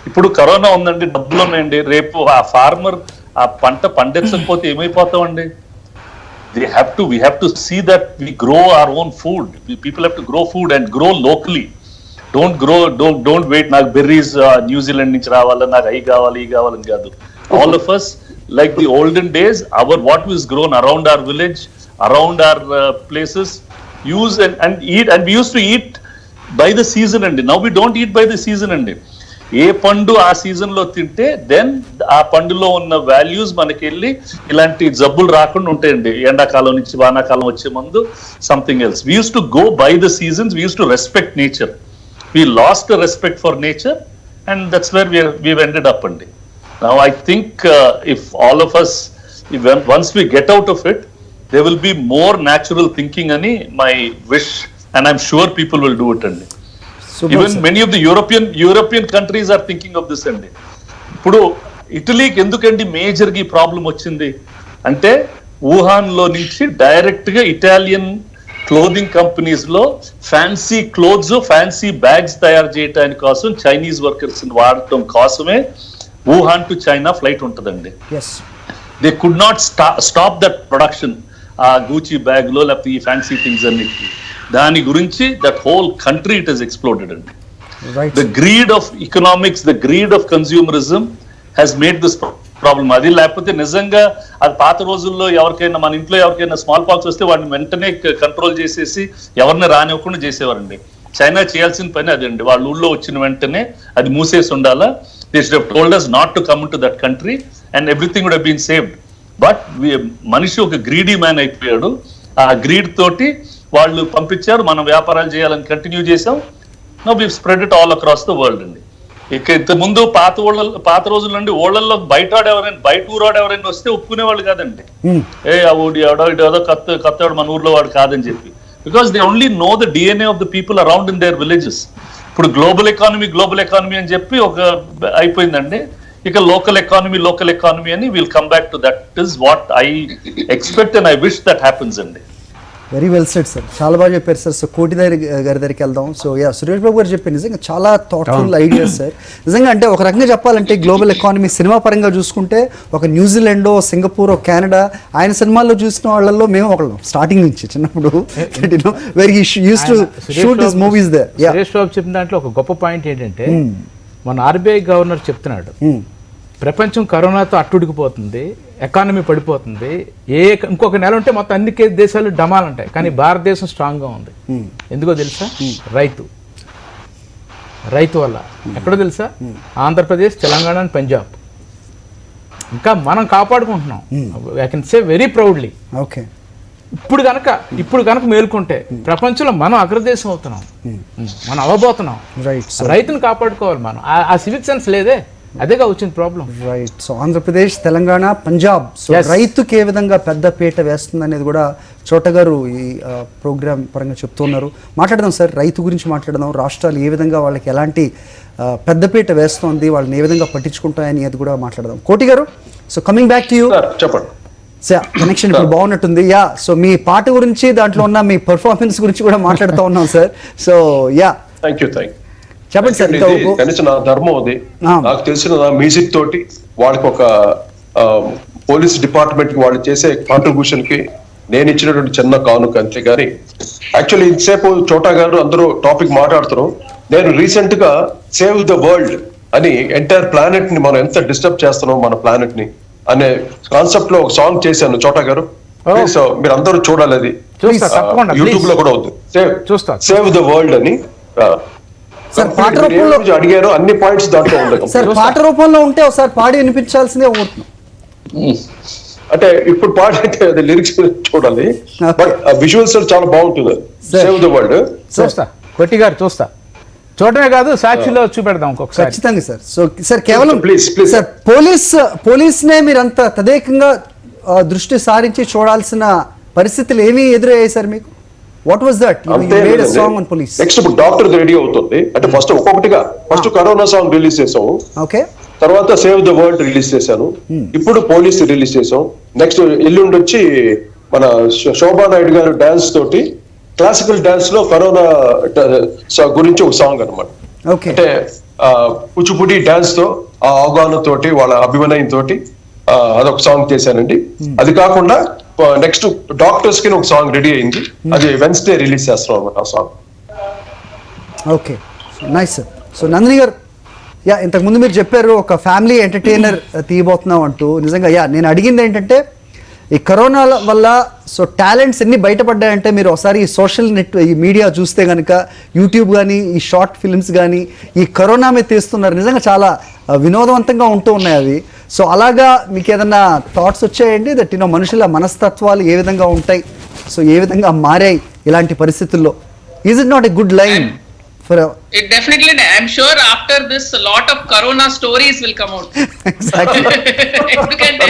ఇప్పుడు కరోనా ఉందండి, డబ్బులు ఉన్నాయండి, రేపు ఆ ఫార్మర్ ఆ పంట పండించకపోతే ఏమైపోతామండి? we have to see that we grow our own food. People have to grow food and grow locally. Don't wait నాకు బెర్రీస్ న్యూజిలాండ్ నుంచి రావాలా, నాకు అవి కావాలి ఈ కావాలని కాదు. All of us, like the olden days, what was grown around our village, around our places, use and eat, and we used to eat by the season andi. Now we don't eat by the season andi. ఏ పండు ఆ season లో తింటే then ఆ పండులో ఉన్న values మనకి వెళ్ళి ఇలాంటి జబ్బులు రాకుండా ఉంటాయండి. ఎండాకాలం నుంచి వానాకాలం వచ్చే ముందు something else. We use to go by the seasons, we use to respect nature. We last respect for nature and that's where we've ended up అండి. Now I think if all of us, once we get out of it, there will be more natural thinking ani my wish, and I'm sure people will do it andi. Even many of the European countries are thinking of this andi. ఇప్పుడు ఇటలీకి ఎందుకండి major గా problem వచ్చింది అంటే, Wuhan లో నుంచి direct గా Italian clothing companies లో fancy clothes, fancy bags తయారు చేయడానికి కోసం చైనీస్ వర్కర్స్ వాడటం కోసమే వుహాన్ టు చైనా ఫ్లైట్ ఉంటుందండి. They could not stop that production. ఆ గూచీ బ్యాగ్ లో లేకపోతే ఈ ఫ్యాన్సీ థింగ్స్ అన్నిటి దాని గురించి that whole country it has exploded అండి. The greed of economics, the greed of consumerism has made this problem. అది లేకపోతే నిజంగా అది పాత రోజుల్లో ఎవరికైనా మన ఇంట్లో ఎవరికైనా స్మాల్ పాక్స్ వస్తే వాడిని వెంటనే కంట్రోల్ చేసేసి ఎవరిని రానివ్వకుండా చేసేవారండి. చైనా చేయాల్సిన పని అదండి. వాళ్ళ ఊళ్ళో వచ్చిన వెంటనే అది మూసేసి ఉండాలా. They should have told us not to come into that country and everything would have been saved. But మనిషి ఒక గ్రీడీ మ్యాన్ అయిపోయాడు. ఆ గ్రీడ్ తోటి వాళ్ళు పంపించారు, మనం వ్యాపారాలు చేయాలని కంటిన్యూ చేసాం. Now we spread it all across the world అండి. ఇక ఇంత ముందు పాత రోజుల నుండి ఊళ్ళల్లో బయట ఊరాడు ఎవరైనా వస్తే ఒప్పుకునేవాళ్ళు కాదండి. ఆ ఊడి ఎవడో ఇటేదో కొత్తవాడు మన ఊర్లో వాడు కాదని చెప్పి. Because they only know the DNA of the people around in there villages. ఇప్పుడు గ్లోబల్ ఎకానమీ అని చెప్పి ఒక అయిపోయిందండి. ఇక లోకల్ ఎకానమీ అని will come back to that. Is what I expect and I wish that happens అండి. Very well said sir, చాలా బాగా చెప్పారు సార్. సో కోటిదారి గారి దగ్గరికి వెళ్దాం. సో సురేష్ బాబు గారు చెప్పారు నిజంగా చాలా థాట్ఫుల్ ఐడియాస్ సార్. నిజంగా అంటే ఒక రకంగా చెప్పాలంటే గ్లోబల్ ఎకానమీ సినిమా పరంగా చూసుకుంటే ఒక న్యూజిలాండో, సింగపూర్, కెనడా, ఆయన సినిమాల్లో చూసిన వాళ్ళల్లో మేము ఒకళ్ళం స్టార్టింగ్ నుంచి చిన్నప్పుడు very used to shoot his movies there. Suresh Babu చెప్పిన దాంట్లో ఒక గొప్ప పాయింట్ ఏంటంటే, మన RBI గవర్నర్ చెప్తున్నాడు, ప్రపంచం కరోనాతో అట్టుడికిపోతుంది, ఎకానమీ పడిపోతుంది, ఇంకొక నెల ఉంటే మొత్తం అన్ని దేశాలు డమాలంటాయి, కానీ భారతదేశం స్ట్రాంగ్గా ఉంది. ఎందుకో తెలుసా? రైతు వల్ల. ఎక్కడో తెలుసా? ఆంధ్రప్రదేశ్, తెలంగాణ అండ్ పంజాబ్. ఇంకా మనం కాపాడుకుంటున్నాం. I can say very proudly. Okay, ఇప్పుడు కనుక మేల్కొంటే ప్రపంచంలో మనం అగ్రదేశం అవుతున్నాం, మనం అవ్వబోతున్నాం. రైతుని కాపాడుకోవాలి మనం. ఆ సివిక్ సెన్స్ లేదే, అదేగా వచ్చింది problem. Right. So Andhra Pradesh, Telangana, Punjab, so రైతుకి ఏ విధంగా పెద్ద పీట వేస్తుంది అనేది కూడా చోట గారు ఈ ప్రోగ్రామ్ పరంగా చెప్తున్నారు. మాట్లాడదాం సార్, రైతు గురించి మాట్లాడదాం. రాష్ట్రాలు ఏ విధంగా వాళ్ళకి ఎలాంటి పెద్దపీట వేస్తుంది, వాళ్ళని ఏ విధంగా పట్టించుకుంటాయని అది కూడా మాట్లాడదాం. కోటి గారు, so coming back to you. చెప్పండి. కనెక్షన్ ఇప్పుడు బాగున్నట్టుంది. సో మీ పాట గురించి, దాంట్లో ఉన్న మీ పర్ఫార్మెన్స్ గురించి కూడా మాట్లాడుతూ ఉన్నాం సార్. So thank you. చెప్పండి సార్. కనీసం నా ధర్మం అది. నాకు తెలిసిన మ్యూజిక్ తోటి వాళ్ళకి ఒక పోలీస్ డిపార్ట్మెంట్ కి వాళ్ళు చేసే కాంట్రిబ్యూషన్ కి నేను ఇచ్చినటువంటి చిన్న కానుక అంతే. కానీ యాక్చువల్లీ ఇంతసేపు చోటా గారు అందరూ టాపిక్ మాట్లాడుతున్నారు. నేను రీసెంట్ గా సేవ్ ద వరల్డ్ అని ఎంటైర్ ప్లానెట్ ని మనం ఎంత డిస్టర్బ్ చేస్తున్నాం మన ప్లానెట్ ని అనే కాన్సెప్ట్ లో ఒక సాంగ్ చేశాను చోటా గారు. మీరు అందరూ చూడాలి, అది యూట్యూబ్ లో కూడా ఉంది. సేవ్ ద వరల్డ్ అని అడిగారు. అన్ని పాయింట్స్ దాంట్లో ఉండదు సార్. పాట రూపంలో ఉంటే ఒకసారి పాడి వినిపించాల్సిందే. అంటే ఇప్పుడు పాడైతే అది లిరిక్స్ చూడాలి, బట్ విజువల్స్ చాలా బాగుంటుంది. సేవ్ ద వరల్డ్ చూస్తా, కొట్టి గారు చూస్తా, చూడమే కాదు సాక్షిలో చూపెడదాం ఒక్కొక్కసారి. ఖచ్చితంగా సార్. సో సార్ కేవలం ప్లీజ్ సార్ పోలీస్ నే మీరు అంత తదేకంగా దృష్టి సారించి చూడాల్సిన పరిస్థితులు ఏమీ ఎదురయ్యాయి సార్ మీకు? What was that? Made a song on police. Next ఇప్పుడు డాక్టర్ రెడీ అవుతుంది అంటే ఫస్ట్ ఒక్కొక్కటిగా ఫస్ట్ కరోనా సాంగ్ రిలీజ్ చేసాము, ఓకే, తర్వాత సేవ్ ద వరల్డ్ రిలీజ్ చేశాను, ఇప్పుడు పోలీస్ రిలీజ్ చేసాం. నెక్స్ట్ ఎల్లుండి వచ్చి మన శోభా నాయుడు గారు డాన్స్ తోటి క్లాసికల్ డాన్స్ లో కరోనా గురించి ఒక సాంగ్ అన్నమాట. ఓకే, అంటే కూచిపూడి డాన్స్ తో ఆ అవగాహన తోటి వాళ్ళ అభినయం తోటి అదొక సాంగ్ చేశానండి. అది కాకుండా నెక్స్ట్ డాక్టర్స్ కి ఒక సాంగ్ రెడీ అయింది, అది వెన్స్డే రిలీజ్ చేస్తాం అనమాట ఆ song. Okay, nice sir. So Nandini గారు, యా ఇంతకుముందు మీరు చెప్పారు ఒక ఫ్యామిలీ ఎంటర్టైనర్ తీయబోతున్నాం అంటూ. నిజంగా యా నేను అడిగింది ఏంటంటే ఈ కరోనా వల్ల సో టాలెంట్స్ ఎన్ని బయటపడ్డాయంటే మీరు ఒకసారి ఈ సోషల్ ఈ మీడియా చూస్తే కనుక యూట్యూబ్ కానీ ఈ షార్ట్ ఫిల్మ్స్ కానీ ఈ కరోనా మీద తీస్తున్నారు. నిజంగా చాలా వినోదవంతంగా ఉంటూ ఉన్నాయి అవి. సో అలాగా మీకు ఏదన్నా థాట్స్ వచ్చాయండి దట్ మనుషుల మనస్తత్వాలు ఏ విధంగా ఉంటాయి, సో ఏ విధంగా మారాయి ఇలాంటి పరిస్థితుల్లో? Is it not a good line for It definitely, I'm sure after this a lot of corona stories will come out. Exactly. ఎందుకంటే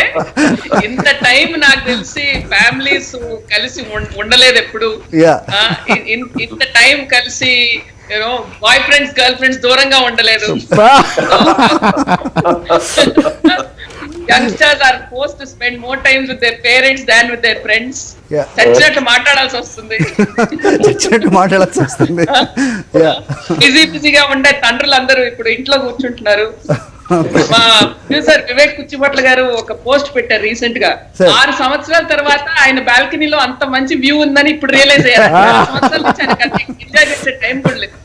ఇంత టైం నాకు తెలిసి ఫ్యామిలీస్ కలిసి ఉండలేదు ఎప్పుడు. Yeah. ఇంత టైం కలిసి you know boyfriends girlfriends దూరంగా ఉండలేదు. Youngsters are forced to spend more time with their parents than with their friends. Yeah. చచ్చినట్టు మాట్లాడాల్సి వస్తుంది. చచ్చినట్టు మాట్లాడాల్సి వస్తుంది. బిజీగా ఉండే తండ్రులు అందరూ ఇప్పుడు ఇంట్లో కూర్చుంటున్నారు. మా ప్రొడ్యూసర్ వివేక్ కుచ్చిపట్ల గారు ఒక పోస్ట్ పెట్టారు రీసెంట్ గా. 6 సంవత్సరాల తర్వాత ఆయన బాల్కనీలో అంత మంచి వ్యూ ఉందని ఇప్పుడు రియలైజ్ అయ్యారు. 6 సంవత్సరాల నుంచి ఆయన ఎంజాయ్ చేసే టైం కూడా లేదు.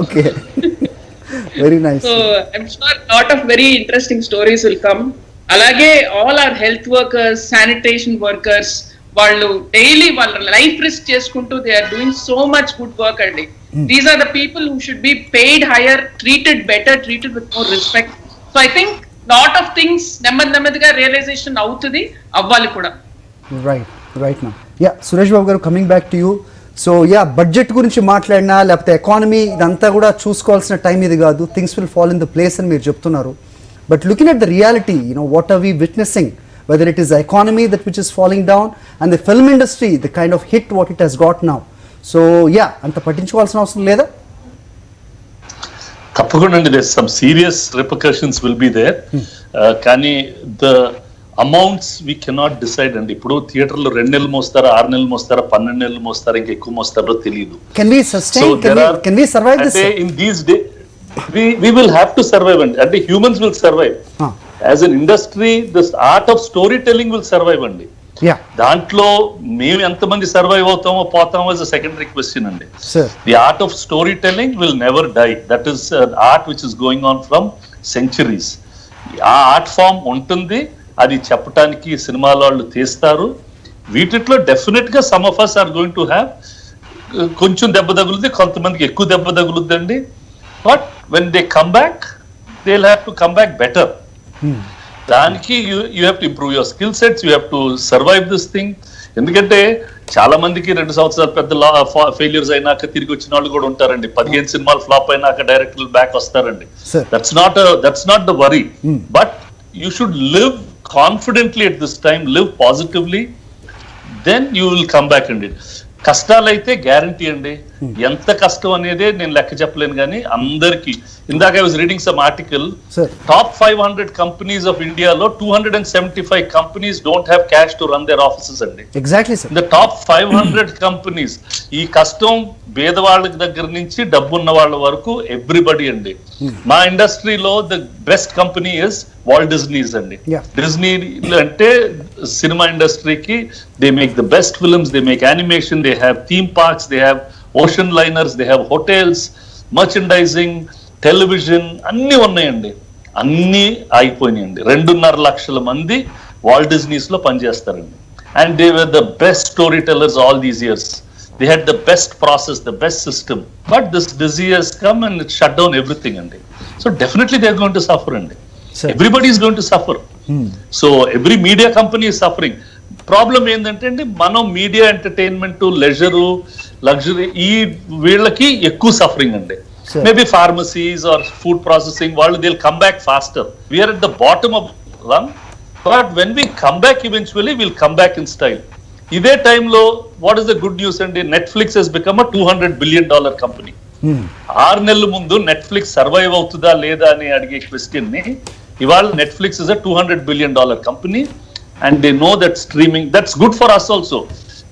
Okay, very nice. So I'm sure lot of very interesting stories will come. అలాగే all our health workers, sanitation workers, వాళ్ళు డైలీ వాళ్ళ లైఫ్ రిస్క్ చేసుకుంటూ they are doing so much good work అండి. These are the people who should be paid higher, treated better, treated with more respect. So I think lot of things నెమ్మదిగా realisation అవుతుంది, అవ్వాలి కూడా. Right ma'am. Yeah Suresh Babu గారు, coming back to you. So yeah budget గురించి మాట్లాడినా లేకపోతే economy ఇదంతా కూడా చూసుకోవాల్సిన టైం ఇది కాదు. Things will fall in the place అని మీరు చెప్తున్నారు. But looking at the reality, what are we witnessing, whether it is the economy that which is falling down and the film industry, the kind of hit what it has got now. So yeah, anta pattinchukovalsina avasaram leda? Tappakunda andi, there's some serious repercussions will be there. Kani the amounts we cannot decide andi. Ippudu theater lo 2 నెలలు మోస్తారా, 6 నెలలు మోస్తారా, 12 నెలలు మోస్తారా, ఇంకా ఎక్కువ మోస్తారో తెలియదు. Can we sustain? So can we survive this? In these days we will have to survive andi. Humans will survive. As an industry, this art of storytelling will survive andi. Yeah. దాంట్లో మేము ఎంతమంది survive అవుతామో పోతామో is a secondary question అండి. The art of story telling will never die. That is art which is going on from centuries. ఆ art form ఉంటుంది, అది చెప్పడానికి సినిమాల వాళ్ళు తీస్తారు. వీటిలో డెఫినెట్ గా some of us are going to have కొంచెం దెబ్బ తగులుద్ది, కొంతమందికి ఎక్కువ దెబ్బ తగులుద్దండి. But when they come back they will have to come back better. దానికి you have to improve your skill sets, you have to survive this thing. ఎందుకంటే చాలా మందికి 2 సంవత్సరాలు పెద్ద ఫెయిల్యూర్స్ అయినాక తిరిగి వచ్చిన వాళ్ళు కూడా ఉంటారండి. 15 సినిమాలు ఫ్లాప్ అయినాక డైరెక్టర్లు బ్యాక్ వస్తారండి. That's not the worry. But you should live confidently at this time, live positively, then you will come back అండి. కష్టాలు అయితే గ్యారంటీ అండి. ఎంత కష్టం అనేది నేను లెక్క చెప్పలేను కానీ అందరికి. ఇందాక I was reading some article, top 500 companies of ఇండియాలో 275 companies don't have cash to run their offices అండి. Exactly sir. The top 500 companies. ఈ కష్టం పేదవాళ్ళ దగ్గర నుంచి డబ్బున్న వాళ్ళ వరకు ఎవ్రీబడి అండి. మా ఇండస్ట్రీలో the best company is Walt Disney's అండి. డిజ్నీ అంటే సినిమా ఇండస్ట్రీకి they make the best films, they make animation, they have theme parks, they have ocean liners, they have hotels, merchandising, television అన్ని ఉన్నాయండి. అన్ని ఆగిపోయినాయండి. 2.5 లక్షల మంది వాల్ట్ డిజ్నీస్ లో పనిచేస్తారండి. And they were the best story tellers all these years. They had the best process, the best system. But this disease come and it shut down everything అండి. So definitely they are going to suffer అండి. Everybody is going to suffer. So every media company is suffering. Problem ఏంటంటే అండి, మనం media entertainment, లెజరు, luxury ఈ వీళ్ళకి ఎక్కువ suffering అండి. Maybe pharmacies or food processing వాళ్ళు they will come back faster. We're at the bottom of run, but when we come back eventually will come back in style. ఇదే టైంలో what is the good news అండి, Netflix has become a $200 billion company. 6 నెలల ముందు Netflix survive అవుతుందా లేదా అని అడిగే question ని ఇవాళ Netflix is a $200 billion company and they know that streaming that's good for us also.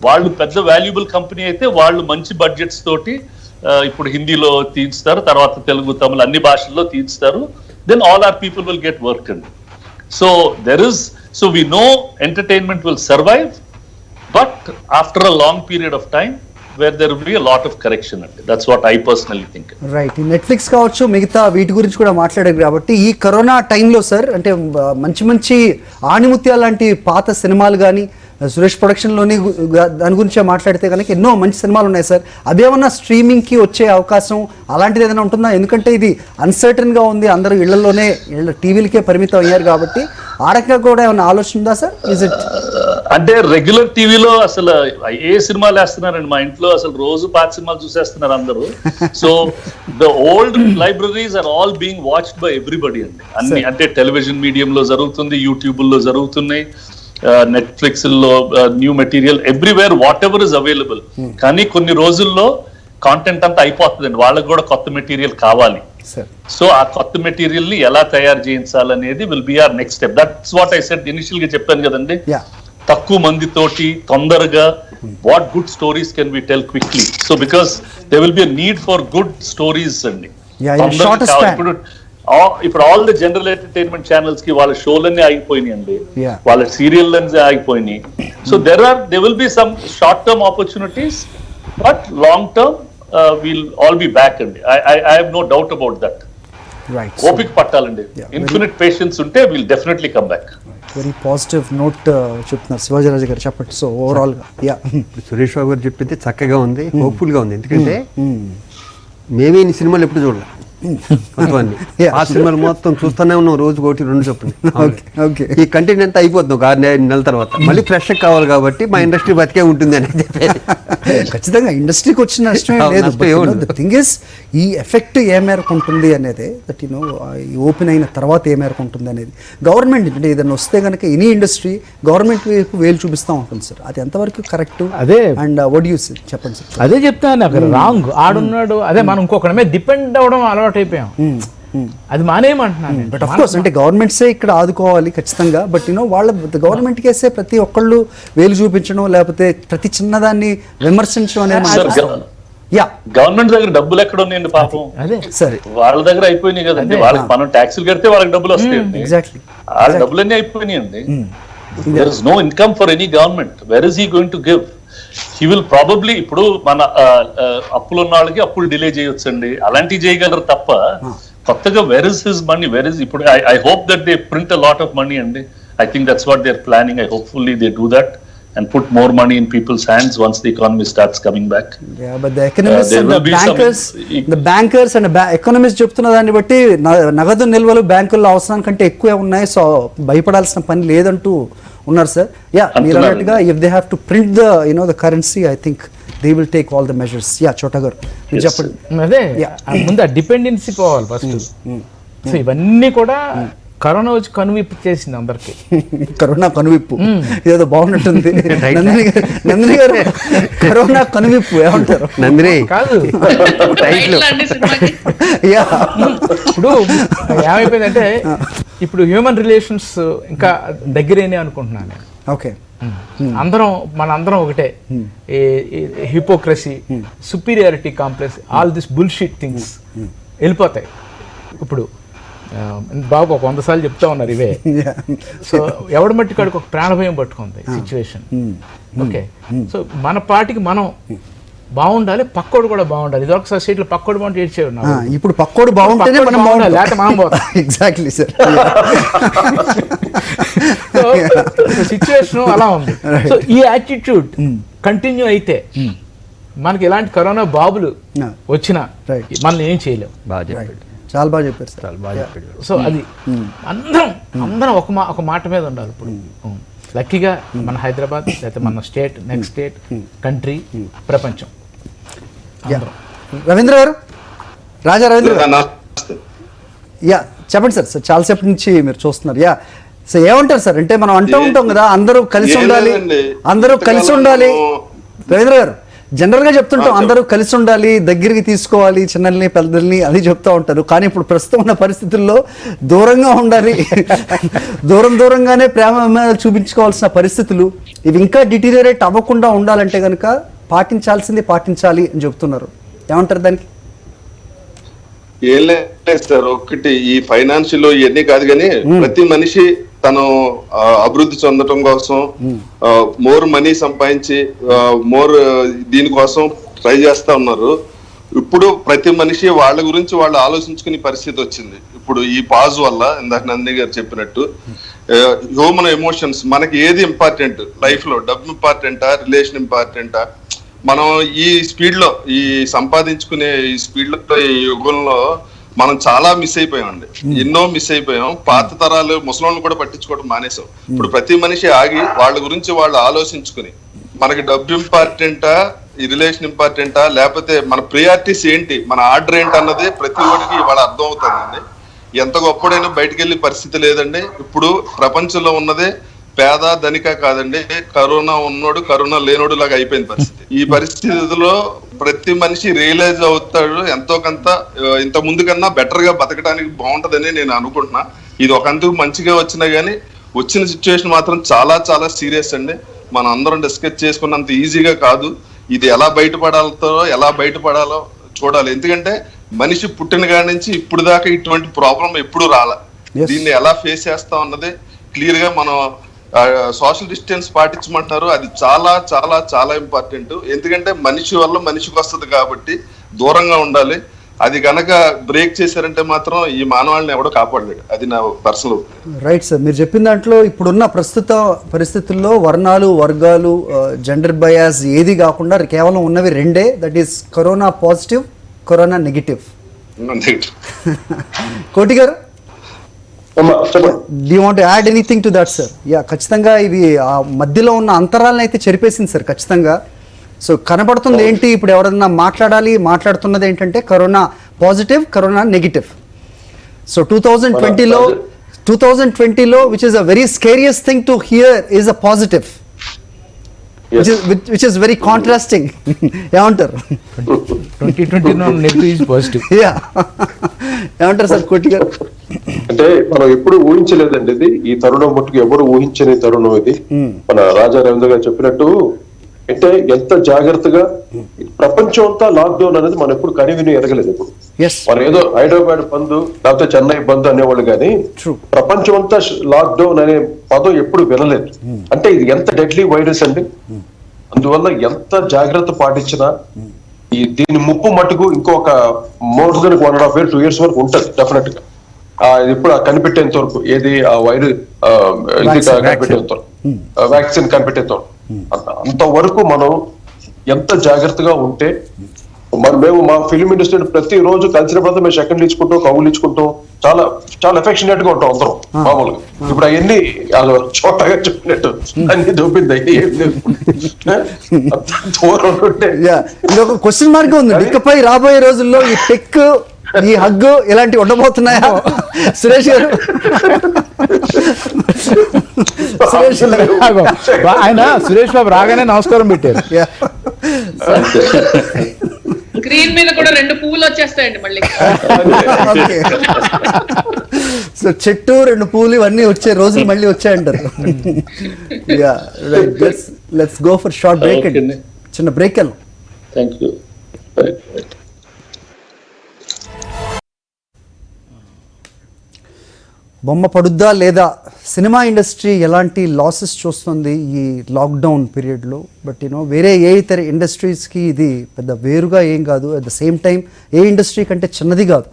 వాళ్ళు పెద్ద వాల్యుబుల్ కంపెనీ అయితే వాళ్ళు మంచి బడ్జెట్స్ తోటి ఇప్పుడు హిందీలో తీస్తారు, తర్వాత తెలుగు, తమిళ అన్ని భాషల్లో తీస్తారు. Then all our people will get work అండి. So so we know entertainment will survive, but after a long period of time where there will be a lot of correction. That's what I personally think. Right. ఈ Netflix కావచ్చు, మిగతా వీటి గురించి కూడా మాట్లాడారు కాబట్టి ఈ కరోనా టైంలో సార్ అంటే మంచి మంచి ఆణిముత్యాలు లాంటి పాత సినిమాలు కానీ సురేష్ ప్రొడక్షన్లోని దాని గురించే మాట్లాడితే కనుక ఎన్నో మంచి సినిమాలు ఉన్నాయి సార్. అవి ఏమన్నా స్ట్రీమింగ్కి వచ్చే అవకాశం అలాంటిది ఏదైనా ఉంటుందా? ఎందుకంటే ఇది అన్సర్టన్గా ఉంది, అందరూ ఇళ్లలోనే టీవీలకే పరిమితం అయ్యారు కాబట్టి ఆ రకంగా కూడా ఏమైనా ఆలోచన ఉందా సార్? ఇస్ ఇట్ అంటే రెగ్యులర్ టీవీలో అసలు ఏ సినిమాలు వేస్తున్నారండి, మా ఇంట్లో అసలు రోజు 5 సినిమాలు చూసేస్తున్నారు అందరూ. So the old libraries are all being watched by everybody అండి. అన్ని అంటే టెలివిజన్ మీడియంలో జరుగుతుంది, యూట్యూబ్ లో జరుగుతున్నాయి, నెట్ఫ్లిక్స్ లో new material everywhere what ever is available. కానీ కొన్ని రోజుల్లో కాంటెంట్ అంతా అయిపోతుందండి, వాళ్ళకి కూడా కొత్త మెటీరియల్ కావాలి. సో ఆ కొత్త మెటీరియల్ ని ఎలా తయారు చేయించాలనేది will be our next step. That's what I said initial గా చెప్పాను కదండి, తక్కువ మందితోటి తొందరగా what good stories can we tell quickly. So because they will be a need for good stories అండి. ఇప్పుడు all the general entertainment channels కి వాళ్ళ షోలన్నీ ఆగిపోయినాయండి, వాళ్ళ సీరియల్ అన్నీ ఆగిపోయినాయి. So they will be some short term opportunities, but long term will all be back అండి. I have no doubt about that. ఓపిక పట్టాలండి, ఇన్ఫినిట్ పేషెన్స్ ఉంటే will definitely come back. Very positive note చెప్తున్నారు శివాజీరాజు గారు, చెప్పండి. So overall గా సురేష్ బాబు గారు చెప్పింది చక్కగా ఉంది, హోప్ఫుల్ గా ఉంది. ఎందుకంటే మేమే ఈ సినిమాలు ఎప్పుడు చూడలే, ఆ సినిమాలు మొత్తం చూస్తూనే ఉన్నాం, రోజు 1-2 చొప్పున. ఈ కంటెంట్ అంతా అయిపోతుంది ఒక 6 నెలల తర్వాత, మళ్ళీ ఫ్రెష్ కావాలి కాబట్టి మా ఇండస్ట్రీ బతికే ఉంటుంది అని చెప్పేది. ఖచ్చితంగా ఇండస్ట్రీకి వచ్చిన నష్టమే లేదు. ద థింగ్ ఇస్ ఈ ఎఫెక్ట్ ఏ మేరకు ఉంటుంది అనేది, దట్ యూనో ఈ ఓపెన్ అయిన తర్వాత ఏ మేరకు ఉంటుంది అనేది. గవర్నమెంట్ అంటే ఏదైనా వస్తే కనుక ఎనీ ఇండస్ట్రీ గవర్నమెంట్ వైపు వేలు చూపిస్తూ ఉంటుంది సార్, అది ఎంతవరకు కరెక్ట్? అదే అండ్ వాట్ యూ సే, చెప్పండి సార్. అదే చెప్తాను, అక్కడ రాంగ్ ఆడున్నాడు. అదే మనం ఇంకొకరి మీద డిపెండ్ అవ్వడం అలవాటు అయిపోయాం, అది మానేయమంటున్నాను. బట్ ఆఫ్ కోర్స్ అంటే గవర్నమెంట్సే ఇక్కడ ఆదుకోవాలి ఖచ్చితంగా. బట్ యూనో వాళ్ళ గవర్నమెంట్ కేసే ప్రతి ఒక్కళ్ళు వేలు చూపించడం, లేకపోతే ప్రతి చిన్నదాన్ని విమర్శించడం అనేది. గవర్నమెంట్ దగ్గర డబ్బులు ఎక్కడ ఉన్నాయండి పాపం? అదే సరే, వాళ్ళ దగ్గర అయిపోయినాయి కదండి. వాళ్ళకి మనం ట్యాక్సులు కడితే వాళ్ళకి డబ్బులు వస్తాయండి, ఎగ్జాక్ట్లీ వాళ్ళ డబ్బులన్నీ అయిపోయినాయండి. There is no income for any government. Where is he going to give? He will probably ఇప్పుడు మన అప్పులు ఉన్న వాళ్ళకి అప్పులు డిలే చేయొచ్చండి, అలాంటివి చేయగలరు తప్ప కొత్తగా where is his money, where is ఇప్పుడు I hope that they print a lot of money అండి. I think that's what they are planning. I hopefully they do that and put more money in people's hands once the economy starts coming back. Yeah, but the economists and the bankers and the economists చెప్తున్న దాన్ని బట్టి నగదు నిల్వలు బ్యాంకుల్లో అవసరానికంటే ఎక్కువే ఉన్నాయి, so భయపడాల్సిన పని లేదంటూ ఉన్నారు సార్. యా, మీరు అన్నట్టుగా if they have to print the currency, I think they will take all the measures. Yeah, చోటా గారు మీరు చెప్పండి. అదే ముందు ఆ డిపెండెన్సీ పోవాలి ఫస్ట్. సో ఇవన్నీ కూడా కరోనా వచ్చి కనువిప్పు చేసింది అందరికి. కరోనా కనువిప్పు ఏదో బాగున్నట్టుంది. నందిని గారు కరోనా కనువిప్పు ఏమంటారు? నందిని కాదు, ఇప్పుడు ఏమైపోయిందంటే ఇప్పుడు హ్యూమన్ రిలేషన్స్ ఇంకా దగ్గరేనే అనుకుంటున్నాను. ఓకే, మనందరం ఒకటే. Hypocrisy, superiority complex, all this bullshit things వెళ్ళిపోతాయి. ఇప్పుడు బాబు ఒక 100 సార్లు చెప్తా ఉన్నారు ఇవే. సో ఎవడి మట్టి కాడికి ఒక ప్రాణభయం పట్టుకుంది సిచ్యువేషన్. ఓకే, సో మన పార్టీకి మనం బాగుండాలి, పక్కోడు కూడా బాగుండాలి. ఇది ఒకసారి సీట్లు పక్కోడు బాగుంటే ఏడ్చేవాడు. ఇప్పుడు పక్కోడు బాగుంటేనే మనం బాగుండాలి, లేకపోతే మనం పోతాం. Exactly sir. సో సిచ్యువేషన్ అలా ఉంది. సో ఈ యాటిట్యూడ్ కంటిన్యూ అయితే మనకి ఎలాంటి కరోనా బాబులు వచ్చినా మనం ఏం చేయలేం. చాలా బాగా చెప్పారు సార్, చాలా బాగా చెప్పారు. సో అది అందరం ఒక మాట మీద ఉండాలి. ఇప్పుడు లక్కీగా మన హైదరాబాద్, లేకపోతే మన స్టేట్, నెక్స్ట్ స్టేట్, కంట్రీ, ప్రపంచం. రవీంద్ర గారు, రాజా రవీంద్ర గారు, యా చెప్పండి సార్. చాలాసేపటి నుంచి మీరు చూస్తున్నారు. యా, సో ఏమంటారు సార్, అంటే మనం అంటూ ఉంటాం కదా అందరూ కలిసి ఏం ఉండాలి, లేదండి. అందరూ కలిసి ఉండాలి. ఇంతకాలం రవీంద్ర గారు జనరల్ గా చెప్తుంటాం అందరూ కలిసి ఉండాలి, దగ్గరికి తీసుకోవాలి చిన్నల్ని పెద్దల్ని, అది చెప్తా ఉంటారు. కానీ ఇప్పుడు ప్రస్తుతం ఉన్న పరిస్థితుల్లో దూరంగా ఉండాలి, దూరంగానే ప్రేమ అభిమానాలు చూపించుకోవాల్సిన పరిస్థితులు, ఇవి ఇంకా డిటీరియరేట్ అవ్వకుండా ఉండాలంటే కనుక పాటించాల్సింది పాటించాలి అని చెప్తున్నారు. ఏమంటారు దానికి? ఏం లేదు సార్, ఒకటి ఈ ఫైనాన్షియల్ ఇవన్నీ కాదు కానీ ప్రతి మనిషి తను అభివృద్ధి చెందటం కోసం మోర్ మనీ సంపాదించి మోర్ దీనికోసం ట్రై చేస్తా ఉన్నారు. ఇప్పుడు ప్రతి మనిషి వాళ్ళ గురించి వాళ్ళు ఆలోచించుకునే పరిస్థితి వచ్చింది. ఇప్పుడు ఈ పాజ్ వల్ల ఇందాక నంది గారు చెప్పినట్టు హ్యూమన్ ఎమోషన్స్, మనకి ఏది ఇంపార్టెంట్ లైఫ్ లో, డబ్బు ఇంపార్టెంటా, రిలేషన్ ఇంపార్టెంటా? మనం ఈ స్పీడ్ లో, ఈ సంపాదించుకునే ఈ స్పీడ్ లో, ఈ యుగంలో మనం చాలా మిస్ అయిపోయామండి, ఎన్నో మిస్ అయిపోయాం. పాత తరాలు ముసలోళ్ళు కూడా పట్టించుకోవడం మానేసాం. ఇప్పుడు ప్రతి మనిషి ఆగి వాళ్ళ గురించి వాళ్ళు ఆలోచించుకుని మనకి డబ్బు ఇంపార్టెంటా, ఈ రిలేషన్ ఇంపార్టెంటా, లేకపోతే మన ప్రియారిటీస్ ఏంటి, మన ఆర్డర్ ఏంటి అన్నది ప్రతి ఒక్కరికి ఇవాళ అర్థం అవుతుందండి. ఎంత గొప్పడైనా బయటకు వెళ్ళే పరిస్థితి లేదండి. ఇప్పుడు ప్రపంచంలో ఉన్నదే పేద ధనిక కాదండి, కరోనా ఉన్నోడు కరోనా లేనోడు లాగా అయిపోయింది పరిస్థితి. ఈ పరిస్థితిలో ప్రతి మనిషి రియలైజ్ అవుతాడు ఎంతో కొంత ఇంత ముందు కన్నా బెటర్ గా బతకడానికి బాగుంటదని నేను అనుకుంటున్నా. ఇది ఒకందుకు మంచిగా వచ్చినా గానీ వచ్చిన సిచ్యువేషన్ మాత్రం చాలా చాలా సీరియస్ అండి. మనం అందరం డిస్కస్ చేసుకున్నంత ఈజీగా కాదు. ఇది ఎలా బయటపడాలో చూడాలి. ఎందుకంటే మనిషి పుట్టిన కాడి నుంచి ఇప్పుడు దాకా ఇటువంటి ప్రాబ్లం ఎప్పుడు రాలే. దీన్ని ఎలా ఫేస్ చేస్తాం అన్నది క్లియర్ గా మనం సోషల్ డిస్టెన్స్ పాటించమంటారు. అది చాలా చాలా చాలా ఇంపార్టెంట్. ఎందుకంటే మనిషి వల్ల మనిషికి వస్తుంది కాబట్టి దూరంగా ఉండాలి. అది కనుక బ్రేక్ చేశారంటే మాత్రం ఈ మానవాళిని ఎవడో కాపాడలేడు. అది నా పర్సనల్. రైట్ సార్, మీరు చెప్పిన దాంట్లో ఇప్పుడున్న ప్రస్తుత పరిస్థితుల్లో వర్ణాలు, వర్గాలు, జెండర్ బయాస్ ఏది కాకుండా కేవలం ఉన్నవి రెండే, that is corona positive, corona negative. కోటి గారు, do you want to add anything to that, sir? Yeah, ఖచ్చితంగా ఇవి ఆ మధ్యలో ఉన్న అంతరాలను అయితే చెరిపేసింది సార్ ఖచ్చితంగా. సో కనబడుతుంది ఏంటి, ఇప్పుడు ఎవరన్నా మాట్లాడుతున్నది ఏంటంటే corona positive, corona negative. So 2020లో which is a very scarious thing to hear is a positive, which is very contrasting. ఏమంటారు? 2020 నెగిటివ్ ఈజ్ పాజిటివ్. యా, ఏమంటారు సార్ కోటి గారు? అంటే మనం ఎప్పుడు ఊహించలేదండి ఇది, ఈ తరుణం మట్టుకు ఎవరు ఊహించని తరుణం ఇది. మన రాజా రవీంద్ర గారు చెప్పినట్టు అంటే ఎంత జాగ్రత్తగా ప్రపంచం అంతా లాక్డౌన్ అనేది మనం ఎప్పుడు కనివిని ఎరగలేదు. ఇప్పుడు మనం ఏదో హైదరాబాద్ బంద్ లేకపోతే చెన్నై బంద్ అనేవాళ్ళు కానీ ప్రపంచం అంతా లాక్డౌన్ అనే పదం ఎప్పుడు వినలేదు. అంటే ఇది ఎంత డెడ్లీ వైరస్ అండి. అందువల్ల ఎంత జాగ్రత్త పాటించినా దీని ముప్పు మట్టుకు ఇంకొక మోర్ దెన్ 1.5 years 2 years వరకు ఉంటుంది డెఫినెట్ గా. ఇప్పుడు కనిపెట్టేంత వరకు ఏది ఆ వైరస్ కనిపెట్టేంత వరకు, వ్యాక్సిన్ కనిపెట్టేంత వరకు, అంతవరకు మనం ఎంత జాగ్రత్తగా ఉంటే మేము మా ఫిల్మ్ ఇండస్ట్రీ ప్రతి రోజు కలిసినప్పుడు మేము సెకండ్లు ఇచ్చుకుంటాం, కవులు ఇచ్చుకుంటాం, చాలా చాలా ఎఫెక్షనేట్ గా ఉంటాం అందరం మామూలుగా. ఇప్పుడు అవన్నీ చోటగా చెప్పినట్టు అన్ని దొబ్బింది. దూరం ఉంటే ఒక క్వశ్చన్ మార్క్ ఉంది, ఇకపై రాబోయే రోజుల్లో ఈ టెక్, ఈ హగ్గు ఇలాంటివి ఉండబోతున్నాయా సురేష్ గారు? ఆయన సురేష్ బాబు రాగానే నమస్కారం పెట్టారు. స్క్రీన్ మీద కూడా 2 పువ్వులు వచ్చేస్తాయండి మళ్ళీ. సో చెట్టు 2 పువ్వులు ఇవన్నీ వచ్చే రోజులు మళ్ళీ వచ్చాయంటారు. Let's go for short break అండి, చిన్న బ్రేక్ వెళ్దాం. Thank you. బొమ్మ పడుద్దా లేదా, సినిమా ఇండస్ట్రీ ఎలాంటి లాసెస్ చూస్తుంది ఈ లాక్డౌన్ పీరియడ్లో. బట్ వేరే ఏ ఇతర ఇండస్ట్రీస్కి ఇది పెద్ద వేరుగా ఏం కాదు, at the same time A industry కంటే చిన్నది కాదు.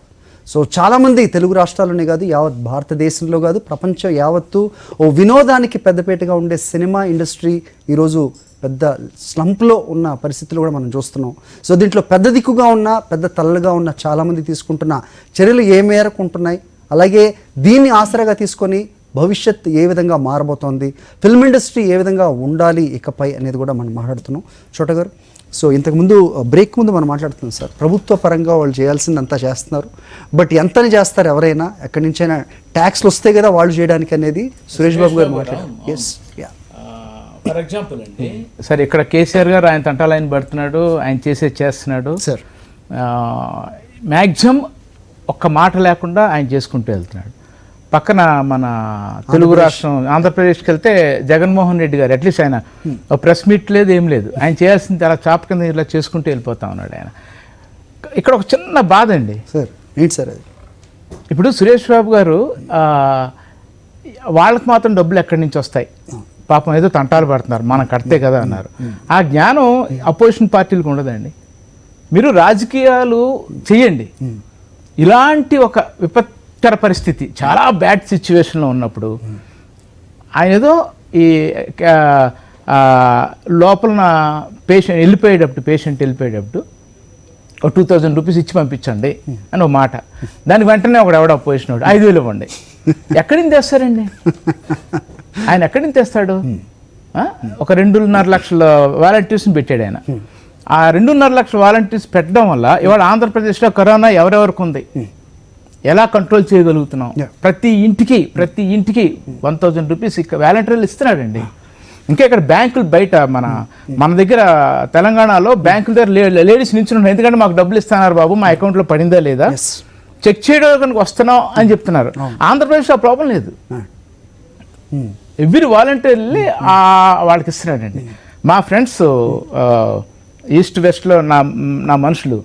సో చాలామంది తెలుగు రాష్ట్రాల్లోనే కాదు, యావత్ భారతదేశంలో కాదు, ప్రపంచం యావత్తు ఓ వినోదానికి పెద్దపేటగా ఉండే సినిమా ఇండస్ట్రీ ఈరోజు పెద్ద స్లంప్లో ఉన్న పరిస్థితులు కూడా మనం చూస్తున్నాం. సో దీంట్లో పెద్ద దిక్కుగా ఉన్న, పెద్ద తలలుగా ఉన్న చాలామంది తీసుకుంటున్న చర్యలు ఏ మేరకు ఉంటున్నాయి, అలాగే దీన్ని ఆసరాగా తీసుకొని భవిష్యత్ ఏ విధంగా మారబోతోంది, ఫిల్మ్ ఇండస్ట్రీ ఏ విధంగా ఉండాలి ఇకపై అనేది కూడా మనం మాట్లాడుతున్నాం. చోట గారు, సో ఇంతకుముందు బ్రేక్ ముందు మనం మాట్లాడుతున్నాం సార్, ప్రభుత్వ పరంగా వాళ్ళు చేయాల్సిందంతా చేస్తున్నారు, బట్ ఎంతని చేస్తారు ఎవరైనా, ఎక్కడి నుంచైనా ట్యాక్స్లు వస్తే కదా వాళ్ళు చేయడానికి అనేది సురేష్ బాబు గారు మాట్లాడారు. ఎస్, యా, ఫర్ ఎగ్జాంపుల్ అండి, సరే ఇక్కడ కేసీఆర్ గారు ఆయన తంటాలు ఆయన పడుతున్నాడు, ఆయన చేస్తున్నాడు సార్. మ్యాక్సిమం ఒక్క మాట లేకుండా ఆయన చేసుకుంటూ వెళ్తున్నాడు. పక్కన మన తెలుగు రాష్ట్రం ఆంధ్రప్రదేశ్కి వెళ్తే జగన్మోహన్ రెడ్డి గారు అట్లీస్ట్ ఆయన ప్రెస్ మీట్ లేదు, ఏం లేదు, ఆయన చేయాల్సింది అలా చాప కింద ఇలా చేసుకుంటూ వెళ్ళిపోతా ఉన్నాడు ఆయన. ఇక్కడ ఒక చిన్న బాధ అండి సార్, ఏంటి సార్ అది? ఇప్పుడు సురేష్ బాబు గారు వాళ్ళకి మాత్రం డబ్బులు ఎక్కడి నుంచి వస్తాయి, పాపం ఏదో తంటాలు పడుతున్నారు, మనం కడితే కదా అన్నారు. ఆ జ్ఞానం అపోజిషన్ పార్టీలకు ఉండదండి. మీరు రాజకీయాలు చేయండి, ఇలాంటి ఒక విపత్కర పరిస్థితి, చాలా బ్యాడ్ సిచ్యువేషన్లో ఉన్నప్పుడు ఆయన ఏదో ఈ లోపల పేషెంట్ వెళ్ళిపోయేటప్పుడు ఒక 2000 రూపీస్ ఇచ్చి పంపించండి అని ఒక మాట, దానికి వెంటనే ఎవడో పోసినాడు 5000 ఇవ్వండి. ఎక్కడి నుంచి తెస్తారండి ఆయన, ఎక్కడి నుంచి తెస్తాడు? ఒక 2.5 లక్షల వాలంటీర్స్ని పెట్టాడు ఆయన. ఆ 2.5 లక్షల వాలంటీర్స్ పెట్టడం వల్ల ఇవాళ ఆంధ్రప్రదేశ్లో కరోనా ఎవరెవరికి ఉంది, ఎలా కంట్రోల్ చేయగలుగుతున్నాం? ప్రతి ఇంటికి 1000 రూపీస్ వాలంటీర్లు ఇస్తున్నాడండి. ఇంకా ఇక్కడ బ్యాంకులు బయట మన దగ్గర తెలంగాణలో బ్యాంకుల దగ్గర లేడీస్ నిల్చున్నారు, ఎందుకంటే మాకు డబ్బులు ఇస్తున్నారు బాబు, మా అకౌంట్లో పడిందా లేదా చెక్ చేయడానికి వస్తున్నాం అని చెప్తున్నారు. ఆంధ్రప్రదేశ్లో ఆ ప్రాబ్లం లేదు, ఎవ్రీ వాలంటీర్లీ వాళ్ళకి ఇస్తున్నాడండి. మా ఫ్రెండ్స్ ఈస్ట్ వెస్ట్లో నా మనుషులు,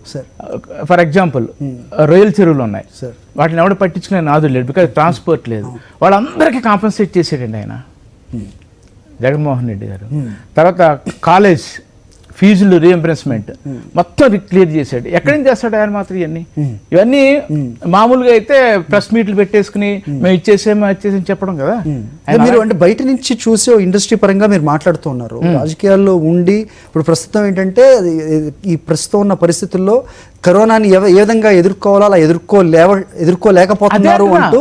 ఫర్ ఎగ్జాంపుల్ రొయ్యల చెరువులు ఉన్నాయి, వాటిని ఎవడ పట్టించుకునే నాదులు లేడు, బికాజ్ ట్రాన్స్పోర్ట్ లేదు. వాళ్ళందరికీ కాంపన్సేట్ చేసాడండి ఆయన, జగన్మోహన్ రెడ్డి గారు. తర్వాత కాలేజ్ ఫీజులు రీఎంబర్స్మెంట్ మొత్తం క్లియర్ చేశాడు. ఎక్కడి నుంచి చేస్తాడు ఆయన మాత్రం ఇవన్నీ మామూలుగా అయితే ప్రెస్ మీట్లు పెట్టేసుకుని మేము ఇచ్చేసేమని చెప్పడం కదా. మీరు అంటే బయట నుంచి చూసే ఇండస్ట్రీ పరంగా మీరు మాట్లాడుతూ ఉన్నారు, రాజకీయాల్లో ఉండి ఇప్పుడు ప్రస్తుతం ఏంటంటే ఈ ప్రస్తుతం ఉన్న పరిస్థితుల్లో కరోనాని ఏ విధంగా ఎదుర్కోవాలో అలా ఎదుర్కోలేకపోతున్నారు అంటూ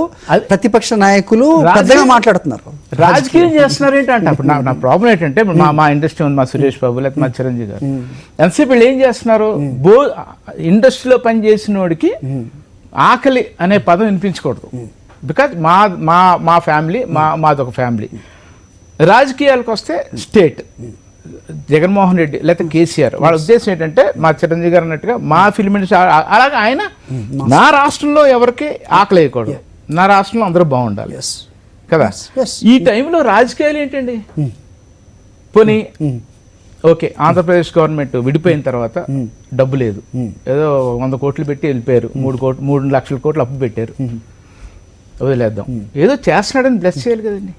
ప్రతిపక్ష నాయకులు పెద్దగా మాట్లాడుతున్నారు. రాజకీయం చేస్తున్నారు ఏంటంటే అప్పుడు నా ప్రాబ్లం ఏంటంటే మా ఇండస్ట్రీ ఉంది, మా సురేష్ బాబు లేకపోతే మా చిరంజీవి గారు, ఎంతసేపు వీళ్ళు ఏం చేస్తున్నారు, ఇండస్ట్రీలో పనిచేసిన వాడికి ఆకలి అనే పదం వినిపించకూడదు. బికాజ్ మా ఫ్యామిలీ మాదొక ఫ్యామిలీ. రాజకీయాలకు వస్తే స్టేట్ జగన్మోహన్ రెడ్డి లేకపోతే కేసీఆర్ వాళ్ళ ఉద్దేశం ఏంటంటే మా చిరంజీవి గారు అన్నట్టుగా మా ఫిల్మ్ ఇండస్ట్రీ అలాగే ఆయన నా రాష్ట్రంలో ఎవరికి ఆకలి వేయకూడదు, నా రాష్ట్రంలో అందరూ బాగుండాలి కదా. ఈ టైంలో రాజకీయాలు ఏంటండి? పోనీ ఓకే, ఆంధ్రప్రదేశ్ గవర్నమెంట్ విడిపోయిన తర్వాత డబ్బు లేదు, ఏదో 100 కోట్లు పెట్టి వెళ్ళిపోయారు, 3 లక్షల కోట్లు అప్పు పెట్టారు, వదిలేద్దాం, ఏదో చేస్తున్నాడని బ్లెస్ చేయాలి కదండి.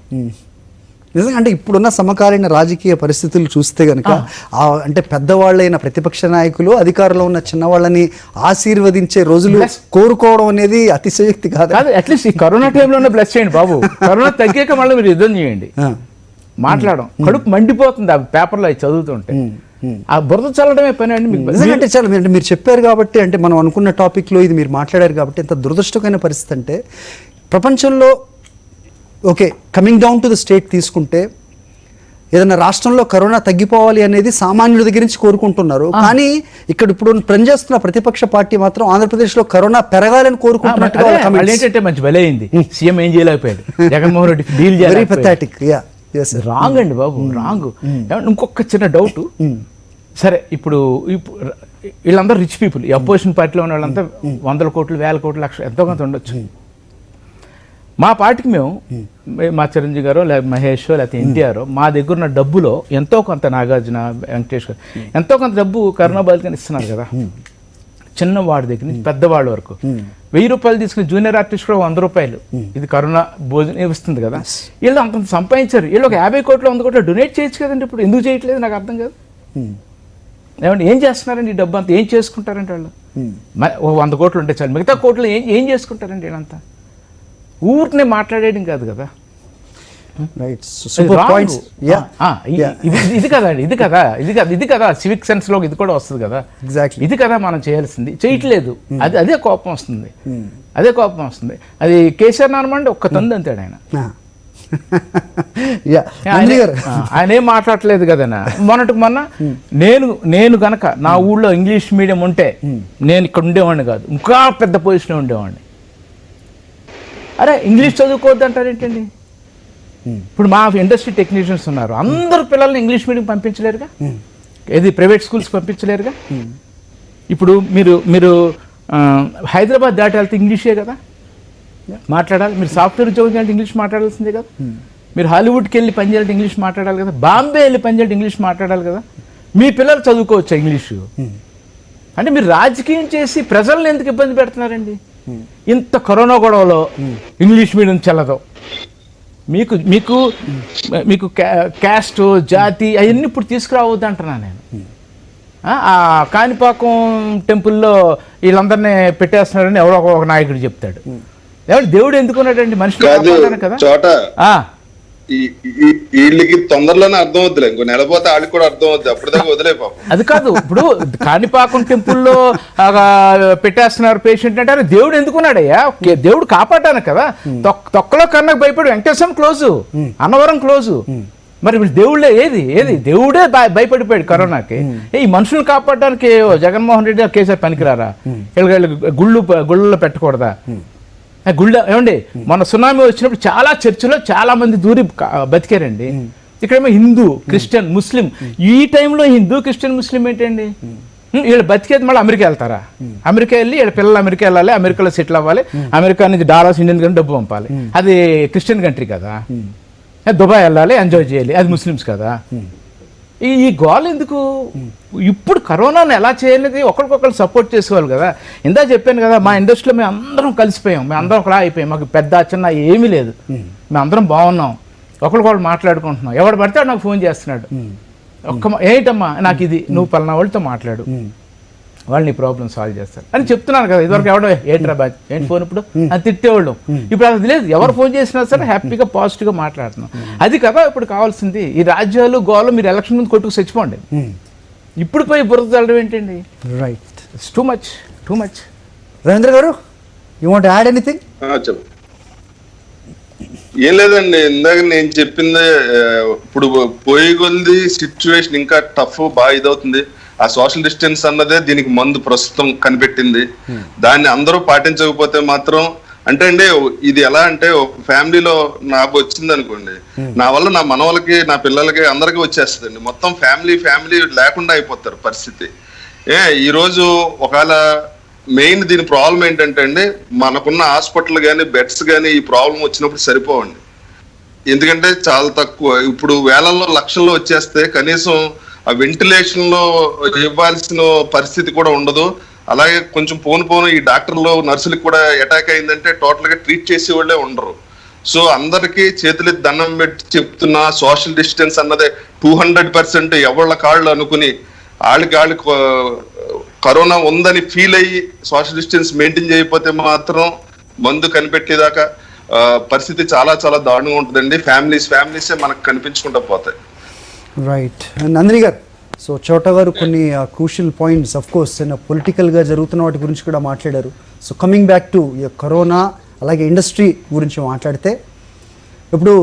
నిజంగా అంటే ఇప్పుడున్న సమకాలీన రాజకీయ పరిస్థితులు చూస్తే కనుక అంటే పెద్దవాళ్ళైన ప్రతిపక్ష నాయకులు అధికారంలో ఉన్న చిన్నవాళ్ళని ఆశీర్వదించే రోజులు కోరుకోవడం అనేది అతిశయోక్తి కాదు. అట్లీస్ట్ ఈ కరోనా టైంలోనే బ్లెస్ చేయండి బాబు, కరోనా తగ్గాక మళ్ళీ మీరు యుద్ధం చేయండి, మాట్లాడడం కడుపు మండిపోతుంది ఆ పేపర్లో అవి చదువుతుంటే. ఆ బురద చల్లడమే పని అండి మీకు. నిజంగా చాలా మీరు చెప్పారు కాబట్టి, అంటే మనం అనుకున్న టాపిక్లో ఇది మీరు మాట్లాడారు కాబట్టి ఎంత దురదృష్టకరమైన పరిస్థితి అంటే ప్రపంచంలో okay coming down to the state తీసుకుంటే ఏదైనా రాష్ట్రంలో కరోనా తగ్గిపోవాలి అనేది సామాన్యుల దగ్గర నుంచి కోరుకుంటున్నారు, కానీ ఇక్కడ ఇప్పుడు పనిచేస్తున్న ప్రతిపక్ష పార్టీ మాత్రం ఆంధ్రప్రదేశ్లో కరోనా పెరగాలని కోరుకుంటున్నట్టుగా ఏంటంటే మంచి బలే అయింది, సీఎం ఏం చేయలేకపోయాడు, Jaganmohan Reddy deal very pathetic. Wrong అండి బాబు, రాంగ్. ఇంకొక చిన్న డౌట్, సరే ఇప్పుడు వీళ్ళందరూ రిచ్ పీపుల్, ఈ అపోజిషన్ పార్టీలో ఉన్న వాళ్ళంతా 100 కోట్లు 1000 కోట్లు లక్షలు ఎంతో కొంత ఉండొచ్చు. మా పార్టీకి మేము మా చిరంజీవి గారు లేకపోతే మహేష్ లేకపోతే ఎన్టీఆర్ మా దగ్గర ఉన్న డబ్బులో ఎంతో కొంత, నాగార్జున వెంకటేష్ గారు ఎంతో కొంత డబ్బు కరోనా బాధితులు ఇస్తున్నారు కదా, చిన్నవాడి దగ్గర నుంచి పెద్దవాళ్ళ వరకు. 1000 రూపాయలు తీసుకుని జూనియర్ ఆర్టిస్ట్ కూడా 100 రూపాయలు ఇది కరోనా భోజనం ఇస్తుంది కదా. వీళ్ళు అంత సంపాదించారు, వీళ్ళు ఒక 50 కోట్లు 100 కోట్లు డొనేట్ చేయొచ్చు కదండి. ఇప్పుడు ఎందుకు చేయట్లేదు నాకు అర్థం కాదు. ఏమంటే ఏం చేస్తున్నారండి ఈ డబ్బు అంతా, ఏం చేసుకుంటారంటే వాళ్ళు? 100 కోట్లు ఉంటే చాలు, మిగతా కోట్లు ఏం చేసుకుంటారండి వీళ్ళంతా? ఊరినే మాట్లాడేయడం కాదు కదా. ఇది కదా ఇది కదా సివిక్ సెన్స్ లో ఇది కూడా వస్తుంది కదా. ఇది కదా మనం చేయాల్సింది, చేయట్లేదు. అదే కోపం వస్తుంది, అది కేసీఆర్ నార్మండి ఒక్క తంది అంతాడు ఆయన. యా నందిని గారు ఆయన ఏం మాట్లాడలేదు కదన్నా. మొన్న నేను గనక నా ఊళ్ళో ఇంగ్లీష్ మీడియం ఉంటే నేను ఇక్కడ ఉండేవాడిని కాదు, ఇంకా పెద్ద పొజిషన్ ఉండేవాడిని. అరే ఇంగ్లీష్ చదువుకోవద్దు అంటారు ఏంటండి? ఇప్పుడు మా ఇండస్ట్రీ టెక్నీషియన్స్ ఉన్నారు, అందరు పిల్లల్ని ఇంగ్లీష్ మీడియం పంపించలేరుగా, ఏది ప్రైవేట్ స్కూల్స్ పంపించలేరుగా. ఇప్పుడు మీరు హైదరాబాద్ దాటి వెళ్తే ఇంగ్లీషే కదా మాట్లాడాలి. మీరు సాఫ్ట్వేర్ ఉద్యోగం చేయాలంటే ఇంగ్లీష్ మాట్లాడాల్సిందే కదా. మీరు హాలీవుడ్కి వెళ్ళి పని చేయాలంటే ఇంగ్లీష్ మాట్లాడాలి కదా. బాంబే వెళ్ళి పని చేయాలంటే ఇంగ్లీష్ మాట్లాడాలి కదా. మీ పిల్లలు చదువుకోవచ్చా ఇంగ్లీషు? అంటే మీరు రాజకీయం చేసి ప్రజల్ని ఎందుకు ఇబ్బంది పెడుతున్నారండి? ఇంత కరోనా గొడవలో ఇంగ్లీష్ మీడియం చెల్లదు. మీకు మీకు మీకు క్యాస్ట్ జాతి అవన్నీ ఇప్పుడు తీసుకురావద్దు అంటున్నాను నేను. ఆ కాణిపాకం టెంపుల్లో వీళ్ళందరినీ పెట్టేస్తున్నారని ఎవరో ఒక నాయకుడు చెప్తాడు. దేవుడు ఎందుకున్నాడండి? మనుషులు కదా చోట వీళ్ళకి తొందరలోనే అర్థం అవుతుంది, ఇంకో నెలపోతే వాళ్ళకి కూడా అర్థం అవుతుంది, అప్పటిదాకా వదిలే పాపం. అది కాదు, ఇప్పుడు కాణిపాకం టెంపుల్లో పెట్టేస్తున్నారు పేషెంట్ అంటే దేవుడు ఎందుకున్నాడయ్యా? దేవుడు కాపాడాను కదా. తొక్కలో కన్నకు భయపడి వెంకటేశ్వరం క్లోజు, అన్నవరం క్లోజు. మరి ఇప్పుడు దేవుళ్ళే ఏది దేవుడే భయపడిపోయాడు కరోనాకి. ఈ మనుషులు కాపాడడానికి జగన్మోహన్ రెడ్డి కేసీఆర్ పనికిరారా? గుళ్ళలో పెట్టకూడదా? గుళ్ళ ఏమండి మొన్న సునామీ వచ్చినప్పుడు చాలా చర్చిలో చాలా మంది దూరి బతికారండి. ఇక్కడేమో హిందూ క్రిస్టియన్ ముస్లిం. ఈ టైంలో హిందూ క్రిస్టియన్ ముస్లిం ఏంటండి? వీళ్ళు బతికేది మళ్ళీ అమెరికా వెళ్తారా? అమెరికా వెళ్ళి వీళ్ళ పిల్లలు అమెరికా వెళ్ళాలి, అమెరికాలో సెటిల్ అవ్వాలి, అమెరికా నుంచి డాలర్స్ ఇండియన్ కంటే డబ్బు పంపాలి. అది క్రిస్టియన్ కంట్రీ కదా. దుబాయ్ వెళ్ళాలి, ఎంజాయ్ చేయాలి, అది ముస్లిమ్స్ కదా. ఈ గోల్ ఎందుకు? ఇప్పుడు కరోనాను ఎలా చేయలేదు, ఒకరికొకరు సపోర్ట్ చేసుకోవాలి కదా. ఇందా చెప్పాను కదా, మా ఇండస్ట్రీలో మేము అందరం కలిసిపోయాం, మేము అందరం ఒకలా అయిపోయాం, మాకు పెద్ద చిన్న ఏమీ లేదు, మేము అందరం బాగున్నాం, ఒకరికొకరు మాట్లాడుకుంటున్నాం. ఎవడు పడితే నాకు ఫోన్ చేస్తున్నాడు, ఏంటమ్మా నాకు ఇది, నువ్వు పలానా వాళ్ళతో మాట్లాడు, వాళ్ళు నీ ప్రాబ్లం సాల్వ్ చేస్తారు అని చెప్తున్నాను కదా. ఇదివరకు ఎవడో ఏంట్రా బాజ్ ఏంటి ఫోన్ ఇప్పుడు అని తిట్టేవాళ్ళం. ఇప్పుడు అది లేదు, ఎవరు ఫోన్ చేసినా సరే హ్యాపీగా పాజిటివ్గా మాట్లాడుతున్నాం. అది కదా ఇప్పుడు కావాల్సింది. ఈ రాజ్యాలు గోలు మీరు ఎలక్షన్ ముందు కొట్టుకు చచ్చిపోండి, ఇప్పుడు పోయి బురద చల్లడం ఏంటండి? Right, too much. రవీంద్ర గారు, యూ వాంట్ యాడ్ ఎనీథింగ్? ఏం లేదండి, ఇందాక నేను చెప్పింది ఇప్పుడు పోయి కొద్ది సిచ్యువేషన్ ఇంకా టఫ్ బాగా ఇదవుతుంది. ఆ సోషల్ డిస్టెన్స్ అన్నదే దీనికి మందు ప్రస్తుతం కనిపెట్టింది. దాన్ని అందరూ పాటించకపోతే మాత్రం అంటే అండి ఇది ఎలా అంటే ఒక ఫ్యామిలీలో నాకు వచ్చింది అనుకోండి, నా వల్ల నా మనవలకి నా పిల్లలకి అందరికీ వచ్చేస్తుందండి. మొత్తం ఫ్యామిలీ లేకుండా అయిపోతారు పరిస్థితి. ఈ రోజు ఒకవేళ మెయిన్ దీని ప్రాబ్లం ఏంటంటే అండి, మనకున్న హాస్పిటల్ కానీ బెడ్స్ కానీ ఈ ప్రాబ్లం వచ్చినప్పుడు సరిపోవండి. ఎందుకంటే చాలా తక్కువ, ఇప్పుడు వేలల్లో లక్షల్లో వచ్చేస్తే కనీసం ఆ వెంటిలేషన్ లో ఇవ్వాల్సిన పరిస్థితి కూడా ఉండదు. అలాగే కొంచెం పోను ఈ డాక్టర్లు నర్సులకు కూడా అటాక్ అయిందంటే టోటల్ గా ట్రీట్ చేసే వాళ్ళే ఉండరు. సో అందరికీ చేతులు దండం పెట్టి చెప్తున్నా, సోషల్ డిస్టెన్స్ అన్నదే 200% ఎవళ్ళ కాళ్ళు అనుకుని వాళ్ళకి కరోనా ఉందని ఫీల్ అయ్యి సోషల్ డిస్టెన్స్ మెయింటైన్ చేయకపోతే మాత్రం మందు కనిపెట్టేదాకా పరిస్థితి చాలా చాలా దారుణంగా ఉంటుందండి. ఫ్యామిలీసే మనకు కనిపించుకుంటూ పోతాయి. రైట్, నందిని గారు, సో చోటా గారు కొన్ని క్రూషియల్ పాయింట్స్ ఆఫ్ కోర్స్ పొలిటికల్గా జరుగుతున్న వాటి గురించి కూడా మాట్లాడారు. So coming back to corona అలాగే ఇండస్ట్రీ గురించి మాట్లాడితే, ఇప్పుడు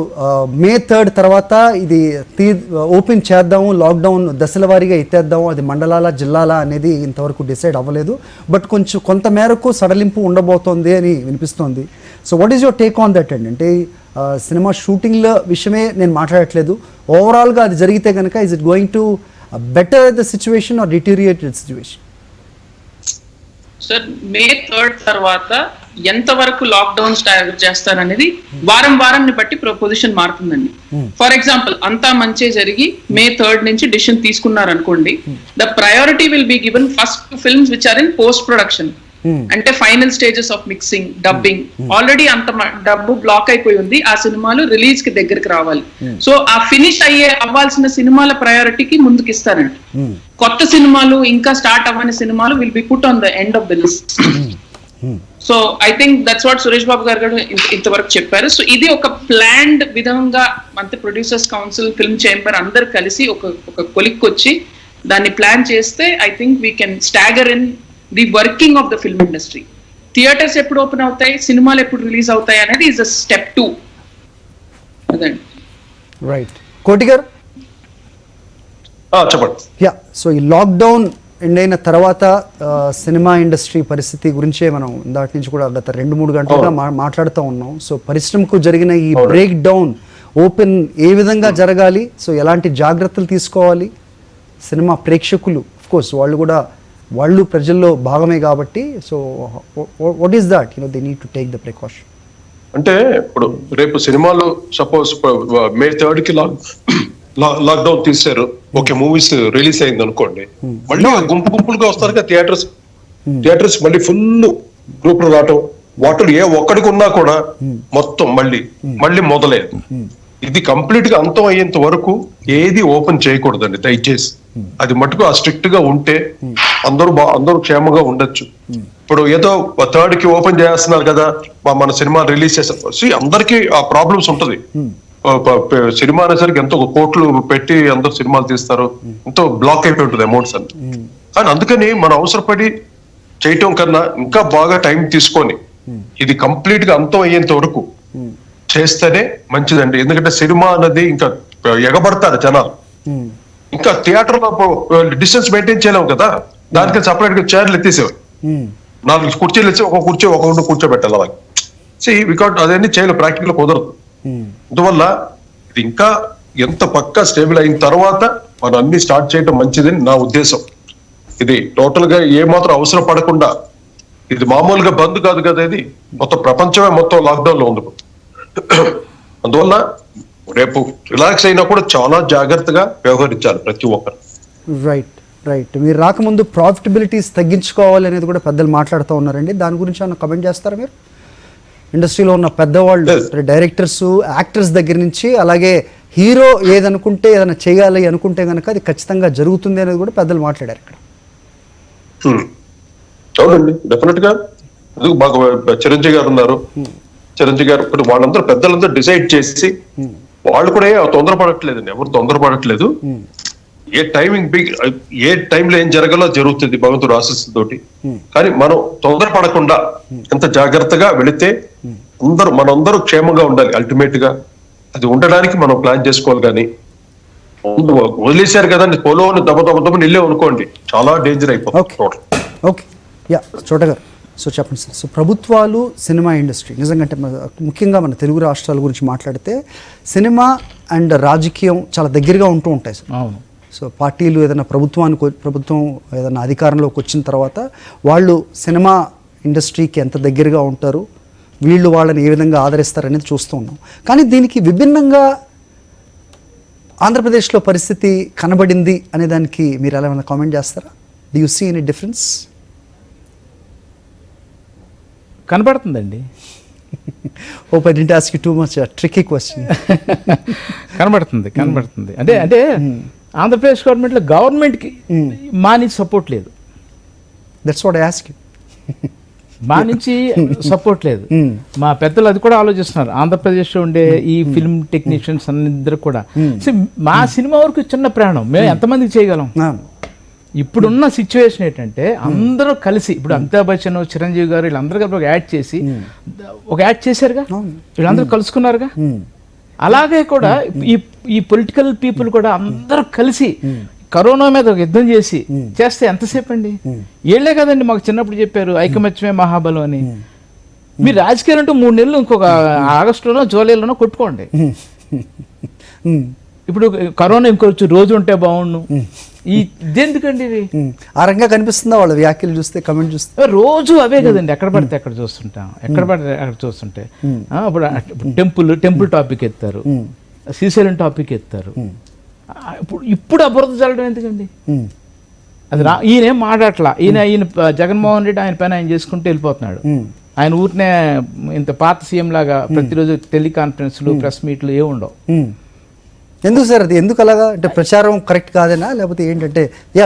May 3 తర్వాత ఇది ఓపెన్ చేద్దాము, లాక్డౌన్ దశల వారీగా ఎత్తేద్దాము, అది మండలాల జిల్లాల అనేది ఇంతవరకు డిసైడ్ అవ్వలేదు. బట్ కొంత మేరకు సడలింపు ఉండబోతోంది అని వినిపిస్తోంది. So what is your take on that అండి? అంటే సినిమా షూటింగ్ల విషయమే నేను మాట్లాడట్లేదు, ఓవరాల్గా అది జరిగితే కనుక is it going to better the situation or deteriorated situation? Sir, May 3 తర్వాత ఎంతవరకు లాక్డౌన్ స్టార్ట్ చేస్తారనేది వారాన్ని బట్టి పొజిషన్ మారుతుందండి. ఫర్ ఎగ్జాంపుల్ అంతా మంచి జరిగి May 3 నుంచి డిసిషన్ తీసుకున్నారు అనుకోండి, the priority will be given first films which are in post production. అంటే final stages of mixing, dubbing, already అంత డబ్బు బ్లాక్ అయిపోయి ఉంది. ఆ సినిమాలు రిలీజ్ కి దగ్గరికి రావాలి. సో ఆ ఫినిష్ అవ్వాల్సిన సినిమాల ప్రయారిటీకి ముందుకు ఇస్తారండి. కొత్త సినిమాలు ఇంకా స్టార్ట్ అవ్వని సినిమాలు will be put on the end of the list. So I think that's what Suresh Babu garu ఇంతవరకు చెప్పారు. సో ఇది ఒక ప్లాన్డ్ విధంగా అంతే ప్రొడ్యూసర్స్ కౌన్సిల్, ఫిల్మ్ చేంబర్ అందరు కలిసి ఒక కొలిక్కొచ్చి దాన్ని ప్లాన్ చేస్తే I think we can stagger in the working of the film industry. Theatres ఎప్పుడు ఓపెన్ అవుతాయి, సినిమాలు ఎప్పుడు రిలీజ్ అవుతాయి అనేది ఈజ్ అ స్టెప్ 2. అదండి. రైట్. కోటి గారు, చెప్పండి. యా, సో ఈ లాక్డౌన్ ఎండ్ అయిన తర్వాత సినిమా ఇండస్ట్రీ పరిస్థితి గురించే మనం దాటి నుంచి కూడా గత 2-3 గంటలుగా మాట్లాడుతూ ఉన్నాం. సో పరిశ్రమకు జరిగిన ఈ బ్రేక్ డౌన్ ఓపెన్ ఏ విధంగా జరగాలి, సో ఎలాంటి జాగ్రత్తలు తీసుకోవాలి, సినిమా ప్రేక్షకులు కోర్స్ వాళ్ళు ప్రజల్లో భాగమే కాబట్టి, so what is that they need to take the precaution? అంటే ఇప్పుడు రేపు సినిమాలు సపోజ్ May 3rd కి లాక్డౌన్ తీశారు, ఓకే, మూవీస్ రిలీజ్ అయింది అనుకోండి, మళ్ళీ గుంపులుగా వస్తారు కదా థియేటర్స్ మళ్ళీ ఫుల్ గ్రూపులు రావటం, వాటర్ ఏ ఒక్కడికి ఉన్నా కూడా మొత్తం మళ్ళీ మొదలైంది. ఇది కంప్లీట్ గా అంతం అయ్యేంత వరకు ఏది ఓపెన్ చేయకూడదండి దయచేసి. అది మటుకు ఆ స్ట్రిక్ట్ గా ఉంటే అందరూ క్షేమంగా ఉండొచ్చు. ఇప్పుడు ఏదో 3rd కి ఓపెన్ చేస్తున్నారు కదా, మన సినిమా రిలీజ్ చేస్తారు, అందరికీ ఆ ప్రాబ్లమ్స్ ఉంటది. సినిమా అనేసరికి ఎంతో కోట్లు పెట్టి అందరు సినిమాలు తీస్తారు, ఎంతో బ్లాక్ అయిపోయి ఉంటుంది అమౌంట్స్ అన్ని. కానీ అందుకని మనం అవసరపడి చేయటం కన్నా ఇంకా బాగా టైం తీసుకొని ఇది కంప్లీట్ గా అంతం అయ్యేంత వరకు చేస్తేనే మంచిదండి. ఎందుకంటే సినిమా అన్నది ఇంకా ఎగబడతారు జనాలు, ఇంకా థియేటర్ లో డిస్టెన్స్ మెయింటైన్ చేయలేము కదా, దానికి సపరేట్ గా చైర్లు ఎత్తేసేవారు, 4 కుర్చీలు ఇచ్చి ఒక కుర్చీ ఒక కూర్చోబెట్టాలి అలాగే. బికాట్ అదన్నీ చేయలేదు, ప్రాక్టికల్ కుదరదు. అందువల్ల ఇది ఇంకా ఎంత పక్కా స్టేబుల్ అయిన తర్వాత మనం అన్ని స్టార్ట్ చేయడం మంచిదని నా ఉద్దేశం. ఇది టోటల్ గా ఏ మాత్రం అవసరం పడకుండా, ఇది మామూలుగా బంద్ కాదు కదా, ఇది మొత్తం ప్రపంచమే మొత్తం లాక్డౌన్ లో ఉంది. అందువల్ల రేపు రిలాక్స్ అయినా కూడా చాలా జాగ్రత్తగా వ్యవహరించాలి ప్రతి ఒక్కరు. రైట్. మీరు రాకముందు ప్రాఫిటబిలిటీస్ తగ్గించుకోవాలి అనేది కూడా పెద్దలు మాట్లాడుతూ ఉన్నారండి. దాని గురించి ఏమైనా కమెంట్ చేస్తారా మీరు? ఇండస్ట్రీలో ఉన్న పెద్దవాళ్ళు, డైరెక్టర్స్, యాక్టర్స్ దగ్గర నుంచి, అలాగే హీరో ఏదనుకుంటే ఏదైనా చేయాలి అనుకుంటే కనుక అది ఖచ్చితంగా జరుగుతుంది అనేది కూడా పెద్దలు మాట్లాడారు ఇక్కడ. అవునండి, డెఫినెట్ గా. మాకు చిరంజీవి గారు ఉన్నారు, చిరంజీవి గారు ఇప్పుడు వాళ్ళందరూ పెద్దలందరూ డిసైడ్ చేసి, వాళ్ళు కూడా తొందరపడట్లేదండి, ఎవరు తొందరపడట్లేదు. ఏ టైంలో ఏం జరగాలో జరుగుతుంది భగవంతుడు ఆశీస్సుతోటి. కానీ మనం తొందరపడకుండా ఎంత జాగ్రత్తగా వెళితే మనందరూ క్షేమంగా ఉండాలి. అల్టిమేట్ గా అది ఉండడానికి మనం ప్లాన్ చేసుకోవాలి. కానీ వదిలేశారు కదండి, పొలంలో దెబ్బ నిల్లే అనుకోండి, చాలా డేంజర్ అయిపోతుంది. ఓకే, యా, చోట గారు, సో చెప్పండి సార్. సో ప్రభుత్వాలు, సినిమా ఇండస్ట్రీ నిజంగా అంటే ముఖ్యంగా మన తెలుగు రాష్ట్రాల గురించి మాట్లాడితే సినిమా అండ్ రాజకీయం చాలా దగ్గరగా ఉంటూ ఉంటాయి సార్. అవును. సో పార్టీలు ఏదైనా ప్రభుత్వం ఏదైనా అధికారంలోకి వచ్చిన తర్వాత వాళ్ళు సినిమా ఇండస్ట్రీకి ఎంత దగ్గరగా ఉంటారు, వీళ్ళు వాళ్ళని ఏ విధంగా ఆదరిస్తారు అనేది చూస్తూ ఉన్నాం. కానీ దీనికి విభిన్నంగా ఆంధ్రప్రదేశ్లో పరిస్థితి కనబడింది అనే దానికి మీరు ఎలా ఏమైనా కామెంట్ చేస్తారా? Do you see any difference? కనబడుతుందండి. Hope I didn't ask you too much a tricky question. కనబడుతుంది. అంటే ఆంధ్రప్రదేశ్ గవర్నమెంట్కి మా నుంచి సపోర్ట్ లేదు. That's what I asked you. మా నుంచి సపోర్ట్ లేదు. మా పెద్దలు అది కూడా ఆలోచిస్తున్నారు. ఆంధ్రప్రదేశ్లో ఉండే ఈ ఫిల్మ్ టెక్నీషియన్స్ అందరూ కూడా మా సినిమా వరకు చిన్న ప్రాణం, మేము ఎంతమందికి చేయగలం? ఇప్పుడున్న సిచ్యువేషన్ ఏంటంటే అందరూ కలిసి, ఇప్పుడు అమితాబ్ బచ్చన్, చిరంజీవి గారు వీళ్ళందరూ కలిపి ఒక యాడ్ చేశారుగా, వీళ్ళందరూ కలుసుకున్నారుగా. అలాగే కూడా ఈ పొలిటికల్ పీపుల్ కూడా అందరూ కలిసి కరోనా మీద ఒక యుద్ధం చేస్తే ఎంతసేపు అండి? వీళ్ళే కదండి మాకు చిన్నప్పుడు చెప్పారు ఐకమత్యమే మహాబలం అని. మీరు రాజకీయాలు అంటూ 3 నెలలు ఇంకొక ఆగస్టులోనో జూలైలోనో కొట్టుకోండి. ఇప్పుడు కరోనా ఇంకొంచెం రోజు ఉంటే బాగుండు. ఇదెందుకండి ఇది? ఆ రంగా కనిపిస్తుందా వాళ్ళ వ్యాఖ్యలు చూస్తే, కమెంట్ చూస్తే? రోజు అవే కదండి, ఎక్కడ పడితే అక్కడ చూస్తుంటాం, అక్కడ చూస్తుంటే. ఇప్పుడు టెంపుల్ టాపిక్ ఎత్తారు, శ్రీశైలం టాపిక్ ఎత్తారు. ఇప్పుడు ఆ బురద చల్లడం ఎందుకండి? అది ఈయనేం మాట్లాడట్లా. ఈయన జగన్మోహన్ రెడ్డి ఆయన పైన ఆయన చేసుకుంటూ వెళ్ళిపోతున్నాడు. ఆయన ఊరినే ఇంత పాత సీఎం లాగా ప్రతిరోజు టెలికాన్ఫరెన్స్లు, ప్రెస్ మీట్లు ఏమి ఉండవు. ఎందుకు సార్ అది? ఎందుకు అలాగా? అంటే ప్రచారం కరెక్ట్ కాదేనా, లేకపోతే ఏంటంటే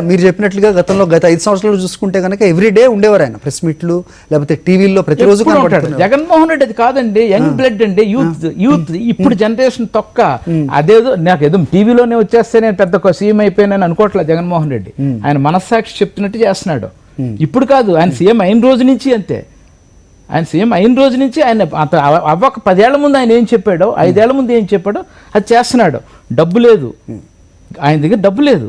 మీరు చెప్పినట్లుగా గత 5 సంవత్సరాలు చూసుకుంటే కనుక ఎవ్రీడే ఉండేవారు ఆయన ప్రెస్ మీట్లు, లేకపోతే టీవీల్లో ప్రతిరోజు కనబడతాడు. జగన్మోహన్ రెడ్డి అది కాదండి, యంగ్ బ్లడ్ అండి, యూత్ ఇప్పుడు జనరేషన్ తొక్క. అదేదో నాకేదో టీవీలోనే వచ్చేస్తే నేను పెద్ద సీఎం అయిపోయానని అనుకోవట్లేదు జగన్మోహన్ రెడ్డి. ఆయన మనస్సాక్షి చెప్తున్నట్టు చేస్తున్నాడు. ఇప్పుడు కాదు, ఆయన సీఎం అయిన రోజు నుంచి అంతే. ఆయన సీఎం అయిన రోజు నుంచి ఆయన అవ్వక 10 ఏళ్ల ముందు ఆయన ఏం చెప్పాడో, 5 ఏళ్ల ముందు ఏం చెప్పాడో అది చేస్తున్నాడు. డబ్బు లేదు, ఆయన దగ్గర డబ్బు లేదు,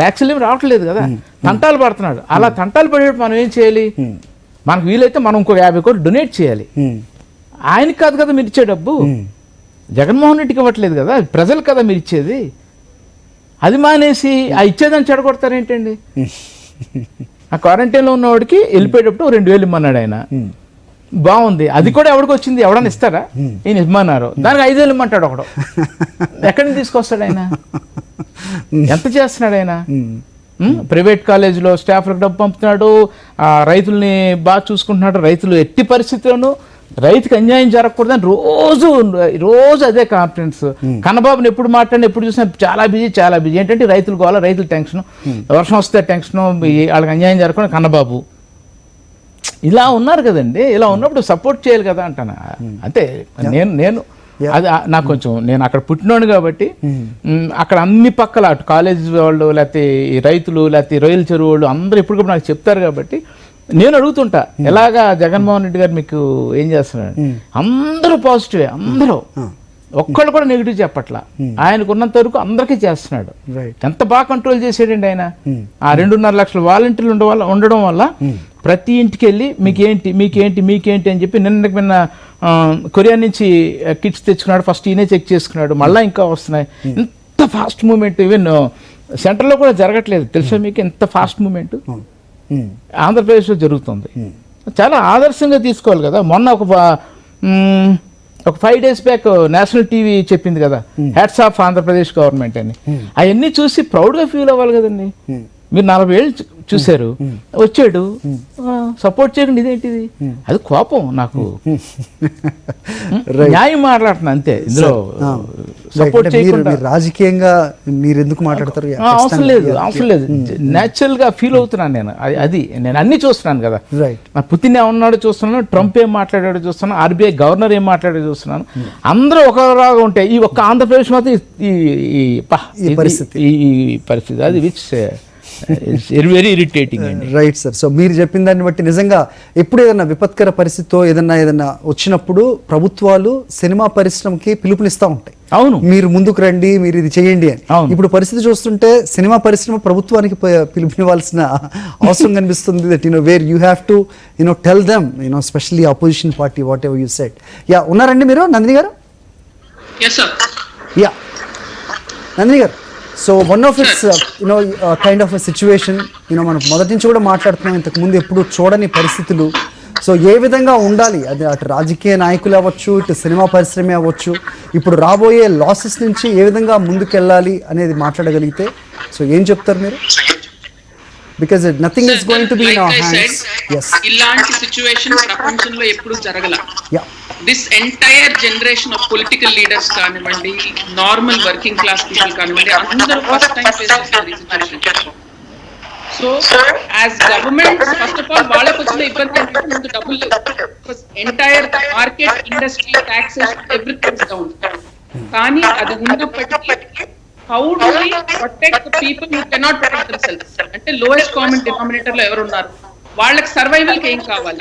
ట్యాక్సులు ఏమి రావట్లేదు కదా, తంటాలు పడుతున్నాడు. అలా తంటాలు పడేటప్పుడు మనం ఏం చేయాలి? మనకు వీలైతే మనం ఇంకో 50 కోట్లు డొనేట్ చేయాలి. ఆయనకి కాదు కదా మీరు ఇచ్చే డబ్బు, జగన్మోహన్ రెడ్డికి ఇవ్వట్లేదు కదా, ప్రజలు కదా మీరు ఇచ్చేది. అది మానేసి ఆ ఇచ్చేదాన్ని చెడగొడతారేంటండి? ఆ క్వారంటైన్లో ఉన్నవాడికి వెళ్ళిపోయేటప్పుడు 2,000 ఇమ్మన్నాడు ఆయన, బాగుంది. అది కూడా ఎవరికి వచ్చింది? ఎవడన్నా ఇస్తారా? ఈయన ఇమ్మన్నారు, దానికి 5,000 ఇమ్మంటాడు ఒకడు. ఎక్కడి నుంచి తీసుకొస్తాడు ఆయన? ఎంత చేస్తున్నాడు ఆయన? ప్రైవేట్ కాలేజీలో స్టాఫ్లకు డబ్బు పంపుతున్నాడు, రైతుల్ని బాగా చూసుకుంటున్నాడు. రైతులు ఎట్టి పరిస్థితుల్లోనూ రైతుకి అన్యాయం జరగకూడదని రోజు అదే కాన్ఫిడెన్స్. కన్నబాబుని ఎప్పుడు మాట్లాడినా ఎప్పుడు చూసినా చాలా బిజీ. ఏంటంటే రైతులు కావాలా, రైతుల టెన్షన్, వర్షం వస్తే టెన్షన్, వాళ్ళకి అన్యాయం జరగకుండా కన్నబాబు. ఇలా ఉన్నారు కదండి. ఇలా ఉన్నప్పుడు సపోర్ట్ చేయాలి కదా అంటాను. అంతే. నేను అది నాకు కొంచెం, నేను అక్కడ పుట్టినోడు కాబట్టి అక్కడ అన్ని పక్కల అటు కాలేజ్ వాళ్ళు, లేకపోతే ఈ రైతులు, లేకపోతే రొయ్యల చెరువు వాళ్ళు అందరూ ఎప్పటికప్పుడు నాకు చెప్తారు కాబట్టి నేను అడుగుతుంటా, ఎలాగా జగన్మోహన్ రెడ్డి గారు మీకు ఏం చేస్తున్నాడు? అందరూ పాజిటివే, అందరూ, ఒక్కళ్ళు కూడా నెగిటివ్ చెప్పట్లా. ఆయనకు ఉన్నంత వరకు అందరికీ చేస్తున్నాడు. ఎంత బాగా కంట్రోల్ చేసాడండి ఆయన. ఆ 2.5 లక్షల వాలంటీర్లు ఉండడం వల్ల ప్రతి ఇంటికి వెళ్ళి మీకేంటి అని చెప్పి నిన్న కొరియా నుంచి కిట్స్ తెచ్చుకున్నాడు. ఫస్ట్ ఈయనే చెక్ చేసుకున్నాడు, మళ్ళీ ఇంకా వస్తున్నాయి. ఇంత ఫాస్ట్ మూమెంట్ ఈవెన్ సెంటర్లో కూడా జరగట్లేదు తెలుసా మీకు? ఎంత ఫాస్ట్ మూమెంట్ ఆంధ్రప్రదేశ్లో జరుగుతుంది. చాలా ఆదర్శంగా తీసుకోవాలి కదా. మొన్న ఒక 5 days బ్యాక్ నేషనల్ టీవీ చెప్పింది కదా, హ్యాట్స్ ఆఫ్ ఆంధ్రప్రదేశ్ గవర్నమెంట్ అని. అవన్నీ చూసి ప్రౌడ్గా ఫీల్ అవ్వాలి కదండి. మీరు 40 ఏళ్ళు చూశారు, వచ్చాడు, సపోర్ట్ చేయకుండా ఇదేంటిది? అది కోపం నాకు. న్యాయం మాట్లాడుతున్నా అంతే. ఇందులో సపోర్ట్ చేయకుండా రాజకీయంగా మీరు ఎందుకు మాట్లాడతారు? అవసరం లేదు. న్యాచురల్ గా ఫీల్ అవుతున్నాను నేను. అది నేను అన్ని చూస్తున్నాను కదా. పుతిన్ ఏమన్నాడో చూస్తున్నాను, ట్రంప్ ఏం మాట్లాడాడో చూస్తున్నాను, RBI గవర్నర్ ఏం మాట్లాడాడో చూస్తున్నాను. అందరూ ఒకలాగా ఉంటాయి. ఈ ఒక్క ఆంధ్రప్రదేశ్ మాత్రం ఈ పరిస్థితి అది విచ్ వెరీ ఇరిటేటింగ్ అండి. Right sir. సో మీరు చెప్పిన దాన్ని బట్టి నిజంగా ఎప్పుడు ఏదైనా విపత్కర పరిస్థితితో ఏదైనా వచ్చినప్పుడు ప్రభుత్వాలు సినిమా పరిశ్రమకి పిలుపునిస్తూ ఉంటాయి. అవును, మీరు ముందుకు రండి, మీరు ఇది చేయండి అని. ఇప్పుడు పరిస్థితి చూస్తుంటే సినిమా పరిశ్రమ ప్రభుత్వానికి పిలుపునివ్వాల్సిన అవసరం కనిపిస్తుంది. That where you have to tell them, specially opposition party, what ever you said. Yeah, ఉన్నారండి మీరు నందిని గారు? Yeah, Nandini garu. So one of it's kind of situation, మనం మొదటి నుంచి కూడా మాట్లాడుతున్నాం, ఇంతకుముందు ఎప్పుడు చూడని పరిస్థితులు. సో ఏ విధంగా ఉండాలి, అది అటు రాజకీయ నాయకులు అవ్వచ్చు, ఇటు సినిమా పరిశ్రమ అవ్వచ్చు, ఇప్పుడు రాబోయే లాసెస్ నుంచి ఏ విధంగా ముందుకెళ్ళాలి అనేది మాట్లాడగలిగితే, సో ఏం చెప్తారు మీరు? Because nothing is going to be in our hands. yes, ఇలాంటి సిచ్యువేషన్ ప్రపంచంలో ఎప్పుడు జరగల. Yeah, this entire generation of political leaders కానివ్వండి, నార్మల్ వర్కింగ్ క్లాస్ పీపుల్ కానివ్వండి, అందరూ ఫస్ట్ టైం ఫేస్ చేస్తారు ఈ situation. So as government first of all వాళ్ళకి వచ్చిన ఇబ్బంది ఏంటంటే ముందు డబ్బులు లేవు. Entire market, industry, taxes, everything is down. కానీ అది ఉన్నప్పటికీ how do we protect the people who cannot protect themselves? అంటే లోయెస్ట్ కామన్ డినామినేటర్ లో ఎవరు ఉన్నారు, వాళ్ళకి సర్వైవల్ కి ఏం కావాలి,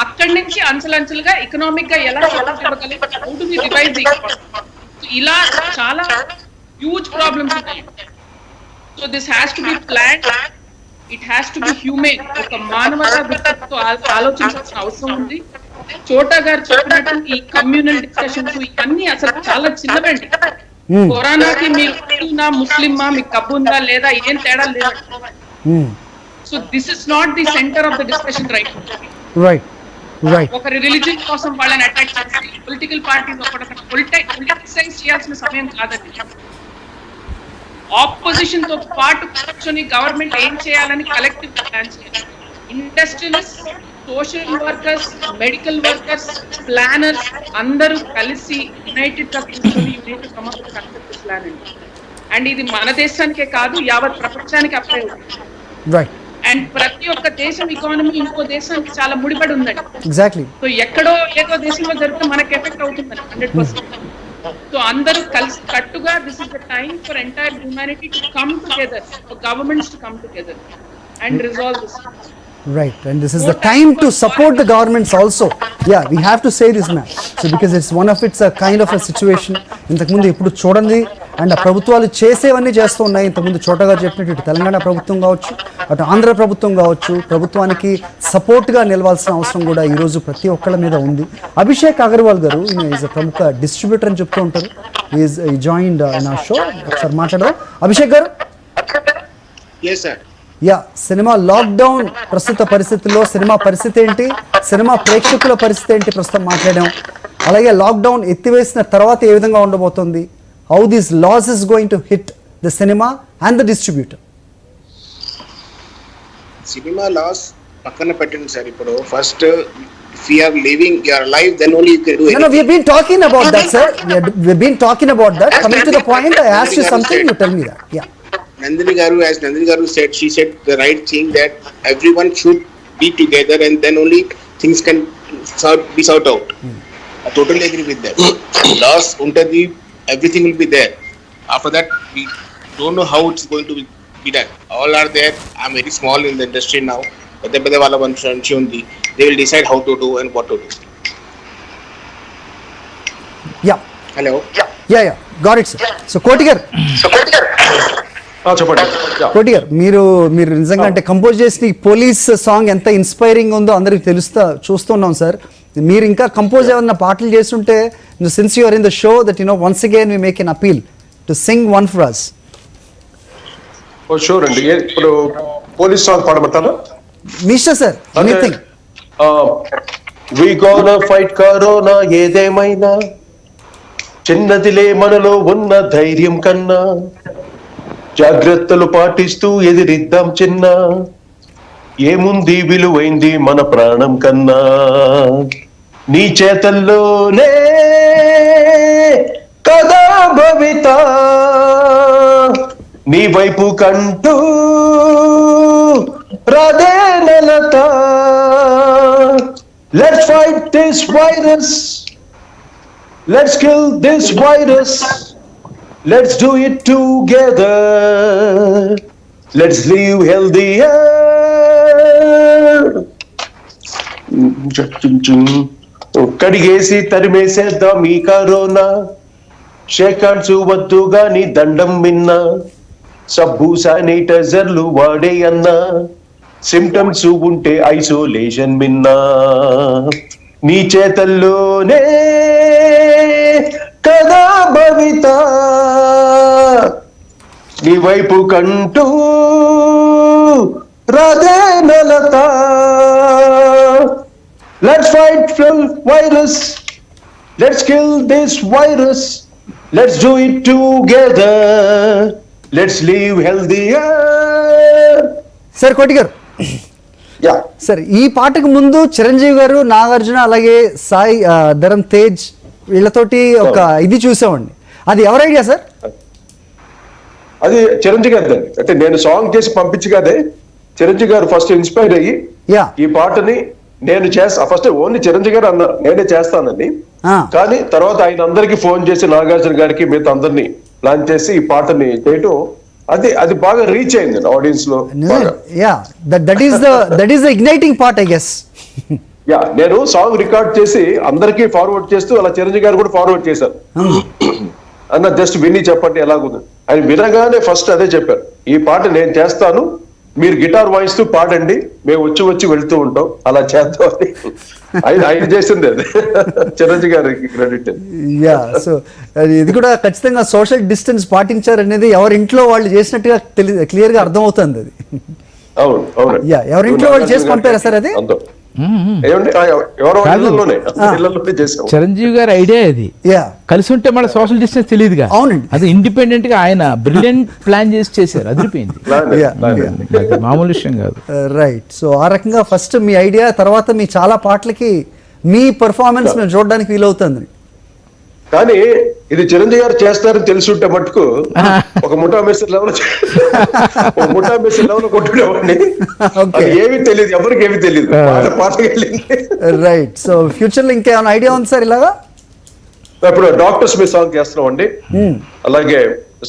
అక్కడి నుంచి అంచెలంచెలుగా ఎకనామిక్ గా ఎలా ఇవ్వగలి, how do we revive the economy? ఇలా చాలా హ్యూజ్ ప్రాబ్లమ్స్ ఉన్నాయి. So this has to be planned, it has to be humane. ఒక మానవతా దృక్పథంతో ఆలోచించాల్సిన అవసరం ఉంది. చోటా గారు చెప్పినట్టు ఈ కమ్యూనల్ డిస్కషన్స్ ఇవన్నీ అసలు చాలా చిన్నవండి. కరోనాకి మీరు ముస్లిమా, మీకు కబ్బు ఉందా లేదా, ఏం తేడా లేదా. So this is not the centre of the discussion right. ఒకరి రిలీజియన్ కోసం వాళ్ళని అటాక్ చేసి పొలిటికల్ పార్టీస్ పొలిటిసైజ్ చేయాల్సిన సమయం కాదండి. ఆపోజిషన్ తో పాటు కూర్చొని గవర్నమెంట్ ఏం చేయాలని కలెక్టివ్ ప్లాన్ చేయాలి. Industrialist, social workers, medical workers, planners అందరూ కలిసి యునైటెడ్ గా కూర్చొని unit come up with concept plan అండి. అండ్ ఇది మన దేశానికే కాదు, యావత్ ప్రపంచానికి అప్లై అవుతుంది. రైట్. అండ్ ప్రతి ఒక్క దేశం ఎకానమీ ఇంకో దేశానికి చాలా ముడిపడి ఉందండి. ఎగ్జాక్ట్లీ. సో ఎక్కడో ఏదో దేశంలో జరిగితే మనకి ఎఫెక్ట్ అవుతుందండి 100%. సో అందరూ కలిసి కట్టుగా this is the time for entire humanity to come together, for governments to come together and resolve this. Right, and this is the time to support the governments also. Yeah, we have to say this, man. So because it's one of it's a kind of a situation. ఇంతకుముందు ఇప్పుడు చూడండి and ఆ ప్రభుత్వాలు చేసేవన్నీ చేస్తూ ఉన్నాయి. ఇంతకుముందు చోటగా చెప్పినట్టు ఇటు తెలంగాణ ప్రభుత్వం కావచ్చు, అటు ఆంధ్ర ప్రభుత్వం కావచ్చు, ప్రభుత్వానికి సపోర్ట్గా నిలవాల్సిన అవసరం కూడా ఈరోజు ప్రతి ఒక్కళ్ళ మీద ఉంది. అభిషేక్ అగర్వాల్ గారు ఈజ్ ప్రముఖ డిస్ట్రిబ్యూటర్ అని చెప్తూ ఉంటారు. Is joined in our show. ఒకసారి మాట్లాడదాం. అభిషేక్ గారు. Yes, sir. Yeah, cinema lockdown ప్రస్తుత పరిస్థితుల్లో సినిమా పరిస్థితి ఏంటి, సినిమా ప్రేక్షకుల పరిస్థితి ఏంటి ప్రస్తుతం మాట్లాడాం. అలాగే లాక్డౌన్ ఎత్తివేసిన తర్వాత ఏ విధంగా ఉండబోతుంది, how these loss is going to hit the cinema and the distributor. Cinema loss పక్కన పెట్టండి సార్. ఇప్పుడు first if you are living your life, then only you can do No, we've been talking about that, sir. We've been talking about that. Coming to the point, I asked you something, you tell me that. Yeah. Nandini Garu said, she said the right thing, that everyone should be together and then only things can be sorted out. I totally agree with that. Loss untadi, everything will be there. After that, we don't know how it's going to be done. All are there. I'm very small in the industry now. But wala vanchi undi. They will decide how to do and what to do. Yeah. Hello. Yeah. Got it, sir. So Koti garu. చెప్పండి. కోటి గారు, మీరు నిజంగా అంటే compose చేసిన ఈ police song ఎంత inspiring ఉందో అందరికి చూస్తున్నాం సార్. మీరు ఇంకా కంపోజ్ ఏమన్నా పాటలు చేస్తుంటే, since you are in the show, that you know once again we make an appeal to sing one for us. Oh sure అండి. ఇప్పుడు పోలీస్ సాంగ్ పాడమంటారా? Mister sir, anything. We gonna fight corona, ఏదేమైనా చిన్నదిలే మనలో ఉన్న ధైర్యం కన్నా, జాగ్రత్తలు పాటిస్తూ ఎదిరిద్దాం చిన్న, ఏముంది విలువైంది మన ప్రాణం కన్నా, నీ చేతల్లోనే కదా భవిత, నీ వైపు కంటూ రాదే నలత, let's fight this virus, let's kill this virus, let's do it together, let's live healthier. కడిగేసి తరిమేసేద్దాం ఈ కరోనా, షేకాన్స్ వద్దు గాని దండం మిన్నా, సబ్బు శానిటైజర్లు వాడే అన్నా, సిమ్టమ్స్ ఉంటే ఐసోలేషన్ మిన్నా, నీ చేతల్లోనే కదా భవిత, నీ వైపు కంటూ రాదే నలత, let's fight virus, let's kill this virus, let's do it together, let's live healthier. Sir Koti garu, sir ఈ పాటకు ముందు చిరంజీవి గారు, నాగార్జున, అలాగే సాయి ధరమ్ తేజ్ వీళ్ళతోటి ఒక ఇది చూసామండి. అది ఎవరి ఐడియా సార్? అది చిరంజీవి గారిది. అంటే నేను సాంగ్ చేసి పంపించి కదే, చిరంజీవి గారు ఫస్ట్ ఇన్స్పైర్ అయ్యి ఈ పాటని నేను చేస్తా, ఫస్ట్ ఓన్లీ చిరంజీవి గారు అన్నారు నేనే చేస్తానని, కానీ తర్వాత ఆయన అందరికి ఫోన్ చేసి నాగార్జున గారికి మిగతా అందరినీ ప్లాన్ చేసి ఈ పాటని చేయటం, అది బాగా రీచ్ అయింది ఆడియన్స్ లో. That is the igniting part I guess. నేను సాంగ్ రికార్డ్ చేసి అందరికీ ఫార్వర్డ్ చేస్తూ అలా చిరంజీవి గారు కూడా ఫార్వర్డ్ చేశారు. అన్న జస్ట్ విని చెప్పండి ఎలాగుంది. ఆయన వినగానే ఫస్ట్ అదే చెప్పారు, ఈ పాట నేను చేస్తాను, మీరు గిటార్ వాయిస్తూ పాడండి, మేము వచ్చి వెళ్తూ ఉంటాం, అలా చేద్దాం అని ఆయన చేసింది. అది చిరంజీవి గారికి క్రెడిట్. సో ఇది కూడా ఖచ్చితంగా సోషల్ డిస్టెన్స్ పాటించారు అనేది ఎవరి ఇంట్లో వాళ్ళు చేసినట్టుగా క్లియర్ గా అర్థమవుతుంది. అది అవును. ఎవరి ఇంట్లో వాళ్ళు చేసి పంపారా సార్? అది చిరంజీవి గారి ఐడియా ఇది. కలిసి ఉంటే మన సోషల్ డిస్టెన్స్ తెలియదుగా. అవునండి, అది ఇండిపెండెంట్ గా ఆయన బ్రిలియంట్ ప్లాన్ చేసి చేశారు. అదిరిపోయింది, మామూలు విషయం కాదు. రైట్. సో ఆ రకంగా ఫస్ట్ మీ ఐడియా, తర్వాత మీ చాలా పాటలకి మీ పర్ఫార్మెన్స్ మేము చూడడానికి వీలవుతుంది. కానీ ఇది చిరంజీవి గారు చేస్తారని తెలుసుంటే మటుకు ఒక ముఠా మెసేజ్ లెవెల్ కొట్టుకునేవాడిని. ఏమి తెలియదు, ఎవరికి ఏమి తెలియదు. రైట్. సో ఫ్యూచర్ లో ఇంకేమైనా ఐడియా ఉంది సార్ ఇలాగా? ఇప్పుడు డాక్టర్స్ మీ సాంగ్ చేస్తున్నాం అండి, అలాగే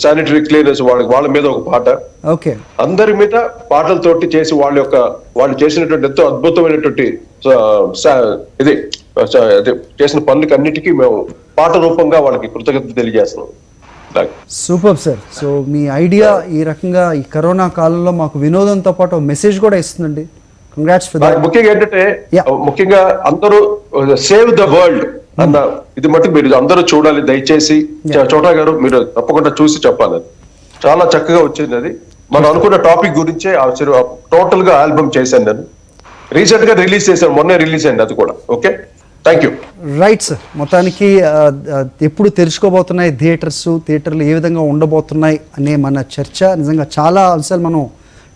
శానిటరీ క్లీనర్స్ వాళ్ళ మీద ఒక పాట, ఓకే అందరి మీద పాటలతోటి చేసి వాళ్ళు చేసినటువంటి ఎంతో అద్భుతమైనటువంటి ఇది చేసిన పనులకి అన్నిటికీ మేము పాట రూపంగా వాళ్ళకి కృతజ్ఞత తెలియజేస్తున్నాం. Super sir. సో మీ ఐడియా ఈ రకంగా ఈ కరోనా కాలంలో మాకు వినోదంతో పాటు మెసేజ్ కూడా ఇస్తుందండి. Congrats for that. ముఖ్యంగా ఏంటంటే ముఖ్యంగా అందరూ సేవ్ ద వరల్డ్ అన్న ఇది మటుకు మీరు అందరూ చూడాలి దయచేసి. చోటా గారు మీరు తప్పకుండా చూసి చెప్పాలి. చాలా చక్కగా వచ్చింది అది. మనం అనుకున్న టాపిక్ గురించే టోటల్ గా ఆల్బమ్ చేశాను నేను. రీసెంట్ గా రిలీజ్ చేశాను, మొన్నే రిలీజ్ అయింది అది కూడా. Okay, thank you. Right sir. మొత్తానికి ఎప్పుడు తెరుచుకోబోతున్నాయి థియేటర్లు ఏ విధంగా ఉండబోతున్నాయి అనే మన చర్చ నిజంగా చాలా అంశాలు మనం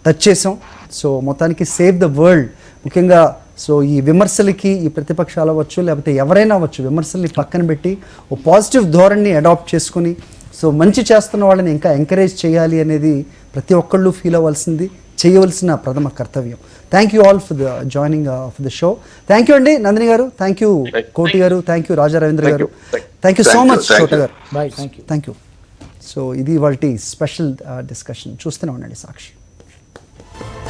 టచ్ చేసాం. సో మొత్తానికి సేవ్ ద వరల్డ్, ముఖ్యంగా సో ఈ విమర్శలకి ఈ ప్రతిపక్షాలు అవ్వచ్చు లేకపోతే ఎవరైనా అవ్వచ్చు, విమర్శల్ని పక్కన పెట్టి ఓ పాజిటివ్ ధోరణిని అడాప్ట్ చేసుకుని సో మంచి చేస్తున్న వాళ్ళని ఇంకా ఎంకరేజ్ చేయాలి అనేది ప్రతి ఒక్కళ్ళు ఫీల్ అవ్వాల్సింది, చేయవలసిన ప్రథమ కర్తవ్యం. Thank you all for the joining of the show. Thank you అండి నందిని గారు, థ్యాంక్ యూ కోటి గారు, థ్యాంక్ యూ రాజా రవీంద్ర గారు, థ్యాంక్ యూ సో మచ్ చోట గారు. బాయ్. Thank you. సో ఇది వాళ్ళ స్పెషల్ డిస్కషన్. చూస్తూనే ఉండండి సాక్షి.